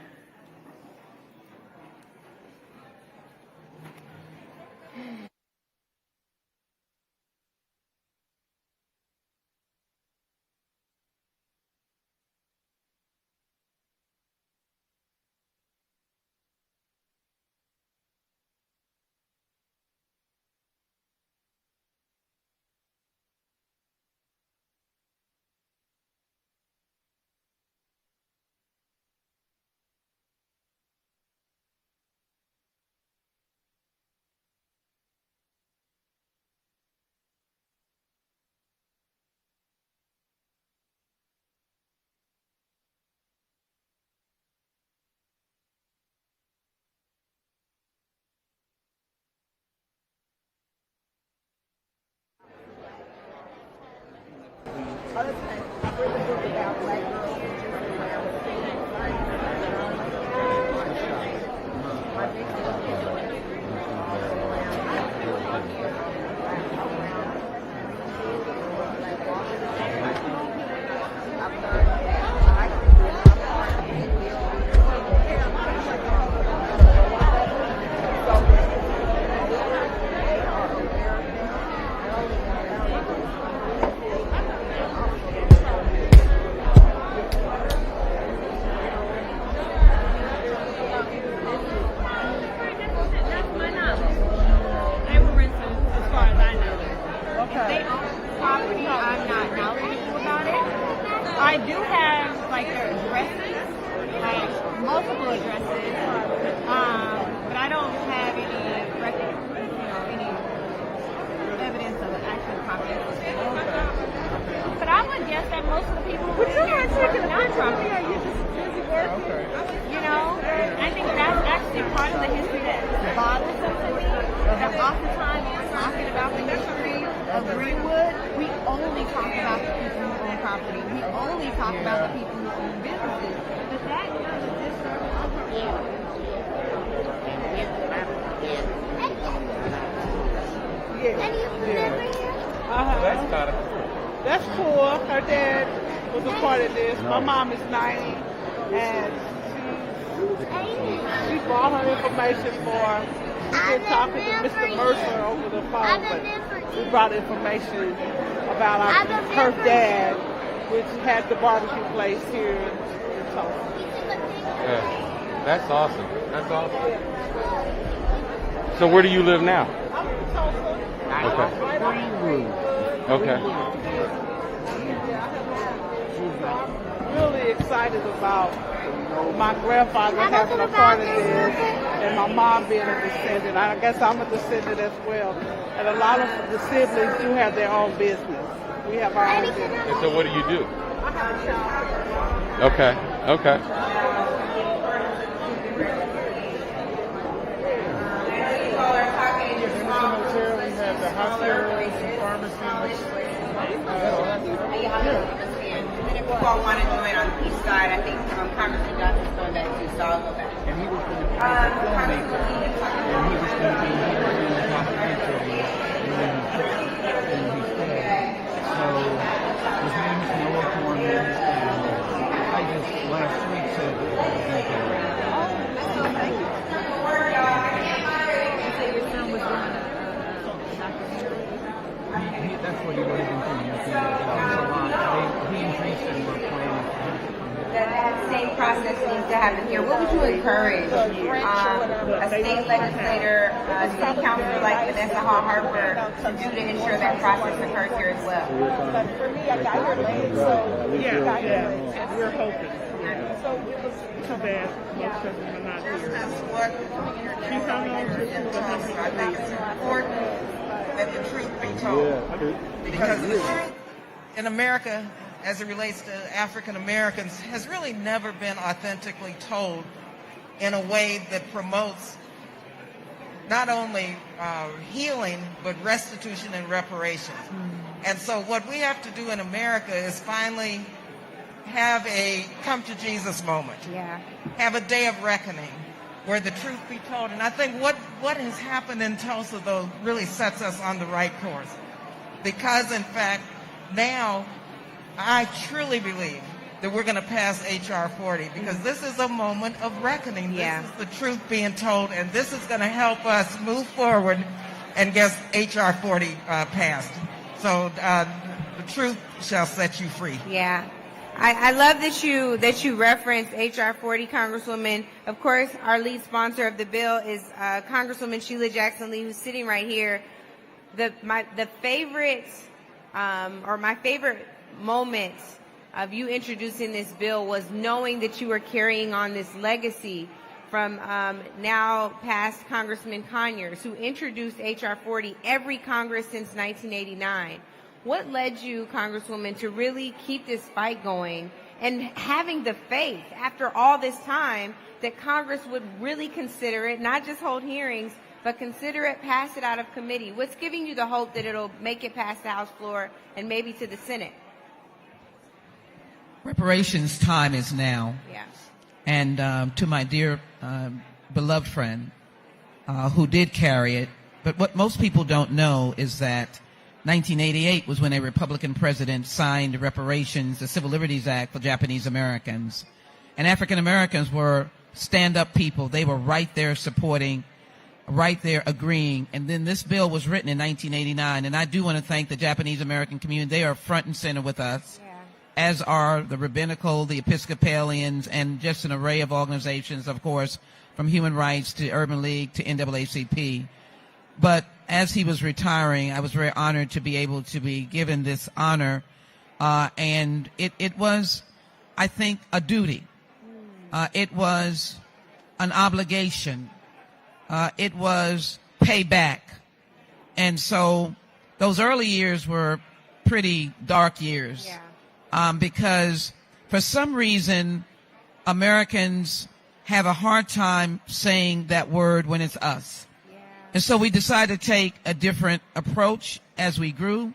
dad was a part of this. My mom is 90, and she brought her information for. We've been talking to Mr. Mercer over the phone, but we brought information about her dad, which had the barbecue place here in Tulsa. Yeah, that's awesome. That's awesome. So where do you live now? I'm in Tulsa. Okay. Okay. I'm really excited about my grandfather having a part of this and my mom being a descendant. I guess I'm a descendant as well. And a lot of the siblings do have their own business. We have our own business. And so what do you do? I have a shop. Okay. Okay. We have the hospital, pharmacy. If you all want to join on the east side, I think Congressman Johnson's going back too, so I'll go back. And he was going to be here in the documentary when he fled. So his name is Noah Corman, and I just last week said that he was going to be. Thank you. Your son was doing that's what he was doing. He and Jason were planning for him to come here. That same process needs to happen here. What would you encourage a state legislator, city councilor like Vanessa Hall Harper to do to ensure that process occurs here as well? For me, I got here late, so yeah, we're hoping. So it was too bad. Most of them are not here. She's on I think it's important that the truth be told. Because the truth in America, as it relates to African Americans, has really never been authentically told in a way that promotes not only healing, but restitution and reparations. And so what we have to do in America is finally have a come to Jesus moment. Yeah. Have a day of reckoning where the truth be told. And I think what has happened in Tulsa, though, really sets us on the right course. Because, in fact, now I truly believe that we're going to pass H.R. 40 because this is a moment of reckoning. Yeah. This is the truth being told, and this is going to help us move forward and get H.R. 40 passed. So the truth shall set you free. Yeah. I love that you referenced H.R. 40, Congresswoman. Of course, our lead sponsor of the bill is Congresswoman Sheila Jackson Lee, who's sitting right here. My favorite moment of you introducing this bill was knowing that you were carrying on this legacy from now past Congressman Conyers, who introduced H.R. 40 every Congress since 1989. What led you, Congresswoman, to really keep this fight going and having the faith after all this time that Congress would really consider it, not just hold hearings, but consider it, pass it out of committee? What's giving you the hope that it'll make it past the House floor and maybe to the Senate? Reparations time is now. Yeah. And to my dear beloved friend who did carry it, but what most people don't know is that 1988 was when a Republican president signed reparations, the Civil Liberties Act for Japanese Americans. And African Americans were stand-up people. They were right there supporting, right there agreeing. And then this bill was written in 1989. And I do want to thank the Japanese American community. They are front and center with us, as are the rabbinical, the Episcopalians, and just an array of organizations, of course, from Human Rights to Urban League to NAACP. But as he was retiring, I was very honored to be able to be given this honor. And it was, I think, a duty. It was an obligation. It was payback. And so those early years were pretty dark years. Because for some reason, Americans have a hard time saying that word when it's us. And so we decided to take a different approach as we grew.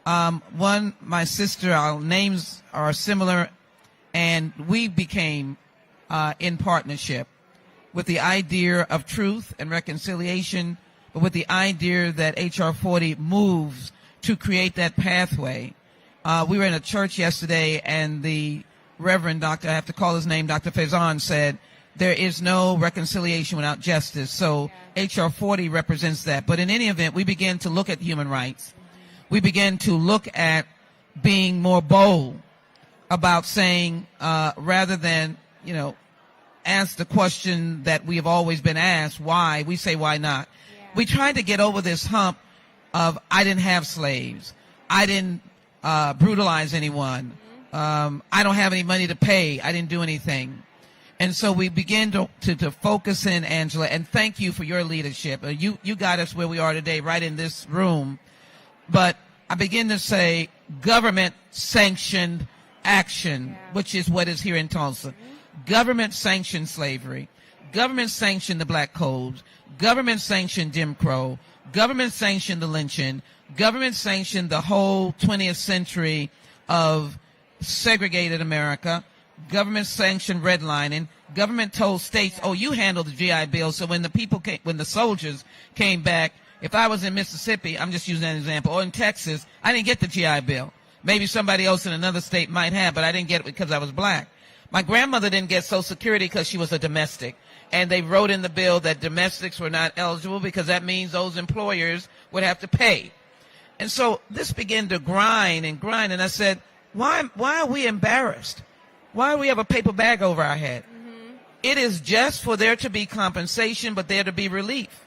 My sister, our names are similar, and we became in partnership with the idea of truth and reconciliation, but with the idea that H.R. 40 moves to create that pathway. We were in a church yesterday, and the Reverend Dr., I have to call his name, Dr. Faison, said, there is no reconciliation without justice. So H.R. 40 represents that. But in any event, we began to look at human rights. We began to look at being more bold about saying, rather than, ask the question that we have always been asked, why, we say, why not? Yeah. We tried to get over this hump of, I didn't have slaves. I didn't brutalize anyone. I don't have any money to pay. I didn't do anything. And so we began to focus in, Angela, and thank you for your leadership. You got us where we are today, right in this room. But I begin to say government-sanctioned action, which is what is here in Tulsa. Government-sanctioned slavery. Government-sanctioned the black codes. Government-sanctioned Jim Crow. Government-sanctioned the lynching. Government-sanctioned the whole 20th century of segregated America. Government-sanctioned redlining. Government told states, oh, you handle the GI Bill. So when the soldiers came back, if I was in Mississippi, I'm just using that example, or in Texas, I didn't get the GI Bill. Maybe somebody else in another state might have, but I didn't get it because I was black. My grandmother didn't get Social Security because she was a domestic. And they wrote in the bill that domestics were not eligible because that means those employers would have to pay. And so this began to grind. And I said, why are we embarrassed? Why do we have a paper bag over our head? Mm-hmm. It is just for there to be compensation, but there to be relief.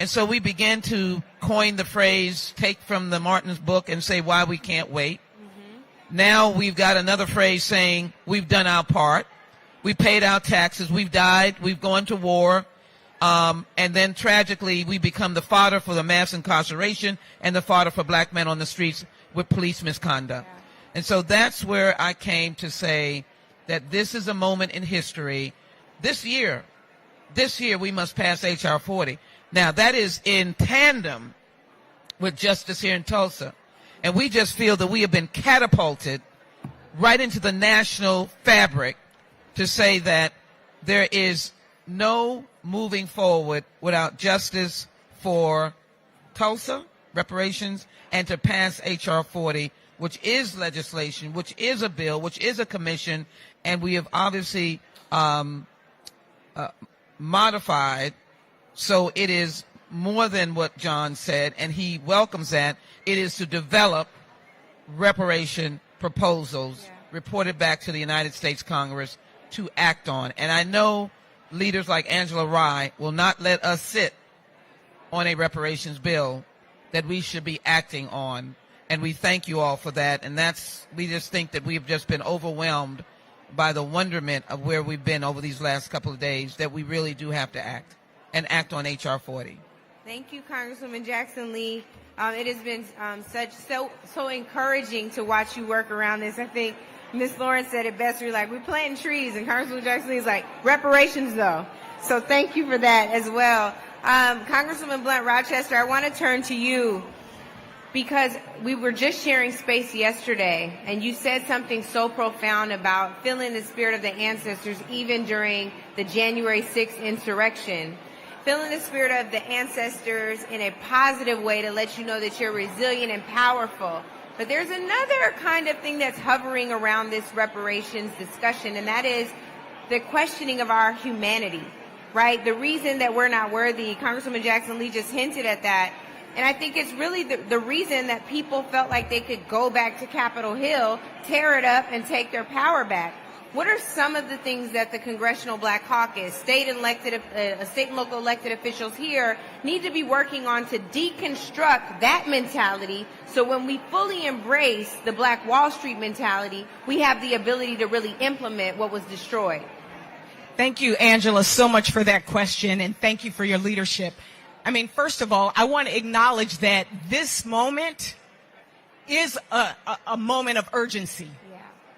And so we began to coin the phrase, take from the Martin's book and say why we can't wait. Mm-hmm. Now we've got another phrase saying we've done our part. We paid our taxes. We've died. We've gone to war. And then tragically we become the fodder for the mass incarceration and the fodder for black men on the streets with police misconduct. Yeah. And so that's where I came to say that this is a moment in history. This year we must pass H.R. 40. Now, that is in tandem with justice here in Tulsa. And we just feel that we have been catapulted right into the national fabric to say that there is no moving forward without justice for Tulsa, reparations, and to pass H.R. 40, which is legislation, which is a bill, which is a commission, and we have obviously modified. So it is more than what John said, and he welcomes that. It is to develop reparation proposals reported back to the United States Congress to act on. And I know leaders like Angela Rye will not let us sit on a reparations bill that we should be acting on. And we thank you all for that. And we just think that we've just been overwhelmed by the wonderment of where we've been over these last couple of days, that we really do have to act and act on H.R. 40. Thank you, Congresswoman Jackson Lee. It has been so encouraging to watch you work around this. I think Ms. Lawrence said it best. We're planting trees, and Congresswoman Jackson Lee is like, reparations though. So thank you for that as well. Congresswoman Blunt Rochester, I want to turn to you, because we were just sharing space yesterday, and you said something so profound about feeling the spirit of the ancestors even during the January 6th insurrection. Feeling the spirit of the ancestors in a positive way to let you know that you're resilient and powerful. But there's another kind of thing that's hovering around this reparations discussion, and that is the questioning of our humanity, right? The reason that we're not worthy, Congresswoman Jackson Lee just hinted at that. And I think it's really the reason that people felt like they could go back to Capitol Hill, tear it up, and take their power back. What are some of the things that the Congressional Black Caucus, state and local elected officials here need to be working on to deconstruct that mentality, so when we fully embrace the Black Wall Street mentality, we have the ability to really implement what was destroyed? Thank you, Angela, so much for that question, and thank you for your leadership. I mean, first of all, I want to acknowledge that this moment is a moment of urgency,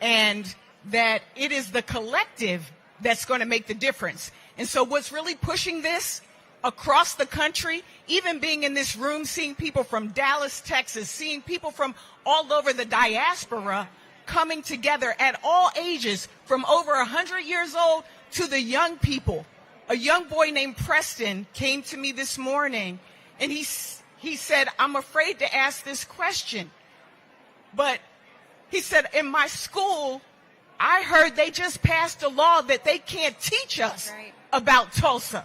and that it is the collective that's going to make the difference. And so what's really pushing this across the country, even being in this room, seeing people from Dallas, Texas, seeing people from all over the diaspora coming together at all ages, from over 100 years old to the young people. A young boy named Preston came to me this morning, and he said, I'm afraid to ask this question, but He said, in my school, I heard they just passed a law that they can't teach us about Tulsa.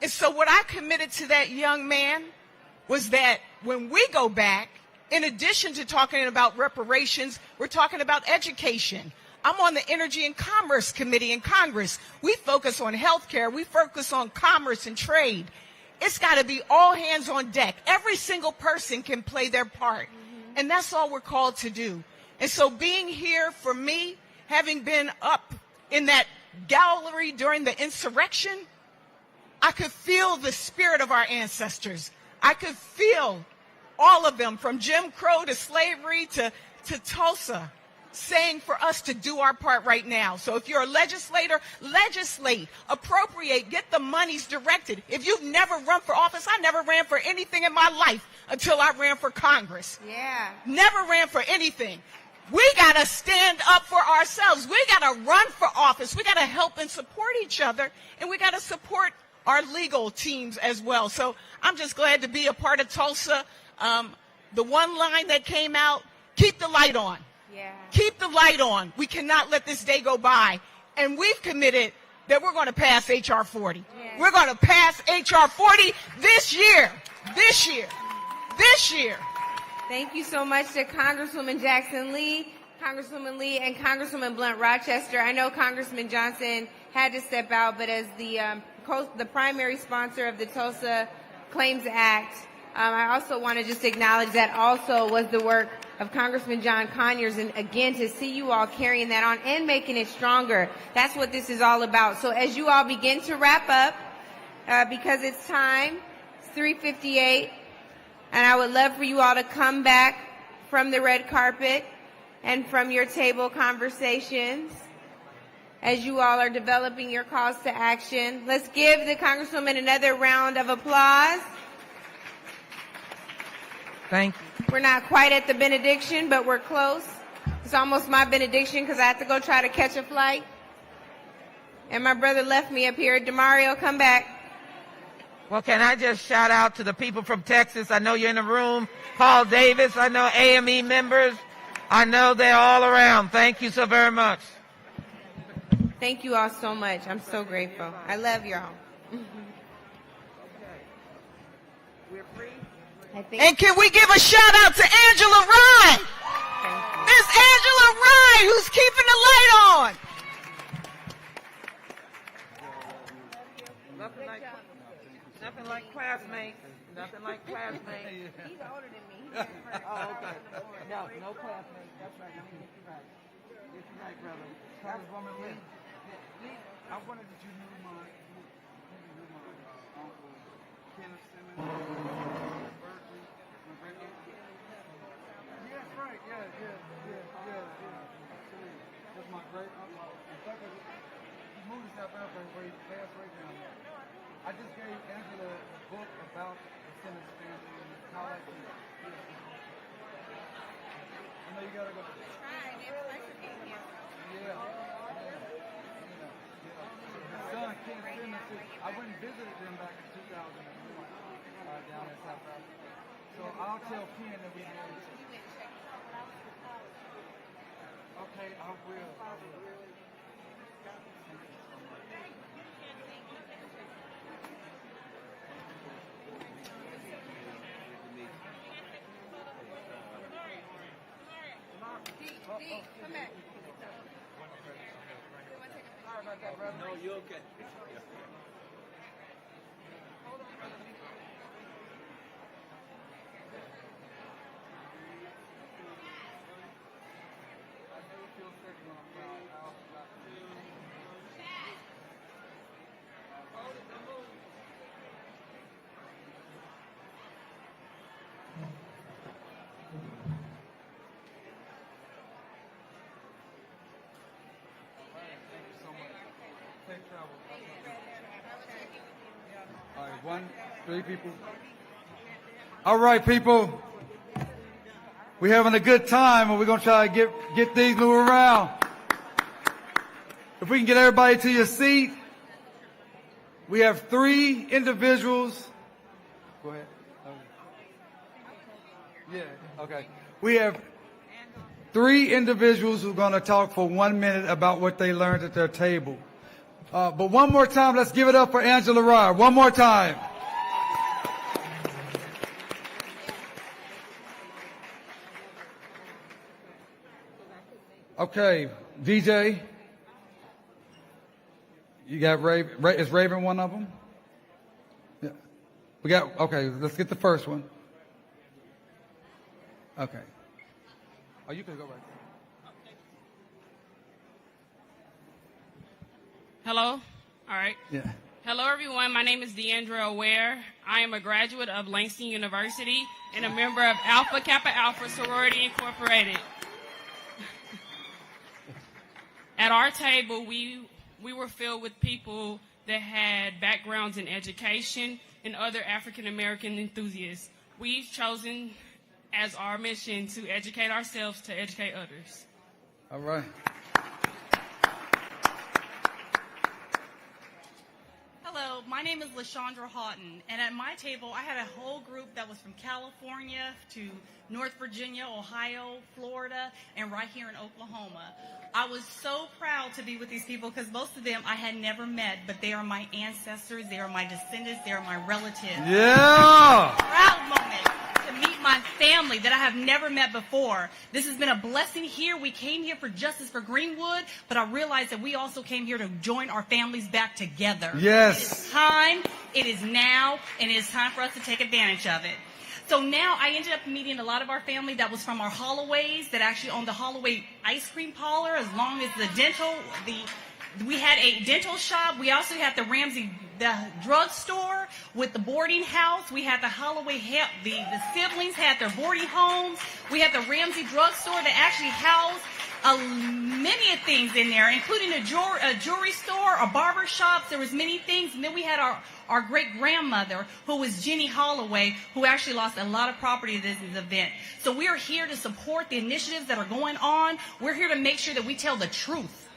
And so what I committed to that young man was that when we go back, in addition to talking about reparations, we're talking about education. I'm on the Energy and Commerce Committee in Congress. We focus on healthcare. We focus on commerce and trade. It's got to be all hands on deck. Every single person can play their part. And that's all we're called to do. And so being here for me, having been up in that gallery during the insurrection, I could feel the spirit of our ancestors. I could feel all of them, from Jim Crow to slavery to Tulsa, saying for us to do our part right now. So if you're a legislator, legislate, appropriate, get the monies directed. If you've never run for office, I never ran for anything in my life until I ran for Congress. Yeah. Never ran for anything. We got to stand up for ourselves. We got to run for office. We got to help and support each other, and we got to support our legal teams as well. So I'm just glad to be a part of Tulsa. The one line that came out, keep the light on. Yeah. Keep the light on. We cannot let this day go by. And we've committed that we're going to pass H.R. 40. Yeah. We're going to pass H.R. 40 this year. This year. This year. Thank you so much to Congresswoman Jackson Lee, Congresswoman Lee, and Congresswoman Blunt Rochester. I know Congressman Johnson had to step out, but as the primary sponsor of the Tulsa Claims Act, I also want to just acknowledge that also was the work of Congressman John Conyers, and again, to see you all carrying that on and making it stronger. That's what this is all about. So as you all begin to wrap up, because it's time, it's 3:58, and I would love for you all to come back from the red carpet and from your table conversations as you all are developing your calls to action. Let's give the Congresswoman another round of applause. Thank you. We're not quite at the benediction, but we're close. It's almost my benediction because I have to go try to catch a flight. And my brother left me up here. DeMario, come back. Well, can I just shout out to the people from Texas? I know you're in the room. Paul Davis, I know AME members. I know they're all around. Thank you so very much. Thank you all so much. I'm so grateful. I love y'all. And can we give a shout out to Angela Rye? Miss Angela Rye, who's keeping the light on. Nothing like classmates. Nothing like classmates. He's older than me. Oh, okay. No classmates. That's right. Let me get you right. Get you right, brother. Congresswoman Lee. I wanted that you knew my uncle, Kenneth Simmons. Yes, right. Yeah. That's my great uncle. In fact, he moved to South Africa where he passed right down there. I just gave Angela a book about the Simmons family and how that came. I know you gotta go. Yeah. Son, Ken Simmons, I went and visited them back in 2001 down in South Africa. So I'll tell Ken that we did. Okay, I will. Come back. Sorry about that, brother. No, you're okay. All right, 3 people. All right, people. We're having a good time, and we're going to try to get these moving around. If we can get everybody to your seat. We have 3 individuals. Go ahead. Yeah, okay. We have 3 individuals who are going to talk for 1 minute about what they learned at their table. But one more time, let's give it up for Angela Rye. One more time. Okay, DJ. You got Raven. Is Raven one of them? Yeah. We got, okay, let's get the first one. Okay. Oh, you can go right there. Hello? All right. Yeah. Hello, everyone. My name is Deandra Ware. I am a graduate of Langston University and a member of Alpha Kappa Alpha Sorority Incorporated. At our table, we were filled with people that had backgrounds in education and other African American enthusiasts. We've chosen as our mission to educate ourselves to educate others. All right. Hello, my name is LaShondra Houghton, and at my table I had a whole group that was from California to North Virginia, Ohio, Florida, and right here in Oklahoma. I was so proud to be with these people because most of them I had never met, but they are my ancestors, they are my descendants, they are my relatives. Yeah! Proud moment to meet my family that I have never met before. This has been a blessing here. We came here for justice for Greenwood, but I realized that we also came here to join our families back together. Yes. It is time, it is now, and it is time for us to take advantage of it. So now I ended up meeting a lot of our family that was from our Holloways that actually owned the Holloway ice cream parlor, as long as we had a dental shop. We also had the Ramsey, the drugstore with the boarding house. We had the Holloway, the siblings had their boarding homes. We had the Ramsey drugstore that actually housed many things in there, including a jewelry store, a barber shop. There was many things. And then we had our great-grandmother, who was Jenny Holloway, who actually lost a lot of property at this event. So we are here to support the initiatives that are going on. We're here to make sure that we tell the truth.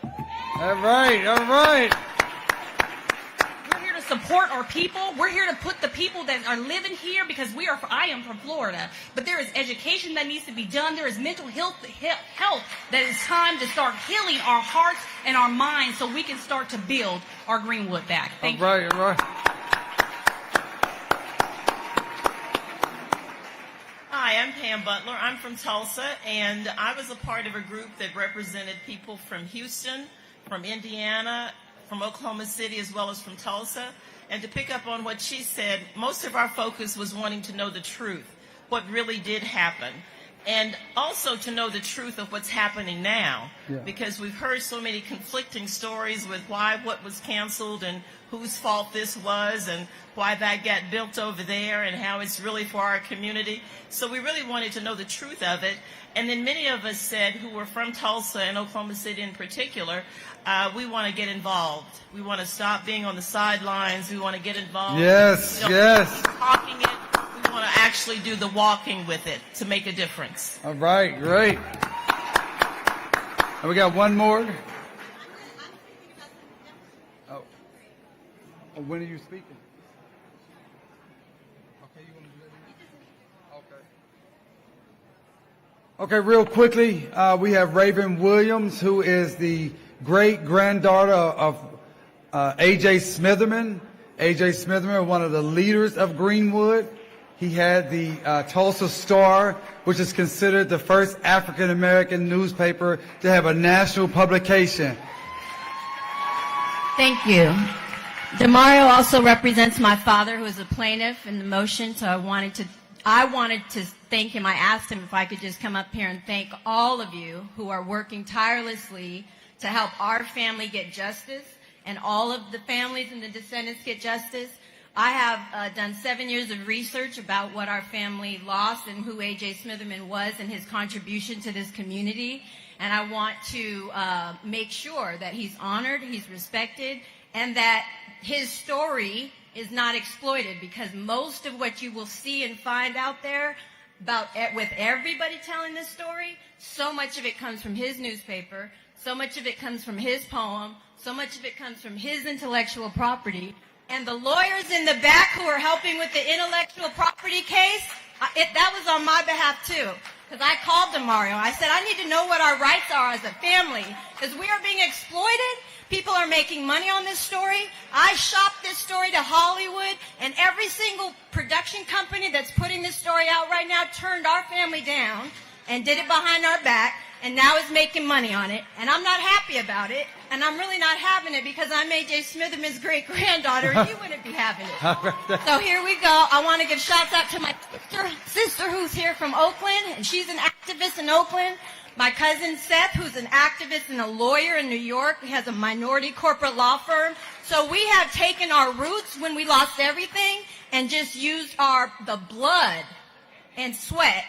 All right, all right. We're here to support our people. We're here to put the people that are living here, because I am from Florida, but there is education that needs to be done. There is mental health that is time to start healing our hearts and our minds so we can start to build our Greenwood back. Thank you. All right, all right. Hi, I'm Pam Butler. I'm from Tulsa, and I was a part of a group that represented people from Houston, from Indiana, from Oklahoma City, as well as from Tulsa. And to pick up on what she said, most of our focus was wanting to know the truth, what really did happen, and also to know the truth of what's happening now, because we've heard so many conflicting stories with what was canceled and whose fault this was and why that got built over there and how it's really for our community. So we really wanted to know the truth of it. And then many of us said, who were from Tulsa and Oklahoma City in particular, we want to get involved. We want to stop being on the sidelines. We want to get involved. Yes, yes. Talking it. We want to actually do the walking with it to make a difference. All right, great. And we got one more. Oh, when are you speaking? Okay, you want to do that? Okay. Okay, real quickly, we have Raven Williams, who is the great-granddaughter of A.J. Smitherman. A.J. Smitherman, one of the leaders of Greenwood. He had the Tulsa Star, which is considered the first African-American newspaper to have a national publication. Thank you. DeMario also represents my father, who is a plaintiff in the motion, so I wanted to thank him. I asked him if I could just come up here and thank all of you who are working tirelessly to help our family get justice and all of the families and the descendants get justice. I have done 7 years of research about what our family lost and who A.J. Smitherman was and his contribution to this community. And I want to make sure that he's honored, he's respected, and that his story is not exploited, because most of what you will see and find out there with everybody telling this story, so much of it comes from his newspaper, so much of it comes from his poem, so much of it comes from his intellectual property. And the lawyers in the back who are helping with the intellectual property case, that was on my behalf too. because I called Demario. I said, I need to know what our rights are as a family, because we are being exploited. People are making money on this story. I shopped this story to Hollywood, and every single production company that's putting this story out right now turned our family down and did it behind our back, and now is making money on it. And I'm not happy about it, and I'm really not having it because I'm A.J. Smitherman's great-granddaughter, and you wouldn't be having it. So here we go. I want to give shouts out to my sister who's here from Oakland, and she's an activist in Oakland. My cousin Seth, who's an activist and a lawyer in New York, he has a minority corporate law firm. So we have taken our roots when we lost everything and just used the blood and sweat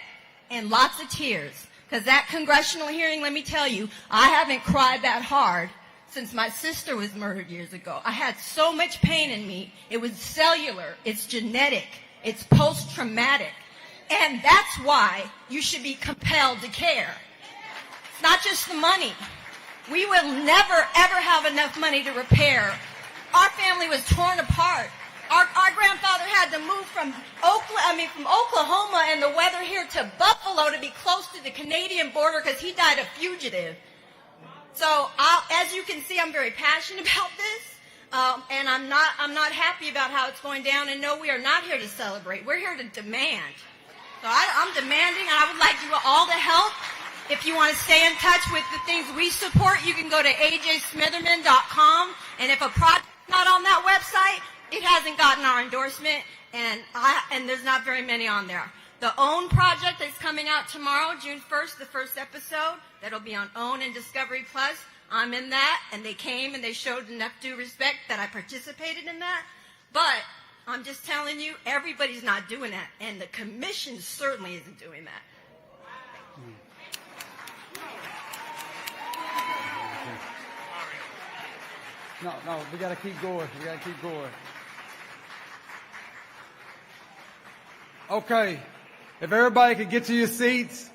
and lots of tears. Because that congressional hearing, let me tell you, I haven't cried that hard since my sister was murdered years ago. I had so much pain in me. It was cellular. It's genetic. It's post-traumatic. And that's why you should be compelled to care. It's not just the money. We will never, ever have enough money to repair. Our family was torn apart. Our grandfather had to move from Oklahoma and the weather here to Buffalo to be close to the Canadian border because he died a fugitive. So as you can see, I'm very passionate about this, and I'm not happy about how it's going down. And no, we are not here to celebrate. We're here to demand. So I'm demanding, and I would like you all to help. If you want to stay in touch with the things we support, you can go to ajsmitherman.com. And if a project's not on that website, it hasn't gotten our endorsement, and there's not very many on there. The OWN project that's coming out tomorrow, June 1st, the first episode, that'll be on OWN and Discovery Plus. I'm in that, and they came and they showed enough due respect that I participated in that. But I'm just telling you, everybody's not doing that, and the commission certainly isn't doing that. No, we got to keep going. We got to keep going. Okay, if everybody could get to your seats.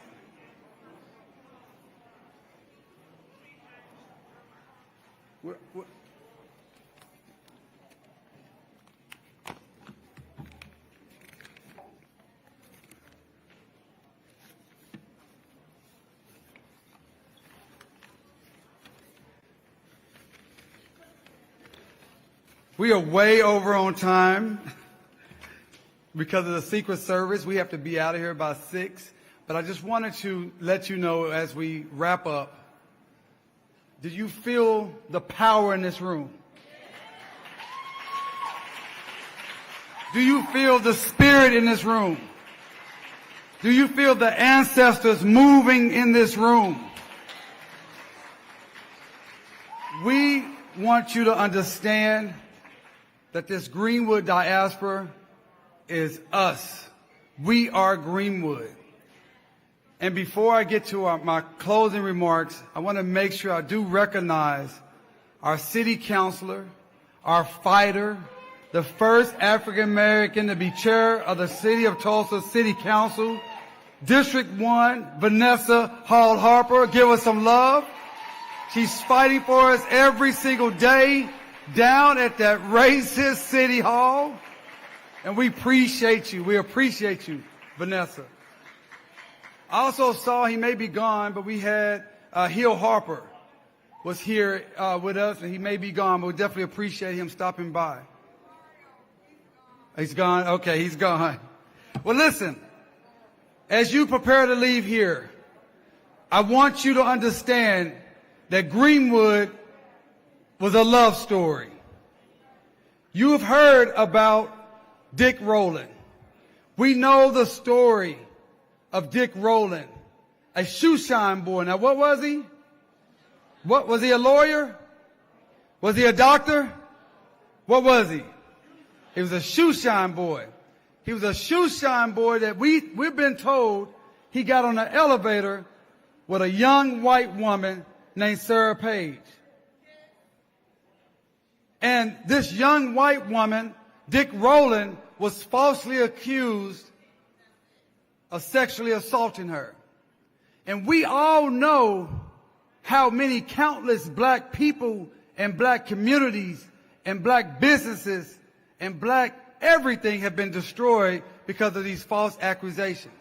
We are way over on time because of the Secret Service. We have to be out of here by 6. But I just wanted to let you know as we wrap up, did you feel the power in this room? Do you feel the spirit in this room? Do you feel the ancestors moving in this room? We want you to understand that this Greenwood diaspora is us. We are Greenwood. And before I get to my closing remarks, I want to make sure I do recognize our city councilor, our fighter, the first African American to be chair of the City of Tulsa City Council, District 1, Vanessa Hall Harper. Give us some love. She's fighting for us every single day down at that racist City Hall. And we appreciate you. We appreciate you, Vanessa. I also saw, he may be gone, but we had Hill Harper was here with us, and he may be gone, but we definitely appreciate him stopping by. He's gone? Okay, he's gone. Well, listen, as you prepare to leave here, I want you to understand that Greenwood was a love story. You have heard about Dick Roland. We know the story of Dick Roland, a shoeshine boy. Now, what was he? What was he, a lawyer? Was he a doctor? What was he? He was a shoeshine boy. He was a shoeshine boy that we've been told he got on an elevator with a young white woman named Sarah Page. And this young white woman, Dick Roland, was falsely accused of sexually assaulting her. And we all know how many countless black people and black communities and black businesses and black everything have been destroyed because of these false accusations.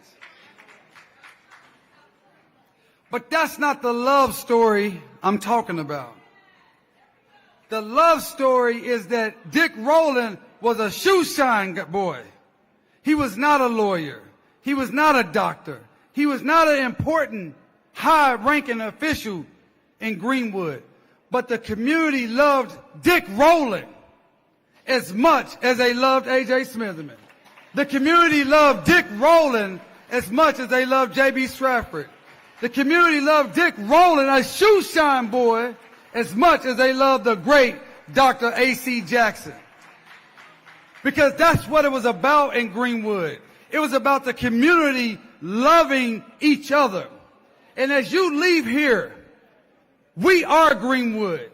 But that's not the love story I'm talking about. The love story is that Dick Roland was a shoe shine boy. He was not a lawyer. He was not a doctor. He was not an important, high-ranking official in Greenwood. But the community loved Dick Roland as much as they loved A.J. Smitherman. The community loved Dick Roland as much as they loved J.B. Stratford. The community loved Dick Roland, a shoe shine boy, as much as they loved the great Dr. A.C. Jackson. Because that's what it was about in Greenwood. It was about the community loving each other. And as you leave here, we are Greenwood.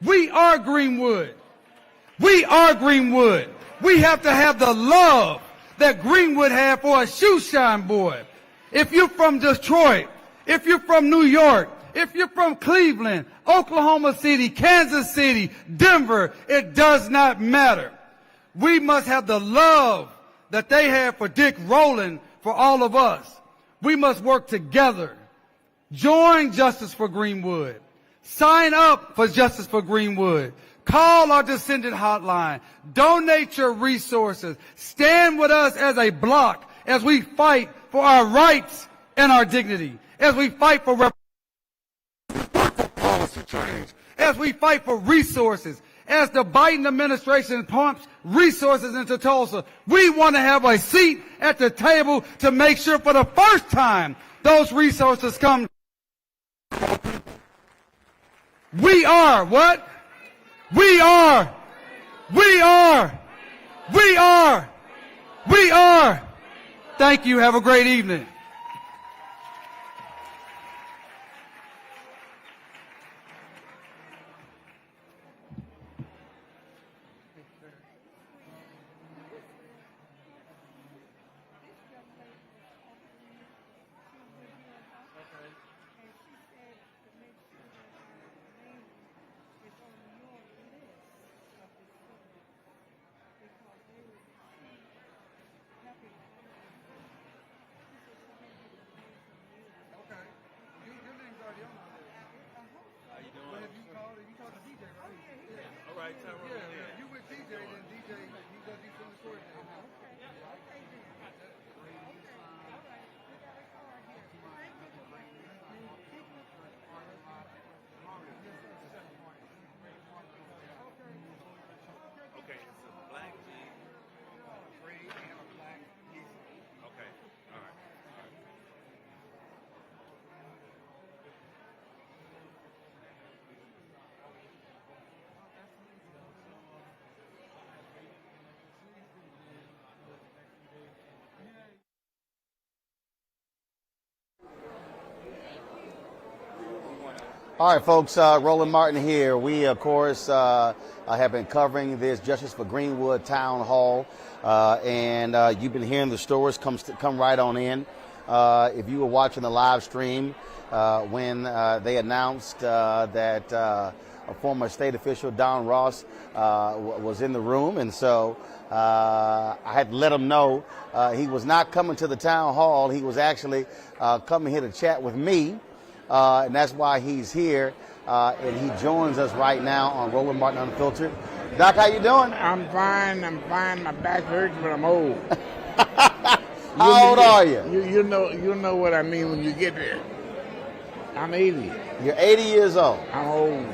We are Greenwood. We are Greenwood. We have to have the love that Greenwood had for a shoe shine boy. If you're from Detroit, if you're from New York, if you're from Cleveland, Oklahoma City, Kansas City, Denver, it does not matter. We must have the love that they had for Dick Roland for all of us. We must work together. Join Justice for Greenwood. Sign up for Justice for Greenwood. Call our descendant hotline. Donate your resources. Stand with us as a block as we fight for our rights and our dignity. As we fight for policy change. As we fight for resources. As the Biden administration pumps resources into Tulsa, we want to have a seat at the table to make sure for the first time those resources come. We are what? We are. We are. We are. We are. Thank you. Have a great evening. All right, folks, Roland Martin here. We, of course, have been covering this Justice for Greenwood Town Hall, and you've been hearing the stories. Come right on in. If you were watching the live stream when they announced that a former state official, Don Ross, was in the room, and so I had to let him know he was not coming to the town hall. He was actually coming here to chat with me. And that's why he's here, and he joins us right now on Roland Martin Unfiltered. Doc, how you doing? I'm fine. My back hurts, but I'm old. How old are you? You know what I mean when you get there. I'm 80. You're 80 years old. I'm old.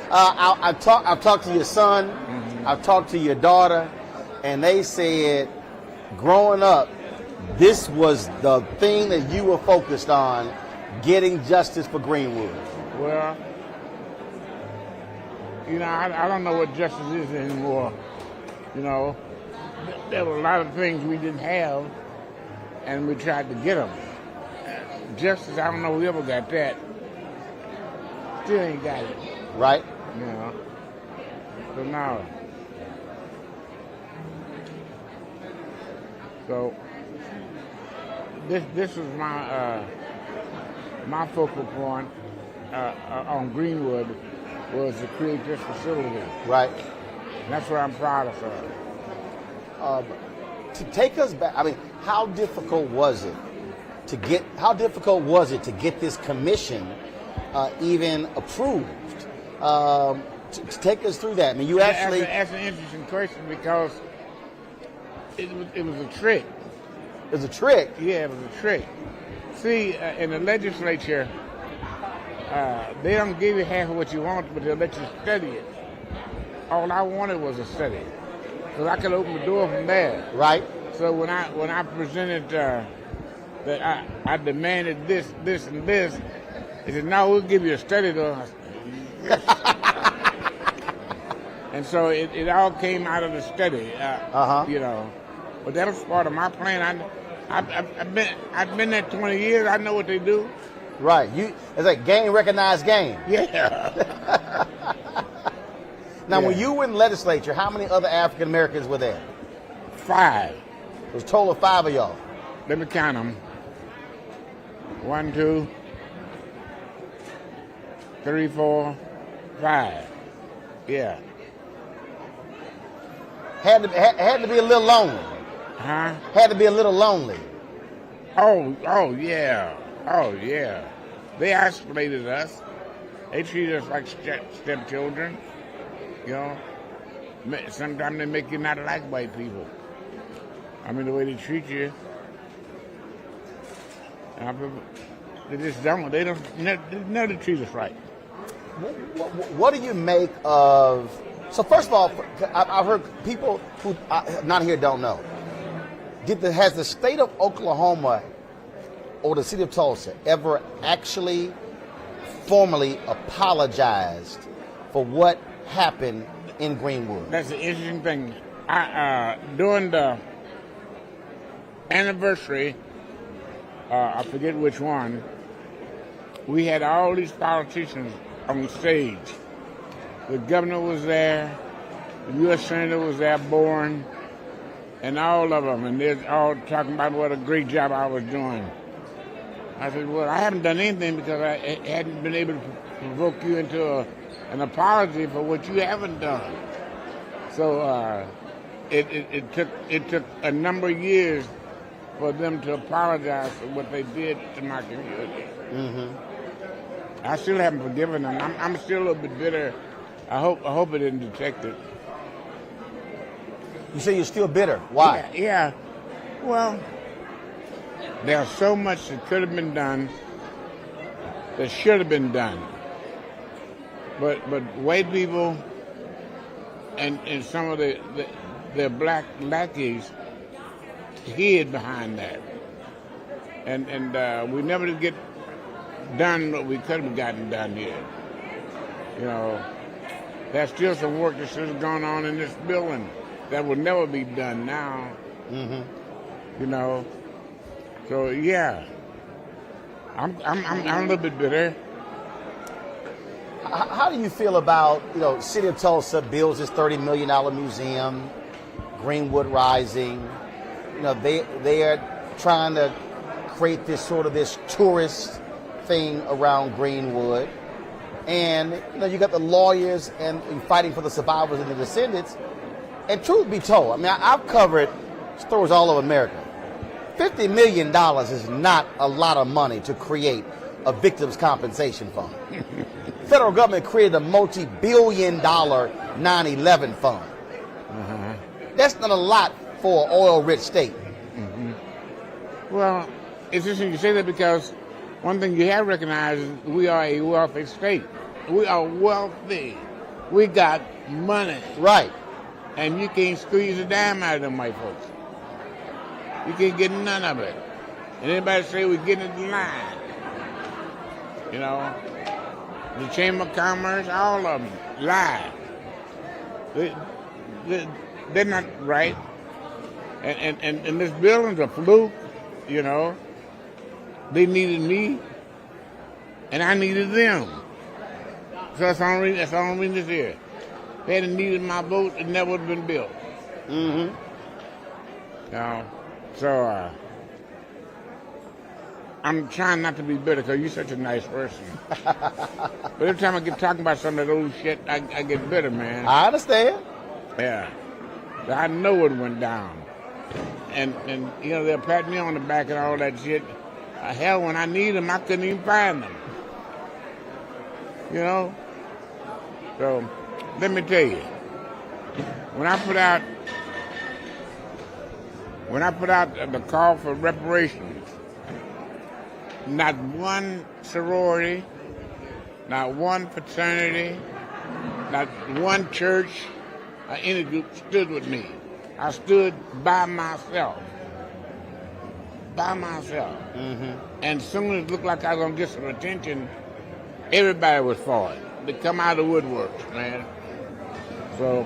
I've talked to your son. Mm-hmm. I've talked to your daughter, and they said, growing up, this was the thing that you were focused on, getting justice for Greenwood. Well, I don't know what justice is anymore. There were a lot of things we didn't have, and we tried to get them. Justice, I don't know if we ever got that. Still ain't got it. Right. So now. So this was my focal point on Greenwood was to create this facility. Right. And that's what I'm proud of. To take us back, how difficult was it how difficult was it to get this commission even approved? To take us through that. I mean, you actually... That's an interesting question because it was a trick. It was a trick? Yeah, it was a trick. See, in the legislature, they don't give you half of what you want, but they'll let you study it. All I wanted was a study, because I could open the door from there. Right. So when I presented that I demanded this, and this, they said, "No, we'll give you a study though." And so it all came out of the study, you know. But that was part of my plan. I've been there 20 years. I know what they do. Right. It's like game recognized game. Yeah. Now, when you were in the legislature, how many other African Americans were there? 5. It was a total of 5 of y'all. Let me count them. 1, 2, 3, 4, 5. Yeah. Had to be a little lonely. Huh? Had to be a little lonely. Oh yeah. Oh yeah. They isolated us. They treated us like stepchildren. You know. Sometimes they make you not like white people. I mean, the way they treat you. They just don't. They never treat us right. What do you make of? So first of all, I've heard people who not here don't know. Has the state of Oklahoma or the city of Tulsa ever actually formally apologized for what happened in Greenwood? That's the interesting thing. During the anniversary, I forget which one, we had all these politicians on stage. The governor was there, the U.S. Senator was there, Bourne, and all of them, and they're all talking about what a great job I was doing. I said, well, I haven't done anything because I hadn't been able to provoke you into an apology for what you haven't done. So it took a number of years for them to apologize for what they did to my community. Mm-hmm. I still haven't forgiven them. I'm still a little bit bitter. I hope it didn't detect it. You say you're still bitter. Why? Yeah. Well, there's so much that could have been done that should have been done. But white people and some of the black lackeys hid behind that. And we never did get done what we could have gotten done here. You know, there's still some work that should have gone on in this building that will never be done now. Mm-hmm. You know, so yeah, I'm a little bit bitter. How do you feel about, City of Tulsa builds this $30 million museum, Greenwood Rising? They are trying to create this tourist thing around Greenwood. And, you got the lawyers and fighting for the survivors and the descendants. And truth be told, I mean, I've covered stories all over America. $50 million is not a lot of money to create a victims' compensation fund. Federal government created a multi-billion-dollar 9/11 fund. Uh-huh. That's not a lot for an oil-rich state. Mm-hmm. Well, it's interesting you say that because one thing you have recognized is we are a wealthy state. We are wealthy. We got money. Right. And you can't squeeze a dime out of them white folks. You can't get none of it. And anybody say we're getting it in line. The Chamber of Commerce, all of them lie. They're not right. And this building's a fluke, They needed me, and I needed them. So that's the only reason it's here. If they hadn't needed my vote, it never would have been built. Mm-hmm. So I'm trying not to be bitter because you're such a nice person. But every time I get talking about some of that old shit, I get bitter, man. I understand. Yeah. But I know it went down. And they'll pat me on the back and all that shit. Hell, when I need them, I couldn't even find them. You know? So, let me tell you, when I put out the call for reparations, not one sorority, not one fraternity, not one church or any group stood with me. I stood by myself. By myself. Mm-hmm. And as soon as it looked like I was going to get some attention, everybody was for it. They come out of the woodworks, man. So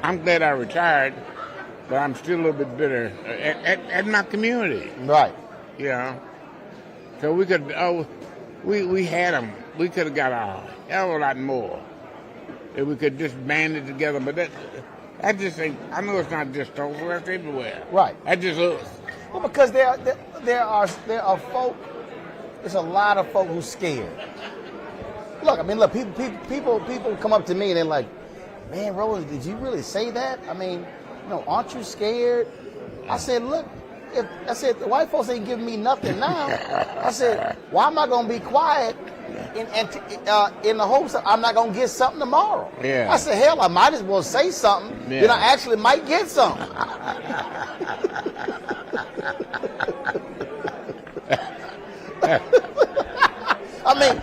I'm glad I retired, but I'm still a little bit bitter at my community. Right. You know? So we could, we had them. We could have got a hell of a lot more if we could just band it together. But that just ain't, I know it's not just Tulsa, that's everywhere. Right. That's just us. Well, because there are folk, there's a lot of folk who's scared. Look, I mean, look, people come up to me and they're like, man, Roland, did you really say that? I mean, you know, aren't you scared? I said, look, the white folks ain't giving me nothing now. I said, why am I going to be quiet in the hopes that I'm not going to get something tomorrow? Yeah. I said, hell, I might as well say something. Yeah. Then I actually might get something. I mean,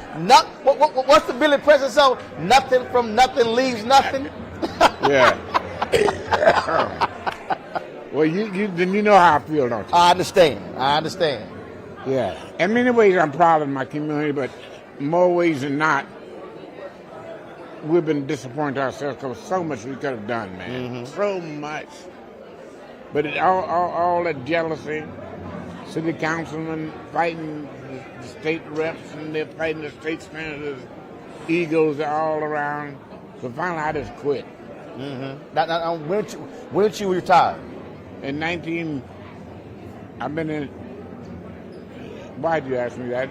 what's the Billy Preston song? Nothing from nothing leaves nothing. Yeah. Well, then you know how I feel, don't you? I understand. Yeah. In many ways, I'm proud of my community, but more ways than not, we've been disappointed ourselves because so much we could have done, man. Mm-hmm. So much. But all that jealousy, city councilmen fighting the state reps, and they're fighting the state senators, egos are all around. So finally, I just quit. Mm-hmm. Now, when did you retire? In I've been in, why'd you ask me that?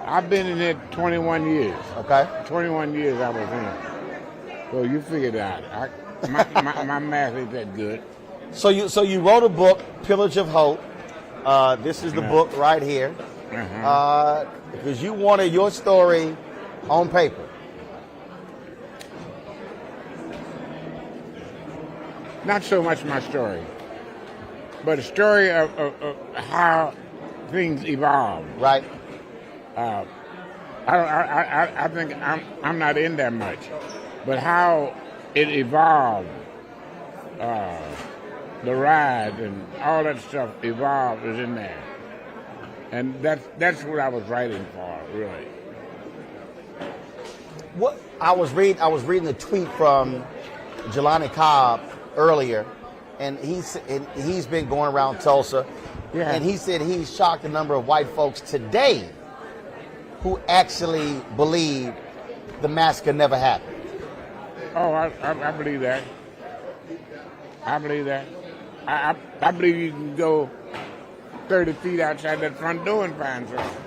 I've been in it 21 years. Okay. 21 years I was in it. So you figured it out. My math ain't that good. So you wrote a book, Pillage of Hope. This is the book right here. Because you wanted your story on paper. Not so much my story, but a story of how things evolve. Right. I think I'm not in that much, but how it evolved, the ride and all that stuff evolved is in there, and that's what I was writing for, really. What I was reading the tweet from Jelani Cobb earlier, and he's been going around Tulsa, and he said he's shocked the number of white folks today who actually believe the massacre never happened. Oh, I believe that. I believe that. I believe you can go 30 feet outside that front door and find something.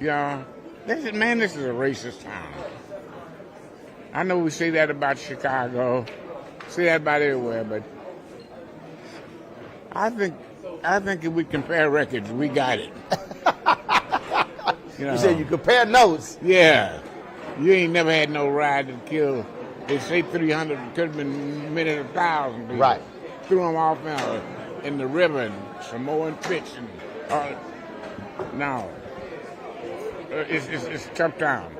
You know, this is a racist town. I know we say that about Chicago, say that about everywhere, but I think if we compare records, we got it. You said you compare notes. Yeah. You ain't never had no ride that killed, they say 300, could have been many 1,000 people. Right. Threw them off in the river and Samoan pits. No. It's a tough town.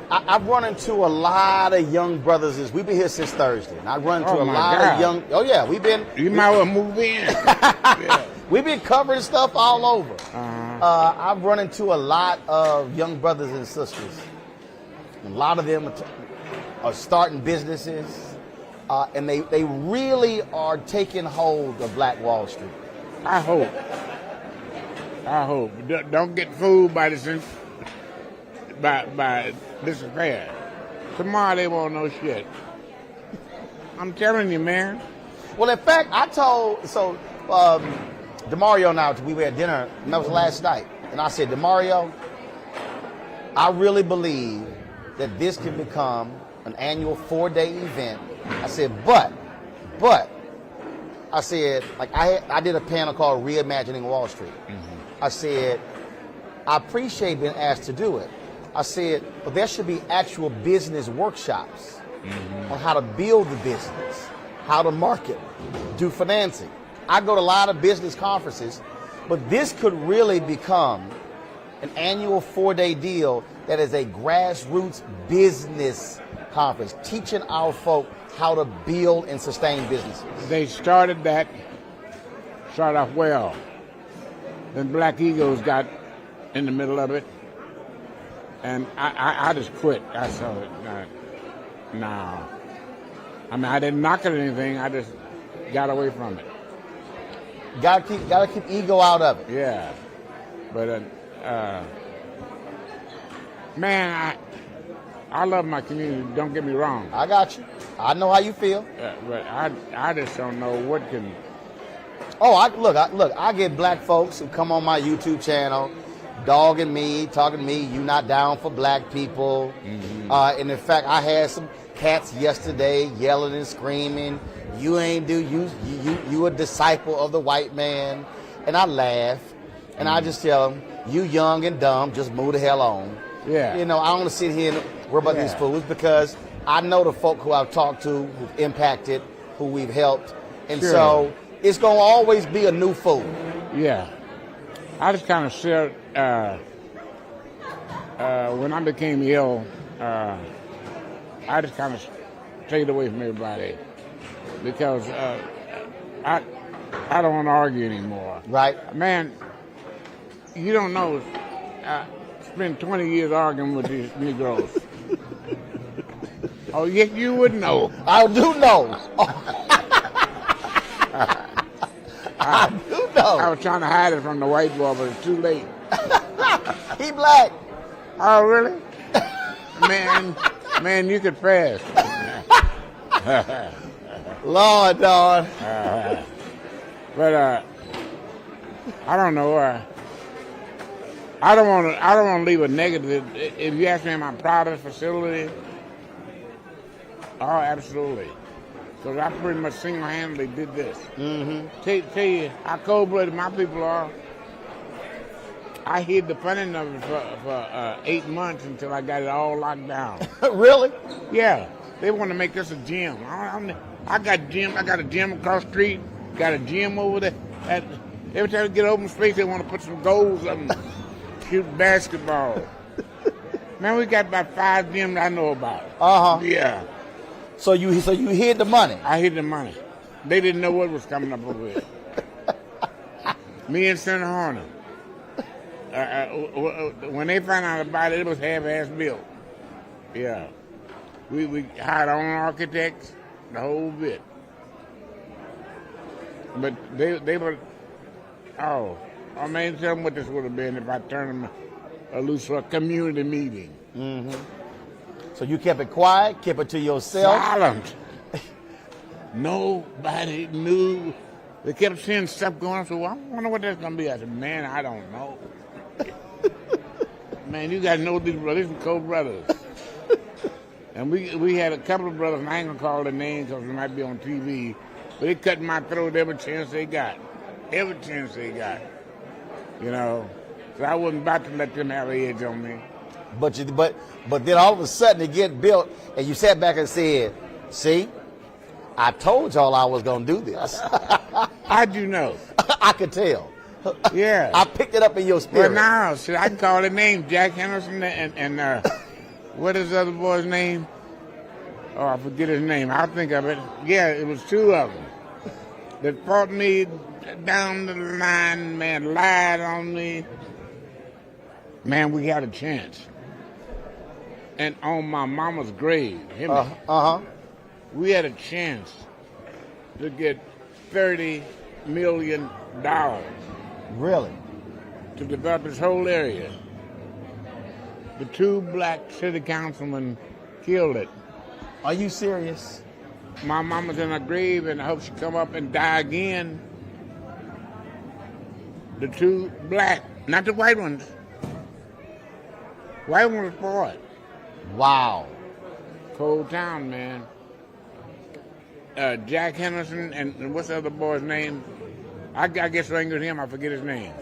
I've run into a lot of young brothers. We've been here since Thursday. And I run into a lot of young. Oh yeah, we've been. You might well move in. Yeah. We've been covering stuff all over. I've run into a lot of young brothers and sisters. A lot of them are starting businesses, and they really are taking hold of Black Wall Street. I hope. Don't get fooled by this affair. Tomorrow they won't know shit. I'm telling you, man. Well, in fact, I told DeMario and I, we were at dinner, and that was last night, and I said, DeMario, I really believe that this can become an annual 4-day event. I said, but I said, like I did a panel called Reimagining Wall Street. I said, I appreciate being asked to do it. I said, but there should be actual business workshops on how to build the business, how to market, do financing. I go to a lot of business conferences, but this could really become an annual 4-day deal that is a grassroots business conference, teaching our folk how to build and sustain businesses. They started off well. Then Black Eagles got in the middle of it, and I just quit. I saw it. No. I mean, I didn't knock it or anything. I just got away from it. Gotta keep ego out of it. Yeah, but man, I love my community. Don't get me wrong. I got you. I know how you feel. But I just don't know what can. Oh, I get black folks who come on my YouTube channel, dogging me, talking to me. You not down for black people. And in fact, I had some cats yesterday yelling and screaming. You a disciple of the white man. And I laugh, and I just tell them, you young and dumb, just move the hell on. Yeah. You know, I don't want to sit here and worry about these fools, because I know the folk who I've talked to, who've impacted, who we've helped. And so it's going to always be a new fool. Yeah. I just kind of said, when I became ill, I just kind of stayed away from everybody, because I don't want to argue anymore. Right. Man, you don't know. I spent 20 years arguing with these Negroes. Oh, yes, you would know. I do know. I do know. I was trying to hide it from the white boy, but it's too late. He black. Oh, really? Man, you could fast. Lord, dog. But I don't know. I don't want to leave a negative. If you ask me, am I proud of the facility? Oh, absolutely. Because I pretty much single-handedly did this. Tell you how cold-blooded my people are. I hid the funding of it for 8 months until I got it all locked down. Really? Yeah. They want to make this a gym. I got a gym across the street. Got a gym over there. Every time we get open space, they want to put some goals up and shoot basketball. Man, we got about 5 gyms I know about. Yeah. So you hid the money? I hid the money. They didn't know what was coming up over here. Me and Senator Horner. When they found out about it, it was half-ass built. Yeah. We hired our own architects, the whole bit. But they were, I mean, tell them what this would have been if I turned them loose for a community meeting. So you kept it quiet, kept it to yourself? Silent. Nobody knew. They kept seeing stuff going on, so I wonder what that's going to be. I said, man, I don't know. Man, you got to know these brothers, these co-brothers. And we had a couple of brothers, and I ain't going to call their names because we might be on TV, but they cut my throat every chance they got. Every chance they got. You know? So I wasn't about to let them have an edge on me. But then all of a sudden it get built, and you sat back and said, see, I told y'all I was going to do this. How'd you know? I could tell. Yeah. I picked it up in your spirit. Well, now, see, I can call their name, Jack Henderson and what is the other boy's name? Oh, I forget his name. I'll think of it. Yeah, it was 2 of them that fought me down the line, man, lied on me. Man, we had a chance. And on my mama's grave, we had a chance to get $30 million. Really? To develop this whole area. The 2 black city councilmen killed it. Are you serious? My mama's in her grave, and I hope she come up and die again. The 2 black, not the white ones. White ones for it. Wow. Cold town, man. Jack Henderson and what's the other boy's name? I guess I ain't with him. I forget his name.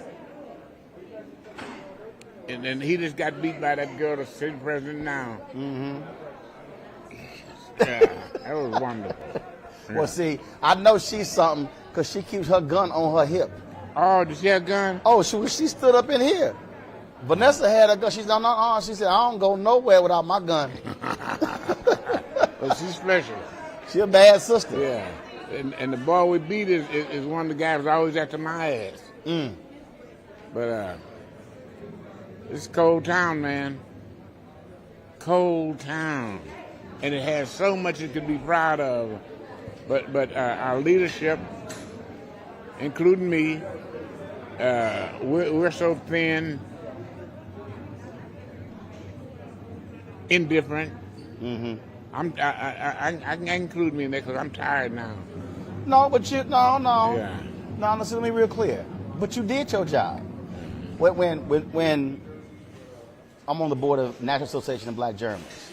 And then he just got beat by that girl, the sitting president now. Mm-hmm. Yeah, that was wonderful. Yeah. Well, see, I know she's something because she keeps her gun on her hip. Oh, did she have a gun? Oh, she stood up in here. Vanessa had a gun. She said, no. She said, I don't go nowhere without my gun. Well, she's special. She a bad sister. Yeah. And the boy we beat is one of the guys who's always after my ass. But it's a cold town, man. Cold town. And it has so much it could be proud of. But our leadership, including me, we're so thin, indifferent. Mm-hmm. I can include me in that because I'm tired now. No, but no. Yeah. No, let me be real clear. But you did your job. When I'm on the board of National Association of Black Journalists,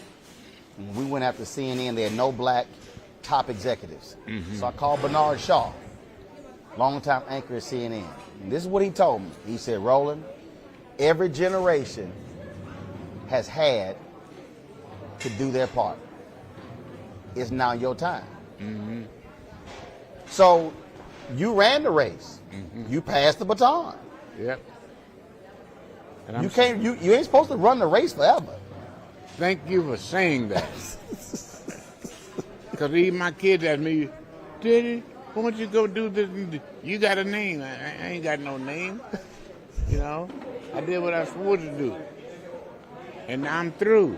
when we went after CNN, they had no black top executives. Mm-hmm. So I called Bernard Shaw, longtime anchor at CNN. And this is what he told me. He said, Roland, every generation has had to do their part. It's now your time. Mm-hmm. So you ran the race. Mm-hmm. You passed the baton. Yep. And you ain't supposed to run the race forever. Thank you for saying that. Because even my kids ask me, Daddy, why don't you go do this? You got a name. I ain't got no name. You know, I did what I was supposed to do. And now I'm through.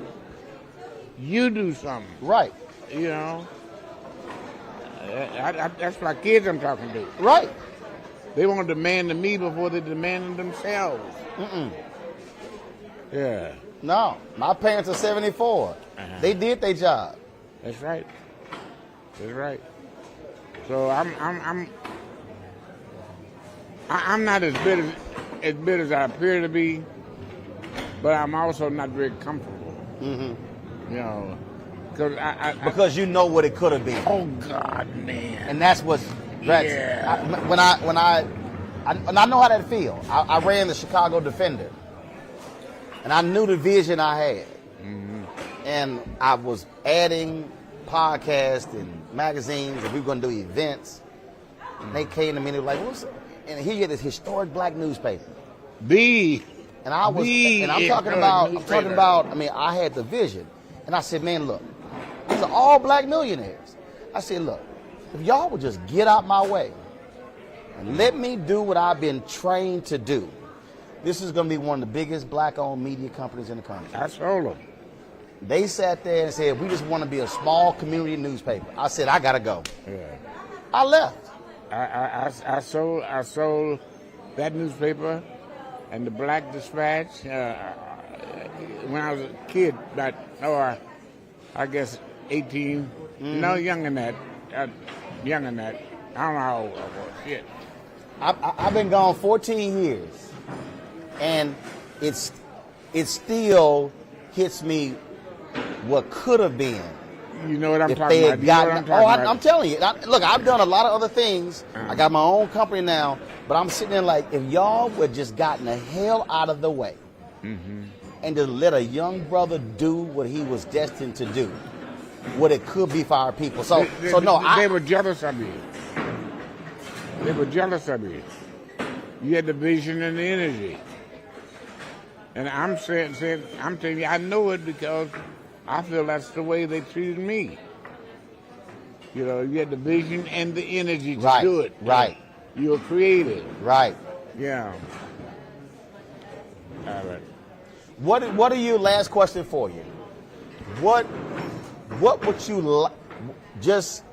You do something. Right. You know, that's my kids I'm talking to. Right. They want to demand to me before they demand themselves. Mm-mm. Yeah. No, my parents are 74. Uh-huh. They did their job. That's right. That's right. So I'm not as bitter as I appear to be, but I'm also not very comfortable. Mm-hmm. You know, because you know what it could have been. Oh God, man! And that's what's yeah. I know how that feels. I ran the Chicago Defender, and I knew the vision I had, and I was adding podcasts and magazines, and we were going to do events. And they came to me and they were like, "What's?" And here you get this historic black newspaper. And I'm talking about. I mean, I had the vision, and I said, "Man, look, these are all black millionaires." I said, "Look, if y'all would just get out my way and let me do what I've been trained to do, this is going to be one of the biggest black-owned media companies in the country." I told them. They sat there and said, "We just want to be a small community newspaper." I said, "I got to go." Yeah. I left. I sold that newspaper and the Black Dispatch when I was a kid, I guess 18. Mm-hmm. No, younger than that. I don't know how old I was. Shit. I've been gone 14 years, and it still hits me what could have been. You know what I'm talking about. I'm telling you. Look, I've done a lot of other things. I got my own company now, but I'm sitting there like, if y'all would just gotten the hell out of the way and just let a young brother do what he was destined to do, what it could be for our people. They were jealous of you. They were jealous of you. You had the vision and the energy. And I'm telling you, I know it because I feel that's the way they treated me. You know, you had the vision and the energy to do it. Right. You were creative. Right. Yeah. All right. What are you? Last question for you. What would you just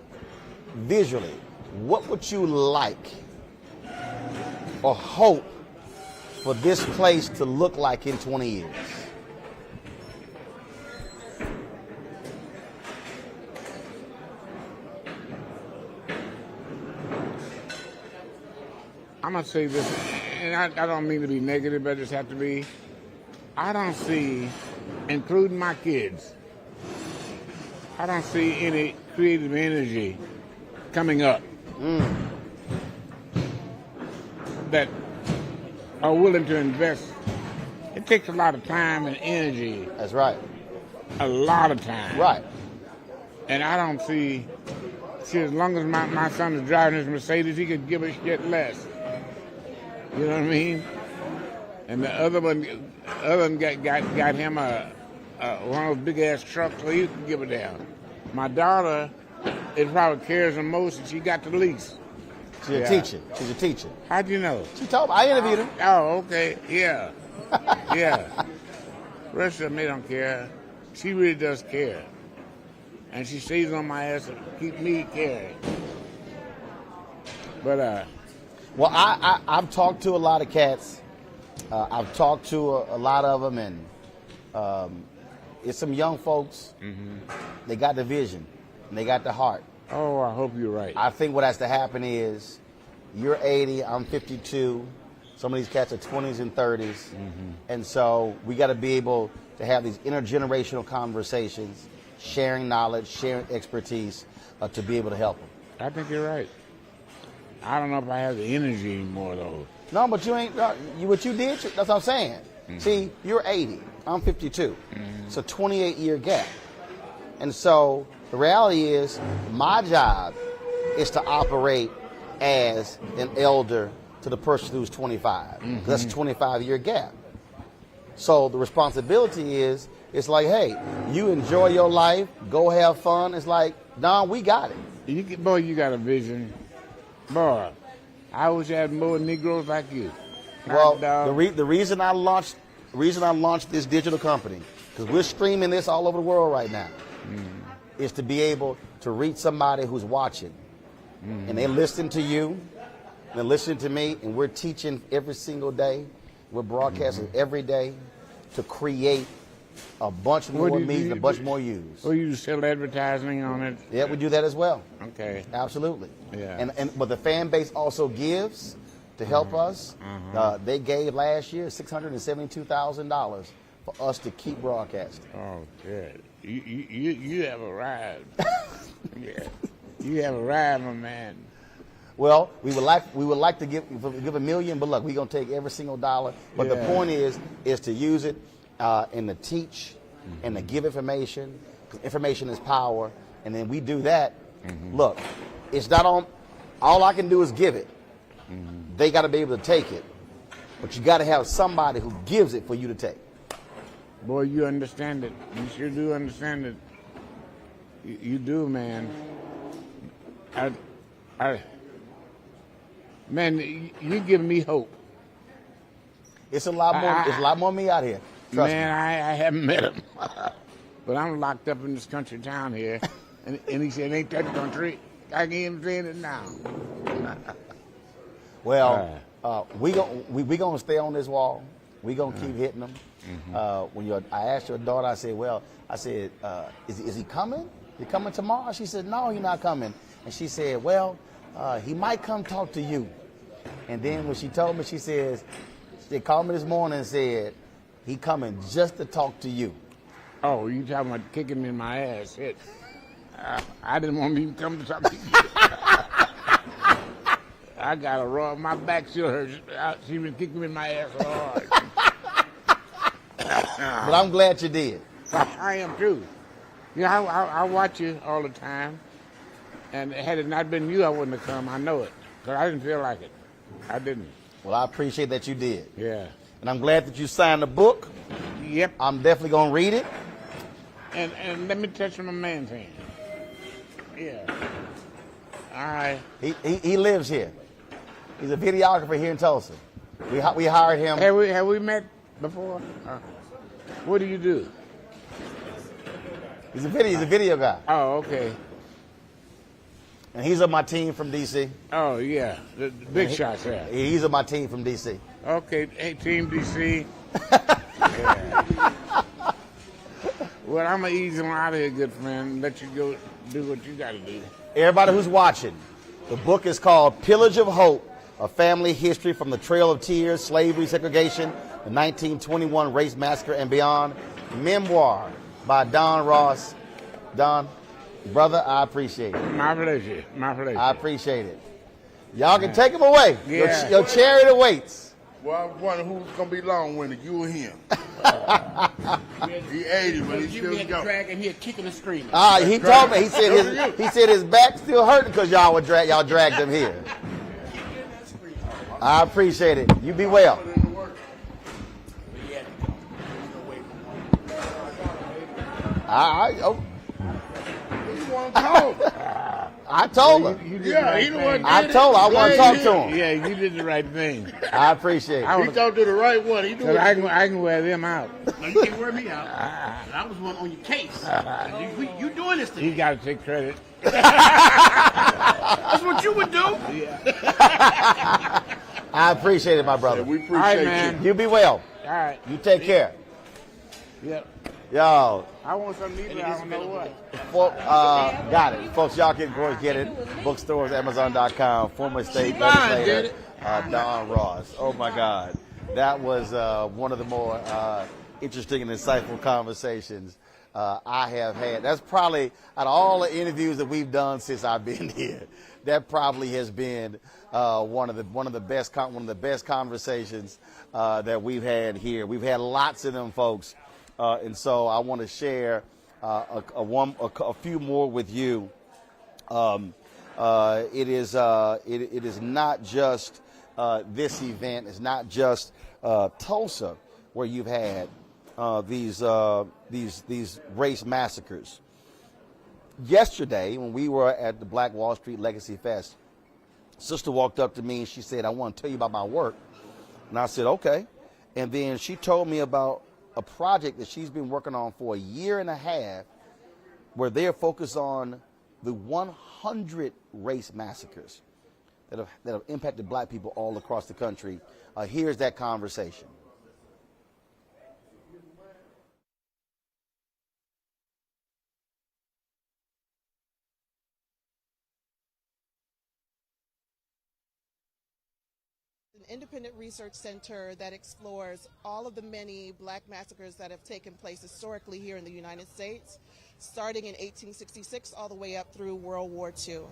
visually? What would you like or hope for this place to look like in 20 years? I'm going to say this, and I don't mean to be negative, but I just have to be. I don't see, including my kids, I don't see any creative energy coming up that are willing to invest. It takes a lot of time and energy. That's right. A lot of time. Right. And I don't see as long as my son is driving his Mercedes, he could give a shit less. You know what I mean? And the other one got him one of those big ass trucks, so he can give it down. My daughter, it probably cares the most, and she got the least. She's a teacher. She's a teacher. How'd you know? She told me. I interviewed her. Oh, okay. Yeah. Yeah. The rest of them, they don't care. She really does care. And she stays on my ass to keep me caring. But, well, I've talked to a lot of cats. I've talked to a lot of them, and it's some young folks. They got the vision, and they got the heart. Oh, I hope you're right. I think what has to happen is you're 80, I'm 52. Some of these cats are 20s and 30s. And so we got to be able to have these intergenerational conversations, sharing knowledge, sharing expertise to be able to help them. I think you're right. I don't know if I have the energy anymore, though. No, but you ain't. What you did, that's what I'm saying. See, you're 80, I'm 52. It's a 28-year gap. And so the reality is my job is to operate as an elder to the person who's 25. 'Cause that's a 25-year gap. So the responsibility is, it's like, hey, you enjoy your life, go have fun. It's like, Don, we got it. Boy, you got a vision. Boy, I wish I had more Negroes like you. Well, the reason I launched this digital company, because we're streaming this all over the world right now, is to be able to reach somebody who's watching. And they listen to you, they're listening to me, and we're teaching every single day. We're broadcasting every day to create a bunch more meetings, a bunch more use. Well, you sell advertising on it? Yeah, we do that as well. Okay. Absolutely. Yeah. But the fan base also gives to help us. They gave last year $672,000 for us to keep broadcasting. Oh, good. You have arrived. Yeah. You have arrived, my man. Well, we would like to give $1 million, but look, we're gonna take every single dollar. But the point is to use it and to teach and to give information. 'Cause information is power, and then we do that. Look, it's not on. All I can do is give it. They got to be able to take it, but you got to have somebody who gives it for you to take. Boy, you understand it. You sure do understand it. You do, man. Man, you give me hope. It's a lot more. It's a lot more me out here. Trust me. I haven't met him, but I'm locked up in this country town here, and he said, "Ain't that country?" I can hear him saying it now. Well, we gonna stay on this wall. We gonna keep hitting them. I asked your daughter, I said, is he coming? He coming tomorrow? She said, no, he's not coming. And she said, well, he might come talk to you. And then when she told me, she says, they called me this morning and said, he coming just to talk to you. Oh, you talking about kicking me in my ass? I didn't want him to come to talk to you. I got a raw, my back still hurts. She been kicking me in my ass so hard. But I'm glad you did. I am too. You know, I watch you all the time. And had it not been you, I wouldn't have come. I know it. Because I didn't feel like it. I didn't. Well, I appreciate that you did. Yeah. And I'm glad that you signed the book. Yep. I'm definitely going to read it. And let me touch my man's hand. Yeah. All right. He lives here. He's a videographer here in Tulsa. We hired him. Have we met before? What do you do? He's a video guy. Oh, okay. And he's on my team from D.C. Oh, yeah. The big shots there. He's on my team from D.C. Okay. Hey, Team D.C. Yeah. Well, I'm going to ease him out of here, good friend. Let you go do what you got to do. Everybody who's watching, the book is called Pillage of Hope, A Family History from the Trail of Tears, Slavery, Segregation, the 1921 Race Massacre, and Beyond. Memoir by Don Ross. Don, Brother, I appreciate it. My pleasure. My pleasure. I appreciate it. Y'all can take him away. Yeah. Your chariot awaits. Well, I was wondering who's going to be long-winded, you or him. He 80, but he still go. Drag him here kicking and screaming. He told me. He said his back still hurting because y'all dragged him here. I appreciate it. You be well. I told him. Yeah, he the one. I told him I want to talk to him. Yeah, you did the right thing. I appreciate it. He talked to the right one. He So I can wear them out. No, you can't wear me out. I was one on your case. You doing this to me. He got to take credit. That's what you would do. I appreciate it, my brother. Yeah, we appreciate you. You be well. All right. You take care. Yep. Yo. I want something to eat, but I don't know what. Got it. Folks, y'all can go and get it. Bookstores, Amazon.com. Former state legislator Don Ross. Oh, my God. That was one of the more interesting and insightful conversations I have had. That's probably, out of all the interviews that we've done since I've been here, that probably has been one of the best conversations that we've had here. We've had lots of them, folks. And so I want to share a few more with you. It is not just this event. It's not just Tulsa where you've had these race massacres. Yesterday, when we were at the Black Wall Street Legacy Fest, sister walked up to me and she said, "I want to tell you about my work." And I said, "Okay." And then she told me about a project that she's been working on for a year and a half, where they're focused on the 100 race massacres that have impacted black people all across the country. Here's that conversation. Independent research center that explores all of the many black massacres that have taken place historically here in the United States, starting in 1866 all the way up through World War II.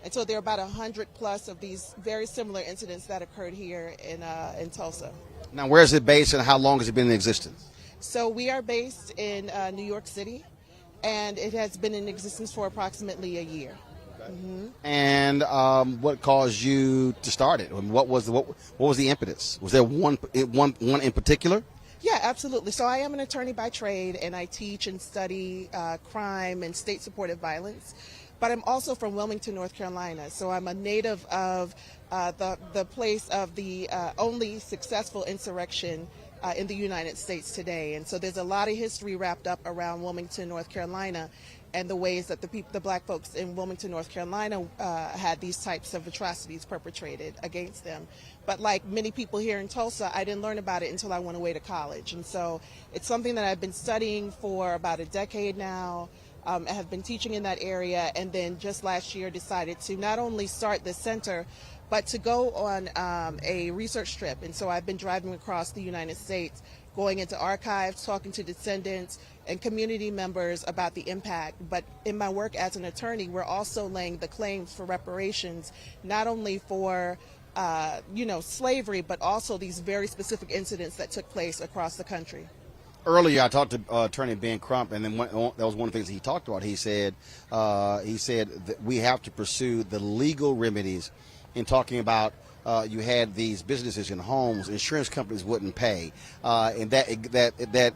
And so there are about 100 plus of these very similar incidents that occurred here in Tulsa. Now, where is it based and how long has it been in existence? So we are based in New York City, and it has been in existence for approximately a year. Mm-hmm. And what caused you to start it? What was the impetus? Was there one in particular? Yeah, absolutely. So I am an attorney by trade, and I teach and study crime and state-supported violence. But I'm also from Wilmington, North Carolina. So I'm a native of the place of the only successful insurrection in the United States today. And so there's a lot of history wrapped up around Wilmington, North Carolina, and the ways that the black folks in Wilmington, North Carolina had these types of atrocities perpetrated against them. But like many people here in Tulsa, I didn't learn about it until I went away to college. And so it's something that I've been studying for about a decade now. I have been teaching in that area, and then just last year decided to not only start the center, but to go on a research trip. And so I've been driving across the United States, going into archives, talking to descendants and community members about the impact. But in my work as an attorney, we're also laying the claims for reparations, not only for slavery, but also these very specific incidents that took place across the country. Earlier, I talked to Attorney Ben Crump, and then that was one of the things he talked about. He said that we have to pursue the legal remedies in talking about you had these businesses and homes, insurance companies wouldn't pay, and that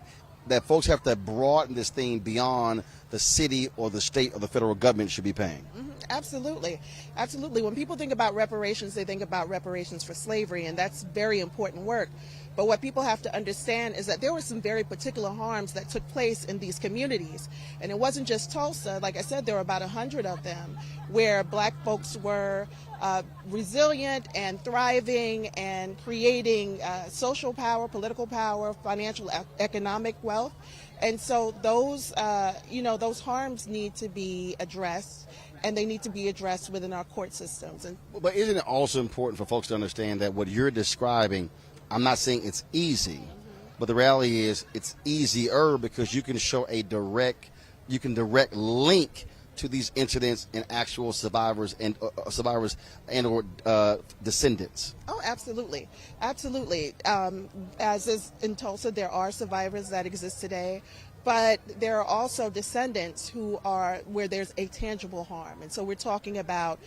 folks have to broaden this thing beyond the city or the state or the federal government should be paying. Mm-hmm. Absolutely. Absolutely. When people think about reparations, they think about reparations for slavery, and that's very important work. But what people have to understand is that there were some very particular harms that took place in these communities. And it wasn't just Tulsa. Like I said, there were about 100 of them where black folks were resilient and thriving and creating social power, political power, financial, economic wealth. And so those harms need to be addressed, and they need to be addressed within our court systems. But isn't it also important for folks to understand that what you're describing, I'm not saying it's easy, but the reality is it's easier because you can show direct link to these incidents and actual survivors and or descendants? Oh, absolutely. Absolutely. As is in Tulsa, there are survivors that exist today, but there are also descendants where there's a tangible harm. And so we're talking about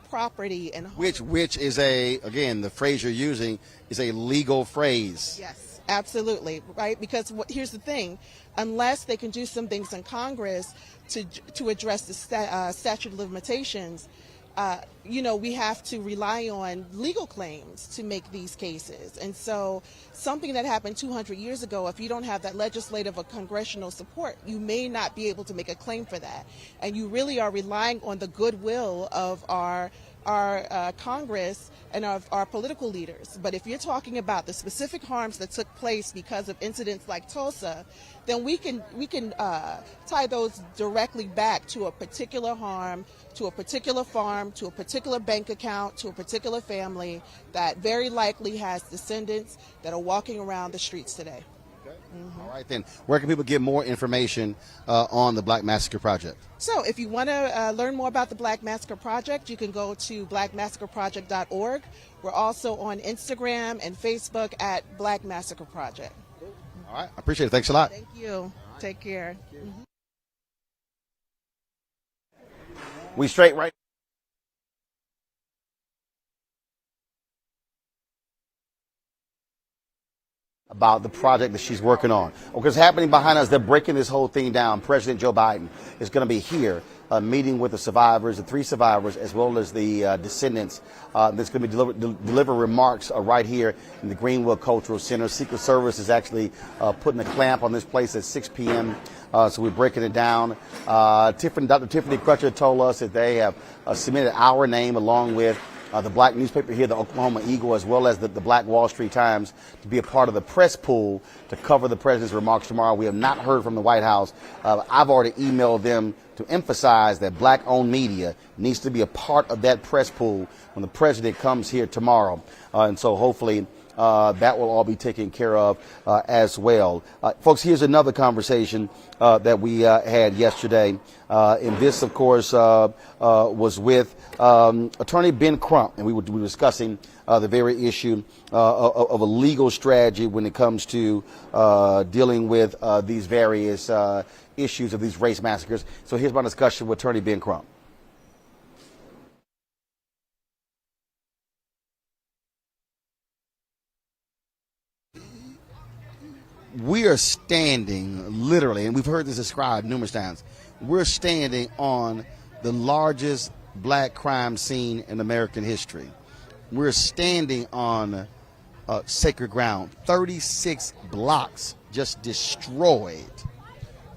property and home. Which is again, the phrase you're using is a legal phrase. Yes, absolutely, right? Because here's the thing, unless they can do some things in Congress to address the statute of limitations, we have to rely on legal claims to make these cases. And so something that happened 200 years ago, if you don't have that legislative or congressional support, you may not be able to make a claim for that. And you really are relying on the goodwill of our Congress and of our political leaders. But if you're talking about the specific harms that took place because of incidents like Tulsa, then we can tie those directly back to a particular harm, to a particular farm, to a particular bank account, to a particular family that very likely has descendants that are walking around the streets today. All right, then. Where can people get more information on the Black Massacre Project? So if you want to learn more about the Black Massacre Project, you can go to blackmassacreproject.org. We're also on Instagram and Facebook at Black Massacre Project. All right. I appreciate it. Thanks a lot. Thank you. Take care. We straight right. About the project that she's working on. What's happening behind us, they're breaking this whole thing down. President Joe Biden is going to be here meeting with the survivors, the 3 survivors, as well as the descendants. That's going to be deliver remarks right here in the Greenwood Cultural Center. Secret Service is actually putting a clamp on this place at 6 p.m. So we're breaking it down. Dr. Tiffany Crutcher told us that they have submitted our name along with the black newspaper here, the Oklahoma Eagle, as well as the Black Wall Street Times, to be a part of the press pool to cover the president's remarks tomorrow. We have not heard from the White House. I've already emailed them to emphasize that black-owned media needs to be a part of that press pool when the president comes here tomorrow. And so hopefully that will all be taken care of as well. Folks, here's another conversation that we had yesterday. And this, of course, was with Attorney Ben Crump, and we were discussing the very issue of a legal strategy when it comes to dealing with these various issues of these race massacres. So here's my discussion with Attorney Ben Crump. We are standing literally, and we've heard this described numerous times, we're standing on the largest black crime scene in American history. We're standing on sacred ground. 36 blocks just destroyed.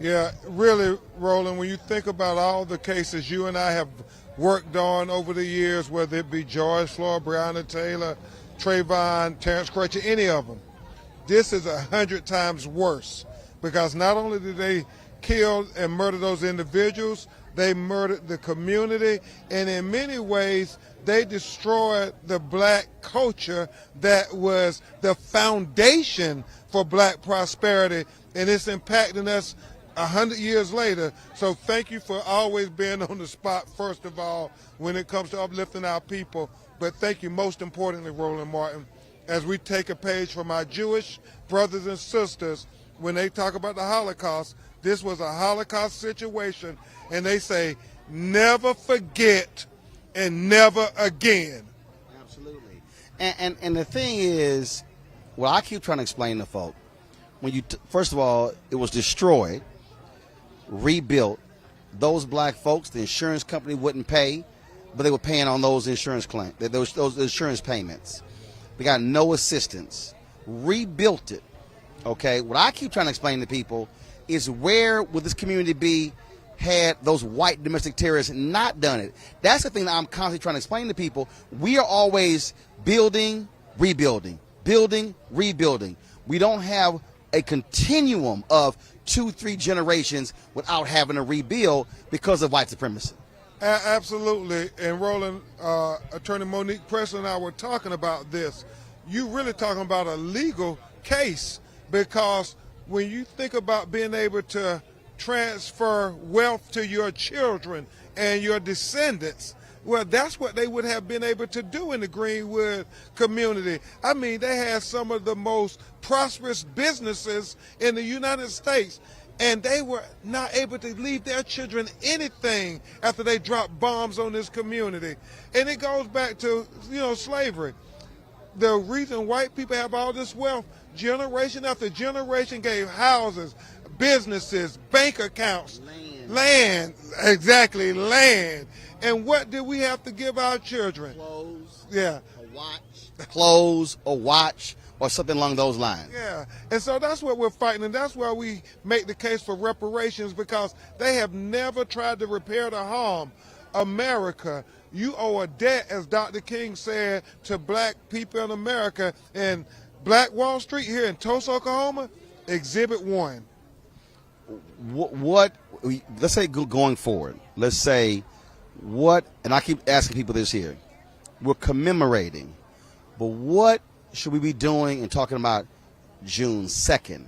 Yeah, really, Roland, when you think about all the cases you and I have worked on over the years, whether it be George Floyd, Breonna Taylor, Trayvon, Terrence Crutcher, any of them, this is 100 times worse, because not only did they kill and murder those individuals, they murdered the community, and in many ways they destroyed the black culture that was the foundation for black prosperity, and it's impacting us 100 years later. So thank you for always being on the spot, first of all, when it comes to uplifting our people. But thank you most importantly, Roland Martin, as we take a page from our Jewish brothers and sisters, when they talk about the Holocaust, this was a Holocaust situation, and they say, never forget and never again. Absolutely. And the thing is, well, I keep trying to explain to folk, when you, first of all, it was destroyed, rebuilt. Those black folks, the insurance company wouldn't pay, but they were paying on those insurance claims, those insurance payments. They got no assistance. Rebuilt it. Okay, what I keep trying to explain to people is, where would this community be had those white domestic terrorists not done it? That's the thing that I'm constantly trying to explain to people. We are always building, rebuilding, building, rebuilding. We don't have a continuum of 2-3 generations without having to rebuild because of white supremacy. Absolutely. And Roland, Attorney Monique Preston and I were talking about this. You really talking about a legal case, because when you think about being able to transfer wealth to your children and your descendants. Well, that's what they would have been able to do in the Greenwood community. I mean, they had some of the most prosperous businesses in the United States, and they were not able to leave their children anything after they dropped bombs on this community. And it goes back to, slavery. The reason white people have all this wealth, generation after generation gave houses, businesses, bank accounts, land, exactly, land. And what did we have to give our children? Clothes. Yeah. A watch. Clothes, a watch, or something along those lines. Yeah. And so that's what we're fighting, and that's why we make the case for reparations, because they have never tried to repair the harm. America, you owe a debt, as Dr. King said, to black people in America. And Black Wall Street here in Tulsa, Oklahoma, Exhibit 1. What let's say going forward, let's say and I keep asking people this here, we're commemorating, but what should we be doing and talking about June 2nd,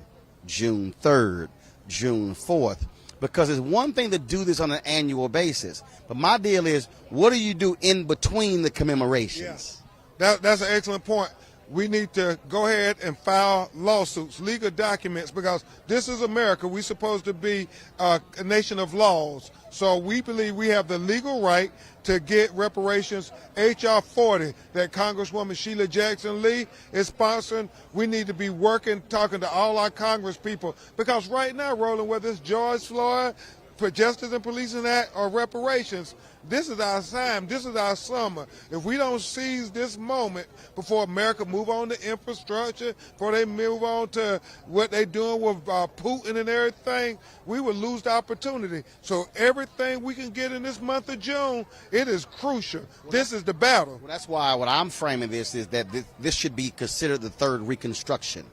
June 3rd, June 4th? Because it's one thing to do this on an annual basis, but my deal is, what do you do in between the commemorations? Yeah. That's an excellent point. We need to go ahead and file lawsuits, legal documents, because this is America. We're supposed to be a nation of laws. So we believe we have the legal right to get reparations. H.R. 40 that Congresswoman Sheila Jackson Lee is sponsoring. We need to be working, talking to all our Congress people, because right now, Roland, whether it's George Floyd, for Justice and Policing Act, or reparations, this is our time. This is our summer. If we don't seize this moment before America move on to infrastructure, before they move on to what they're doing with Putin and everything, we will lose the opportunity. So everything we can get in this month of June, it is crucial. This is the battle. Well, that's why what I'm framing this is that this should be considered the third Reconstruction.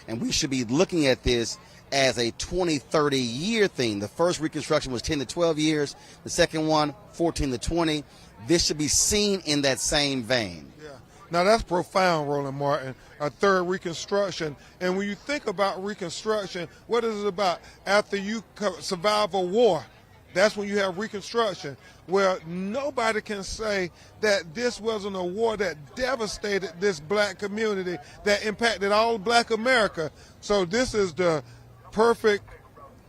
And we should be looking at this as a 20, 30-year thing. The first Reconstruction was 10 to 12 years. The second one, 14 to 20. This should be seen in that same vein. Yeah. Now, that's profound, Roland Martin, a third Reconstruction. And when you think about Reconstruction, what is it about? After you survive a war, that's when you have Reconstruction. Well, nobody can say that this wasn't a war that devastated this black community, that impacted all black America. So this is the perfect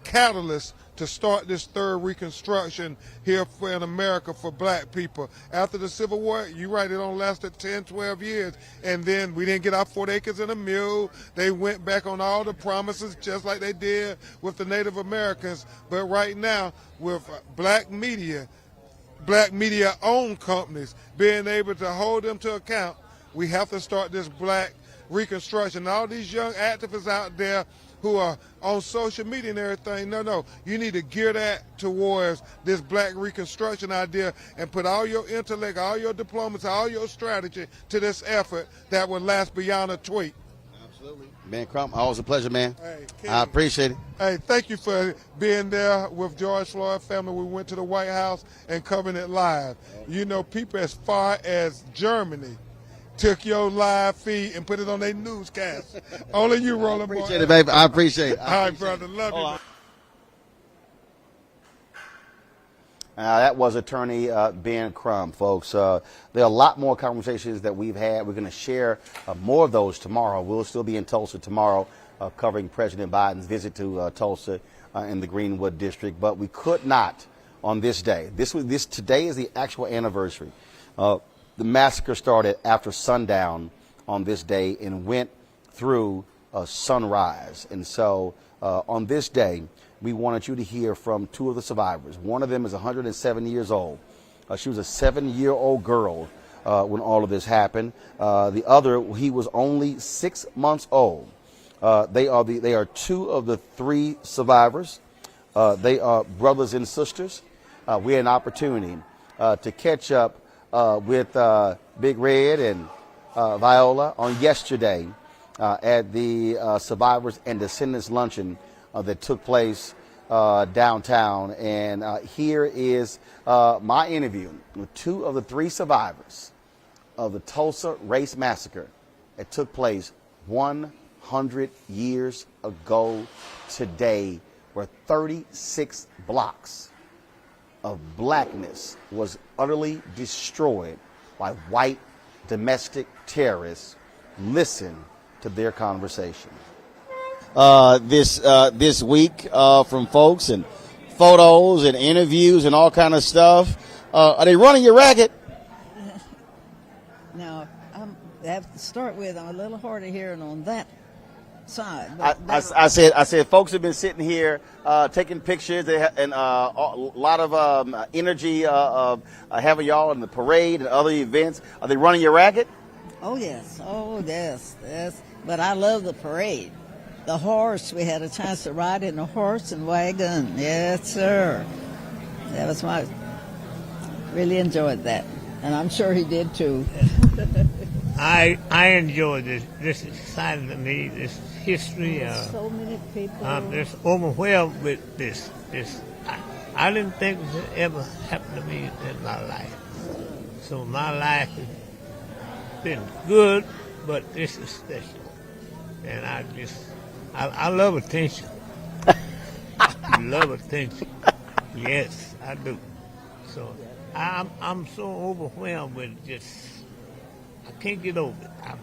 catalyst to start this third Reconstruction here in America for black people. After the Civil War, you're right, it only lasted 10, 12 years, and then we didn't get our 4 acres and a mule. They went back on all the promises just like they did with the Native Americans. But right now, with black media-owned companies being able to hold them to account, we have to start this black Reconstruction. All these young activists out there who are on social media and everything, no, you need to gear that towards this black Reconstruction idea and put all your intellect, all your diplomacy, all your strategy to this effort that will last beyond a tweet. Absolutely. Man, Crump, always a pleasure, man. Hey, I appreciate it. Hey, thank you for being there with George Floyd family. We went to the White House and covering it live. You know, people as far as Germany took your live feed and put it on their newscast. Only you, Roland. I appreciate it, baby. I appreciate it. All right, brother. Love you. That was attorney Ben Crump, folks. There are a lot more conversations that we've had. We're going to share more of those tomorrow. We'll still be in Tulsa tomorrow covering President Biden's visit to Tulsa in the Greenwood district. But we could not on this day. Today is the actual anniversary. The massacre started after sundown on this day and went through sunrise. And so on this day, we wanted you to hear from two of the survivors. One of them is 107 years old. She was a 7-year-old girl when all of this happened. The other, he was only 6 months old. They are two of the three survivors. They are brothers and sisters. We had an opportunity to catch up with Big Red and Viola on yesterday at the Survivors and Descendants Luncheon that took place downtown. And here is my interview with two of the three survivors of the Tulsa Race Massacre that took place 100 years ago today where 36 blocks of blackness was utterly destroyed by white domestic terrorists. Listen to their conversation. This week from folks and photos and interviews and all kind of stuff. Are they running you ragged? Now, I have to start with, I'm a little hard of hearing on that side. I said folks have been sitting here taking pictures and a lot of energy having y'all in the parade and other events. Are they running you ragged? Oh, yes. Oh, yes. Yes. But I love the parade. The horse, we had a chance to ride in a horse and wagon. Yes, sir. That was really enjoyed that. And I'm sure he did too. I enjoy this. This is exciting to me. This history. So many people. I'm just overwhelmed with this. I didn't think it would ever happen to me in my life. So my life has been good, but this is special. And I love attention. Love attention. Yes, I do. So I'm so overwhelmed with just, I can't get over it. I'm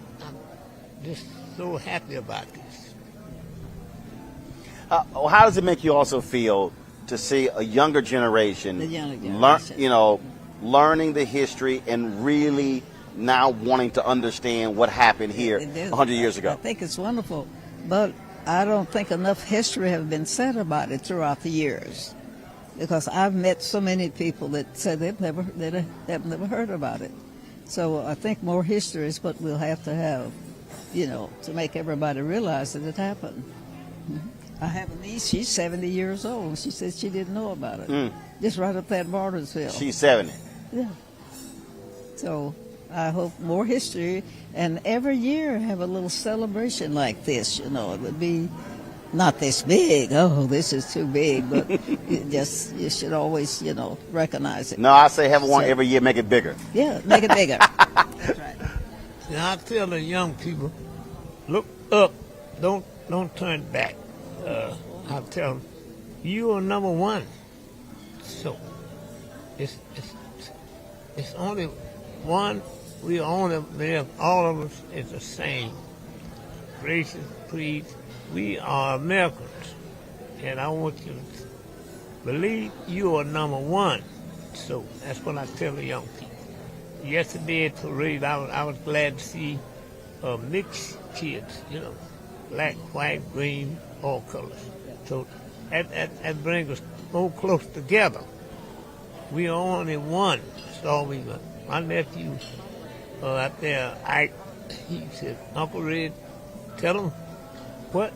just so happy about this. How does it make you also feel to see a younger generation, learning the history and really now wanting to understand what happened here 100 years ago? I think it's wonderful, but I don't think enough history has been said about it throughout the years, because I've met so many people that said they've never heard about it. So I think more history is what we'll have to have, to make everybody realize that it happened. I have a niece, she's 70 years old. She says she didn't know about it. Just right up there at Bartersville. She's 70. Yeah. So I hope more history, and every year have a little celebration like this. It would be not this big. Oh, this is too big, but you should always, recognize it. No, I say have one every year, make it bigger. Yeah, make it bigger. That's right. Now I tell the young people, look up, don't turn back. I tell them, you are number one. So it's only one. We are only there. All of us is the same. Races, creeds. We are Americans, and I want you to believe you are number one. So that's what I tell the young people. Yesterday at the parade, I was glad to see mixed kids, black, white, green, all colors. So that brings us so close together. We are only one. That's all we got. My nephew out there, he said, Uncle Red, tell him what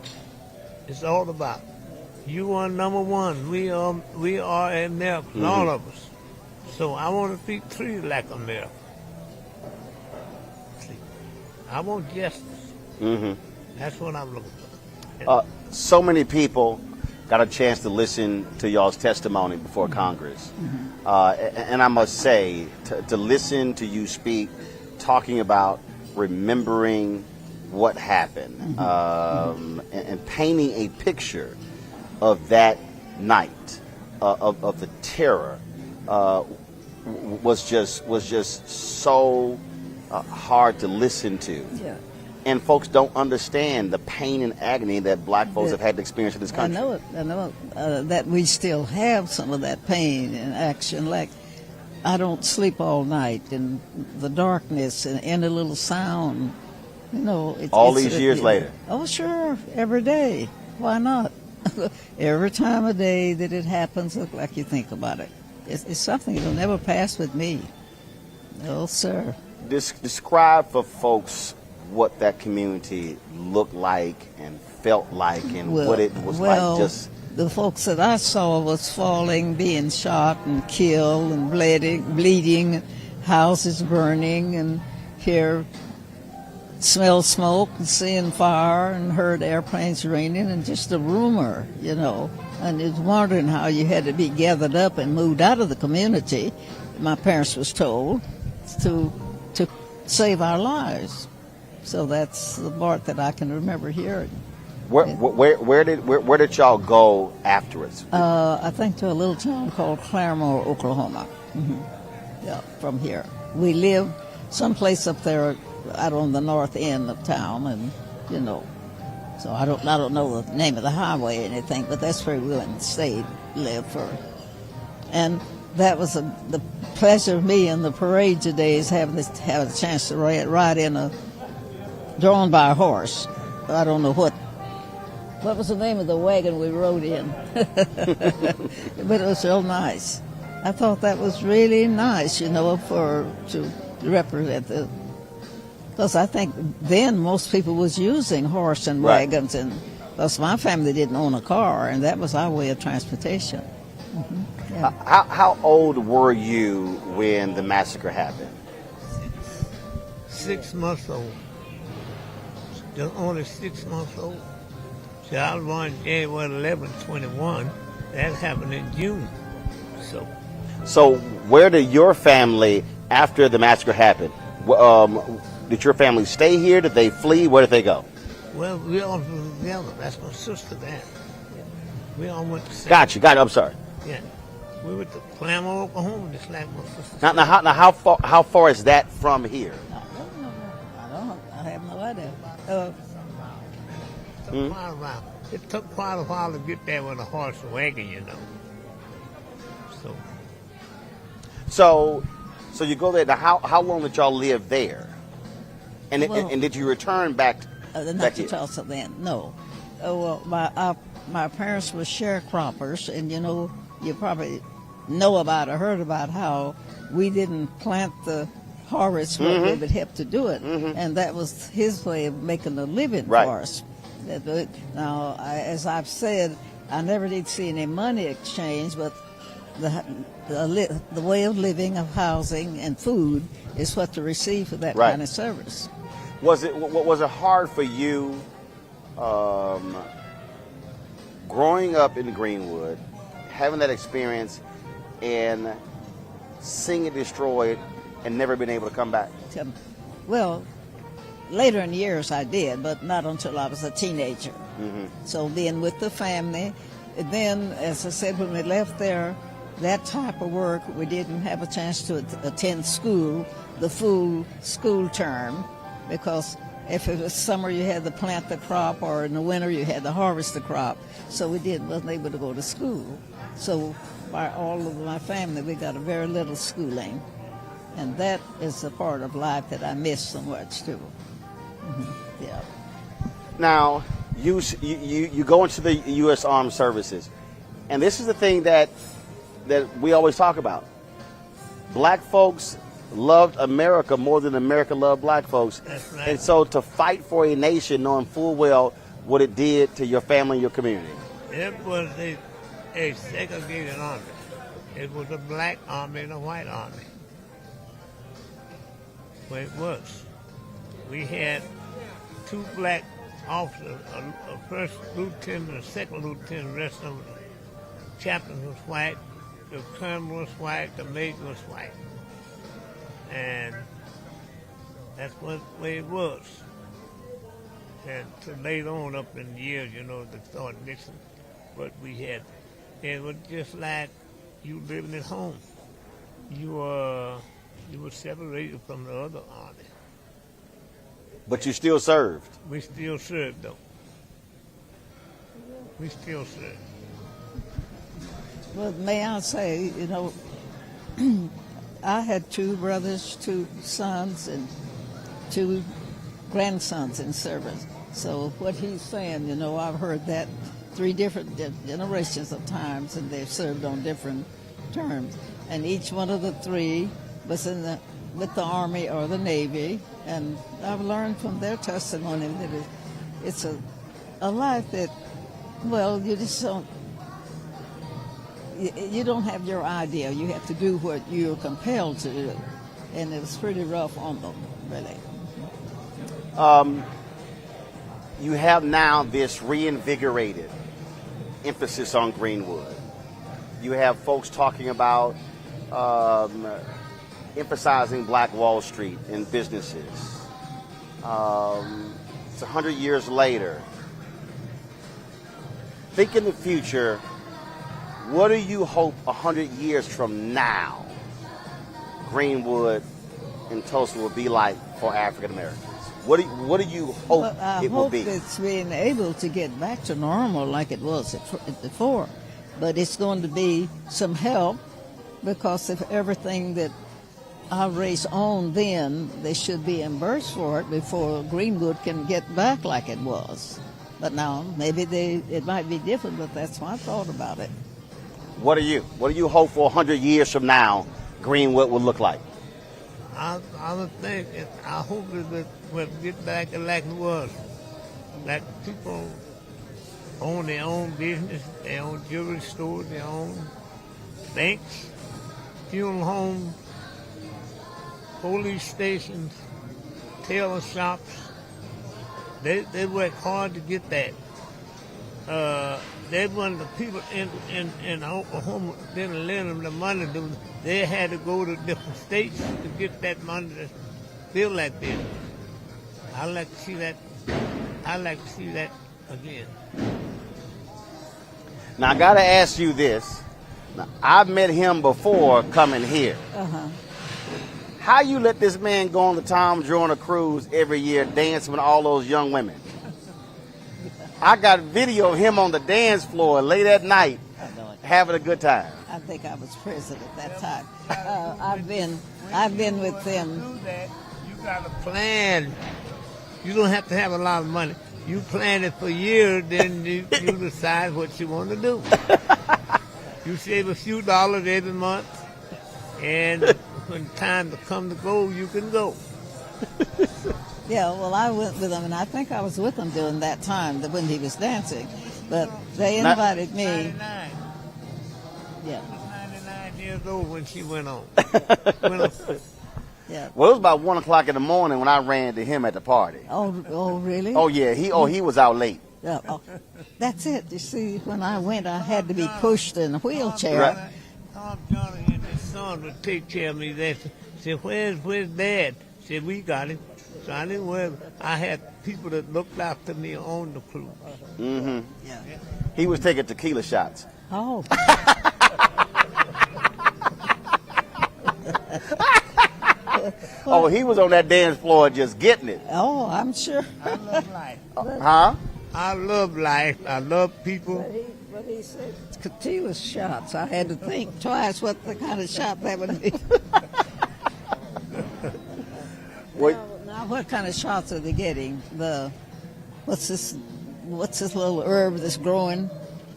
it's all about. You are number one. We are Americans, all of us. So I want to be treated like America. See, I want justice. That's what I'm looking for. So many people got a chance to listen to y'all's testimony before Congress. And I must say, to listen to you speak, talking about remembering what happened, and painting a picture of that night, of the terror, was just so hard to listen to. Yeah. And folks don't understand the pain and agony that black folks have had to experience in this country. I know that we still have some of that pain and action. Like, I don't sleep all night, and the darkness and any little sound, all these years later. Oh, sure, every day. Why not? Every time of day that it happens, look like you think about it. It's something that'll never pass with me. No, sir. Describe for folks what that community looked like and felt like, and what it was like. Just the folks that I saw was falling, being shot and killed and bleeding, houses burning, and smell smoke and seeing fire and heard airplanes raining, and just a rumor, and it's wondering how you had to be gathered up and moved out of the community, my parents was told, to save our lives. So that's the part that I can remember hearing. Where did y'all go afterwards? I think to a little town called Claremore, Oklahoma. Yeah, from here. We live someplace up there out on the north end of town, and so I don't know the name of the highway or anything, but that's where we went and stayed, lived for. And that was the pleasure of me in the parade today is having a chance to ride in drawn by a horse. I don't know what was the name of the wagon we rode in, but it was real nice. I thought that was really nice, to represent the. Because I think then most people was using horse and wagons, and because my family didn't own a car, and that was our way of transportation. Yeah. How old were you when the massacre happened? 6 months old. Just only 6 months old. So I was born January 11, 21. That happened in June. So where did your family, after the massacre happened, did your family stay here? Did they flee? Where did they go? Well, we all were together. That's my sister there. We all went to Got you. I'm sorry. Yeah. We went to Claremore, Oklahoma, just like my sister. Now how far is that from here? I have no idea. It took quite a while to get there with a horse and wagon, So you go there. Now, how long did y'all live there? And did you return back? Not to Tulsa then. No. My parents were sharecroppers, and you probably know about or heard about how we didn't plant the harvest where we would have to do it, and that was his way of making a living for us. Now, as I've said, I never did see any money exchange, but the way of living, of housing and food is what to receive for that kind of service. Was it hard for you growing up in Greenwood, having that experience, and seeing it destroyed and never been able to come back? Well, later in years I did, but not until I was a teenager. So then with the family, and then, as I said, when we left there, that type of work, we didn't have a chance to attend school, the full school term, because if it was summer, you had to plant the crop, or in the winter, you had to harvest the crop. So we wasn't able to go to school. So by all of my family, we got a very little schooling. And that is a part of life that I miss so much, too. Yeah. Now, you go into the U.S. Armed Services, and this is the thing that we always talk about. Black folks loved America more than America loved black folks. That's right. And so to fight for a nation knowing full well what it did to your family and your community. It was a segregated army. It was a black army and a white army. Well, it was. We had 2 black officers, a first lieutenant and a second lieutenant. The rest of the chaplain was white, the colonel was white, the major was white. And that's what the way it was. And to later on up in the years, they started mixing what we had. It was just like you living at home. You were separated from the other army. But you still served. We still served, though. We still served. Well, may I say, I had 2 brothers, 2 sons, and 2 grandsons in service. So what he's saying, I've heard that 3 different generations of times, and they've served on different terms. And each one of the 3 was with the Army or the Navy, and I've learned from their testimony that it's a life that, well, you just don't. You don't have your idea. You have to do what you're compelled to do, and it was pretty rough on them, really. You have now this reinvigorated emphasis on Greenwood. You have folks talking about emphasizing Black Wall Street in businesses. It's 100 years later. think in the future, what do you hope 100 years from now Greenwood and Tulsa will be like for African Americans? What do you hope it will be? I hope it's being able to get back to normal like it was before. But it's going to be some help, because if everything that our race owned then, they should be reimbursed for it before Greenwood can get back like it was. But now, maybe it might be different, but that's my thought about it. What do you hope for 100 years from now Greenwood will look like? I hope that we'll get back like it was. Like people own their own business, their own jewelry stores, their own banks, funeral homes, police stations, tailor shops. They work hard to get that. They wanted the people in Oklahoma didn't lend them the money. They had to go to different states to get that money to build that building. I'd like to see that. I'd like to see that again. Now I got to ask you this. Now, I've met him before coming here. How you let this man go on the Tom Joyner cruise every year dancing with all those young women? I got video of him on the dance floor late at night having a good time. I think I was president at that time. I've been with them. You got a plan. You don't have to have a lot of money. You plan it for years, then you decide what you want to do. You save a few dollars every month, and when time to come to go, you can go. Yeah, well, I went with him, and I think I was with him during that time when he was dancing. But they invited me. 99. Yeah. She was 99 years old when she went on. Yeah. Well, it was about 1 o'clock in the morning when I ran into him at the party. Oh, really? Oh yeah, he was out late. Yeah. Oh, that's it. You see, when I went, I had to be pushed in a wheelchair. Right. Tom Johnny and his son would take care of me. They said, "Where's Dad?" Said, "We got him." So I didn't worry. I had people that looked after me on the cruise. Mm-hmm. Yeah. He was taking tequila shots. Oh. Oh, he was on that dance floor just getting it. Oh, I'm sure. I love life. Huh? I love life. I love people. But he said tequila shots. I had to think twice what the kind of shot that would be. Now, what kind of shots are they getting? What's this little herb that's growing?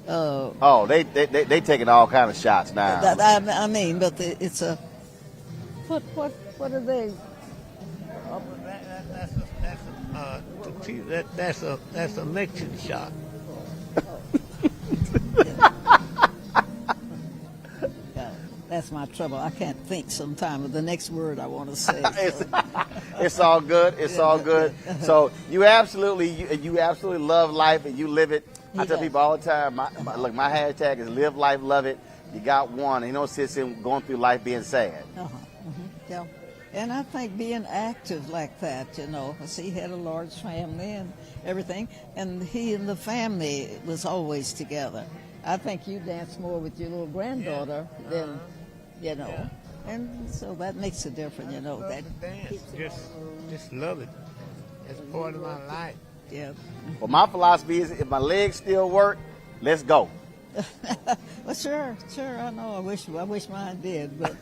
They taking all kind of shots now. I mean, but it's a what are they? That's a Mexican shot. That's my trouble. I can't think sometimes of the next word I want to say. It's all good. It's all good. So you absolutely love life and you live it. I tell people all the time, my hashtag is live life, love it. You got one. And you don't sit there going through life being sad. Yeah. And I think being active like that, I see he had a large family and everything, and he and the family was always together. I think you dance more with your little granddaughter than, and so that makes a difference, That just love it. It's part of my life. Yeah. Well, my philosophy is if my legs still work, let's go. Well, sure, I know. I wish mine did, but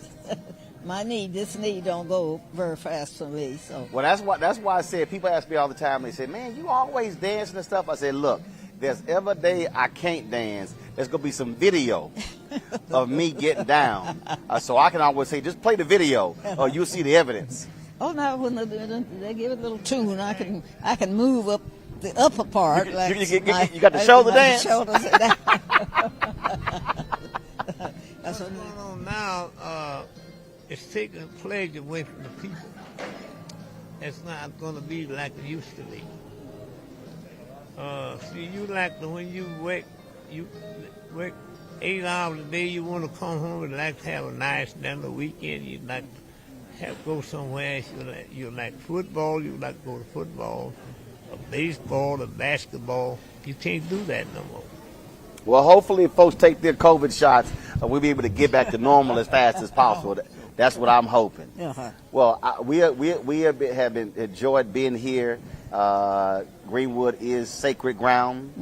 this knee don't go very fast for me. So. Well, that's why I said people ask me all the time. They say, "Man, you always dancing and stuff." I said, "Look, there's ever a day I can't dance. There's gonna be some video of me getting down, so I can always say, just play the video, or you'll see the evidence." Oh no! When they give it a little tune, I can move up the upper part. You got the shoulder dance. That's what's going on now. It's taking a pleasure away from the people. It's not going to be like it used to be. See, when you work 8 hours a day, you want to come home and like to have a nice dinner weekend. You'd like to go somewhere. You like football. You like to go to football, or baseball, or basketball. You can't do that no more. Well, hopefully, if folks take their COVID shots, we'll be able to get back to normal as fast as possible. That's what I'm hoping. Uh-huh. Well, we have been enjoyed being here. Greenwood is sacred ground.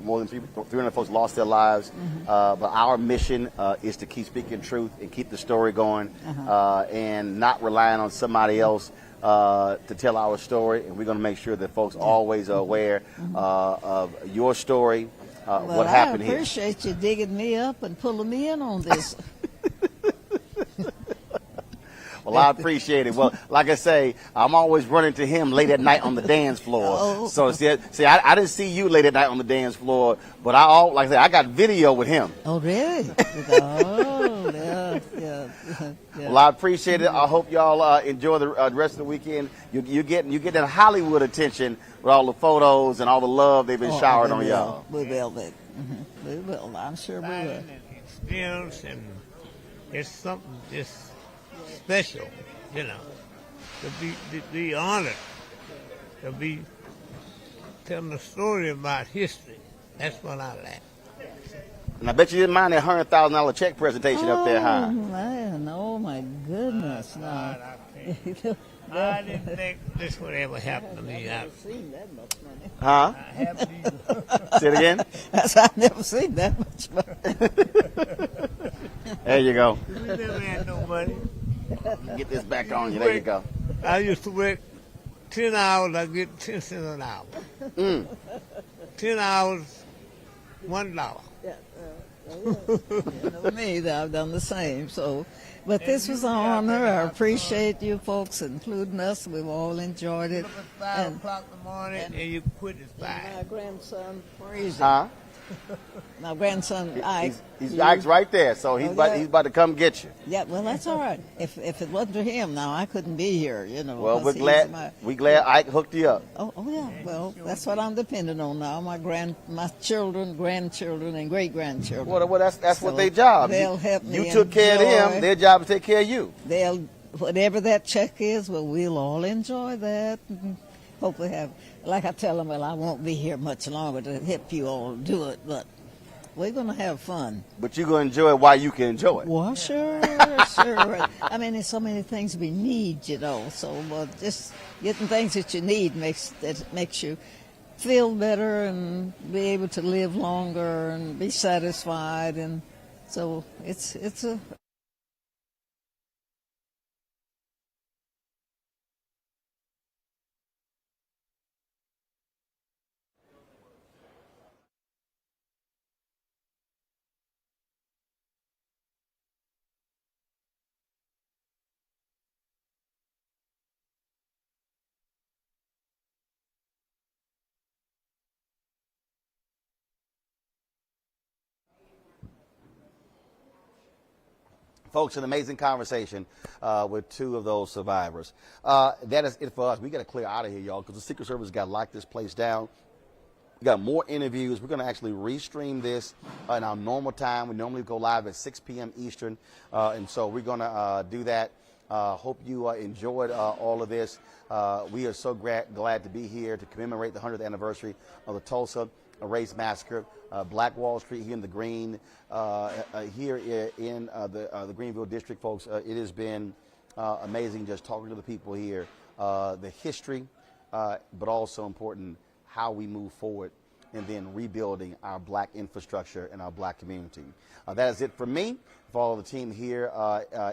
More than 300 folks lost their lives. But our mission is to keep speaking truth and keep the story going, and not relying on somebody else to tell our story. And we're going to make sure that folks always are aware of your story, what happened here. I appreciate you digging me up and pulling me in on this. Well, I appreciate it. Well, like I say, I'm always running to him late at night on the dance floor. So see, I didn't see you late at night on the dance floor, but like I said, I got video with him. Oh, really? Oh, yeah. Well, I appreciate it. I hope y'all enjoy the rest of the weekend. You get that Hollywood attention with all the photos and all the love they've been showered on y'all. We will. We will. I'm sure we will. Experience, and it's something just special, to be honored, to be telling a story about history. That's what I like. And I bet you didn't mind that $100,000 check presentation up there, huh? Man, oh my goodness, no. I didn't think this would ever happen to me. I've never seen that much money. Huh? Say it again? I've never seen that much money. There you go. We never had no money. Get this back on you. There you go. I used to work 10 hours. I get 10 cents an hour. 10 hours, $1. Me, I've done the same. So, but this was an honor. I appreciate you folks, including us. We've all enjoyed it. At 5 o'clock in the morning, and you quit at 5. My grandson, Freezy. Huh? My grandson, Ike. Ike's right there, so he's about to come get you. Yeah, well, that's all right. If it wasn't for him, now I couldn't be here, Well, we're glad Ike hooked you up. Oh yeah. Well, that's what I'm depending on now. My children, grandchildren, and great grandchildren. Well, that's what their job. They'll help me. You took care of them. Their job is to take care of you. Whatever that check is, well, we'll all enjoy that. And hopefully have, like I tell them, well, I won't be here much longer to help you all do it, but we're going to have fun. But you're going to enjoy it while you can enjoy it. Well, sure. I mean, there's so many things we need, so just getting things that you need makes you feel better and be able to live longer and be satisfied. And so it's a... Folks, an amazing conversation with two of those survivors. That is it for us. We got to clear out of here, y'all, because the Secret Service got to lock this place down. We got more interviews. We're going to actually restream this in our normal time. We normally go live at 6 p.m. Eastern, and so we're going to do that. Hope you enjoyed all of this. We are so glad to be here to commemorate the 100th anniversary of the Tulsa race massacre. Black Wall Street here in the Green, here in the Greenville district, folks. It has been amazing just talking to the people here, the history, but also important how we move forward and then rebuilding our black infrastructure and our black community. That is it for me, for all of the team here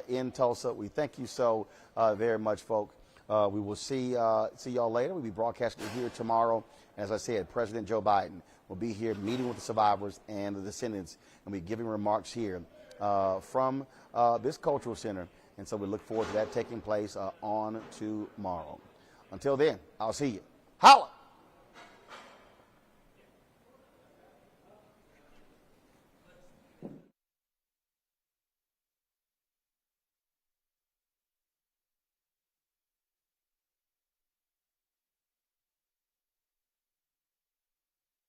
in Tulsa. We thank you so very much, folks. We will see y'all later. We'll be broadcasting here tomorrow. As I said, President Joe Biden will be here meeting with the survivors and the descendants, and we're giving remarks here from this cultural center. And so we look forward to that taking place on tomorrow. Until then, I'll see you. Holla!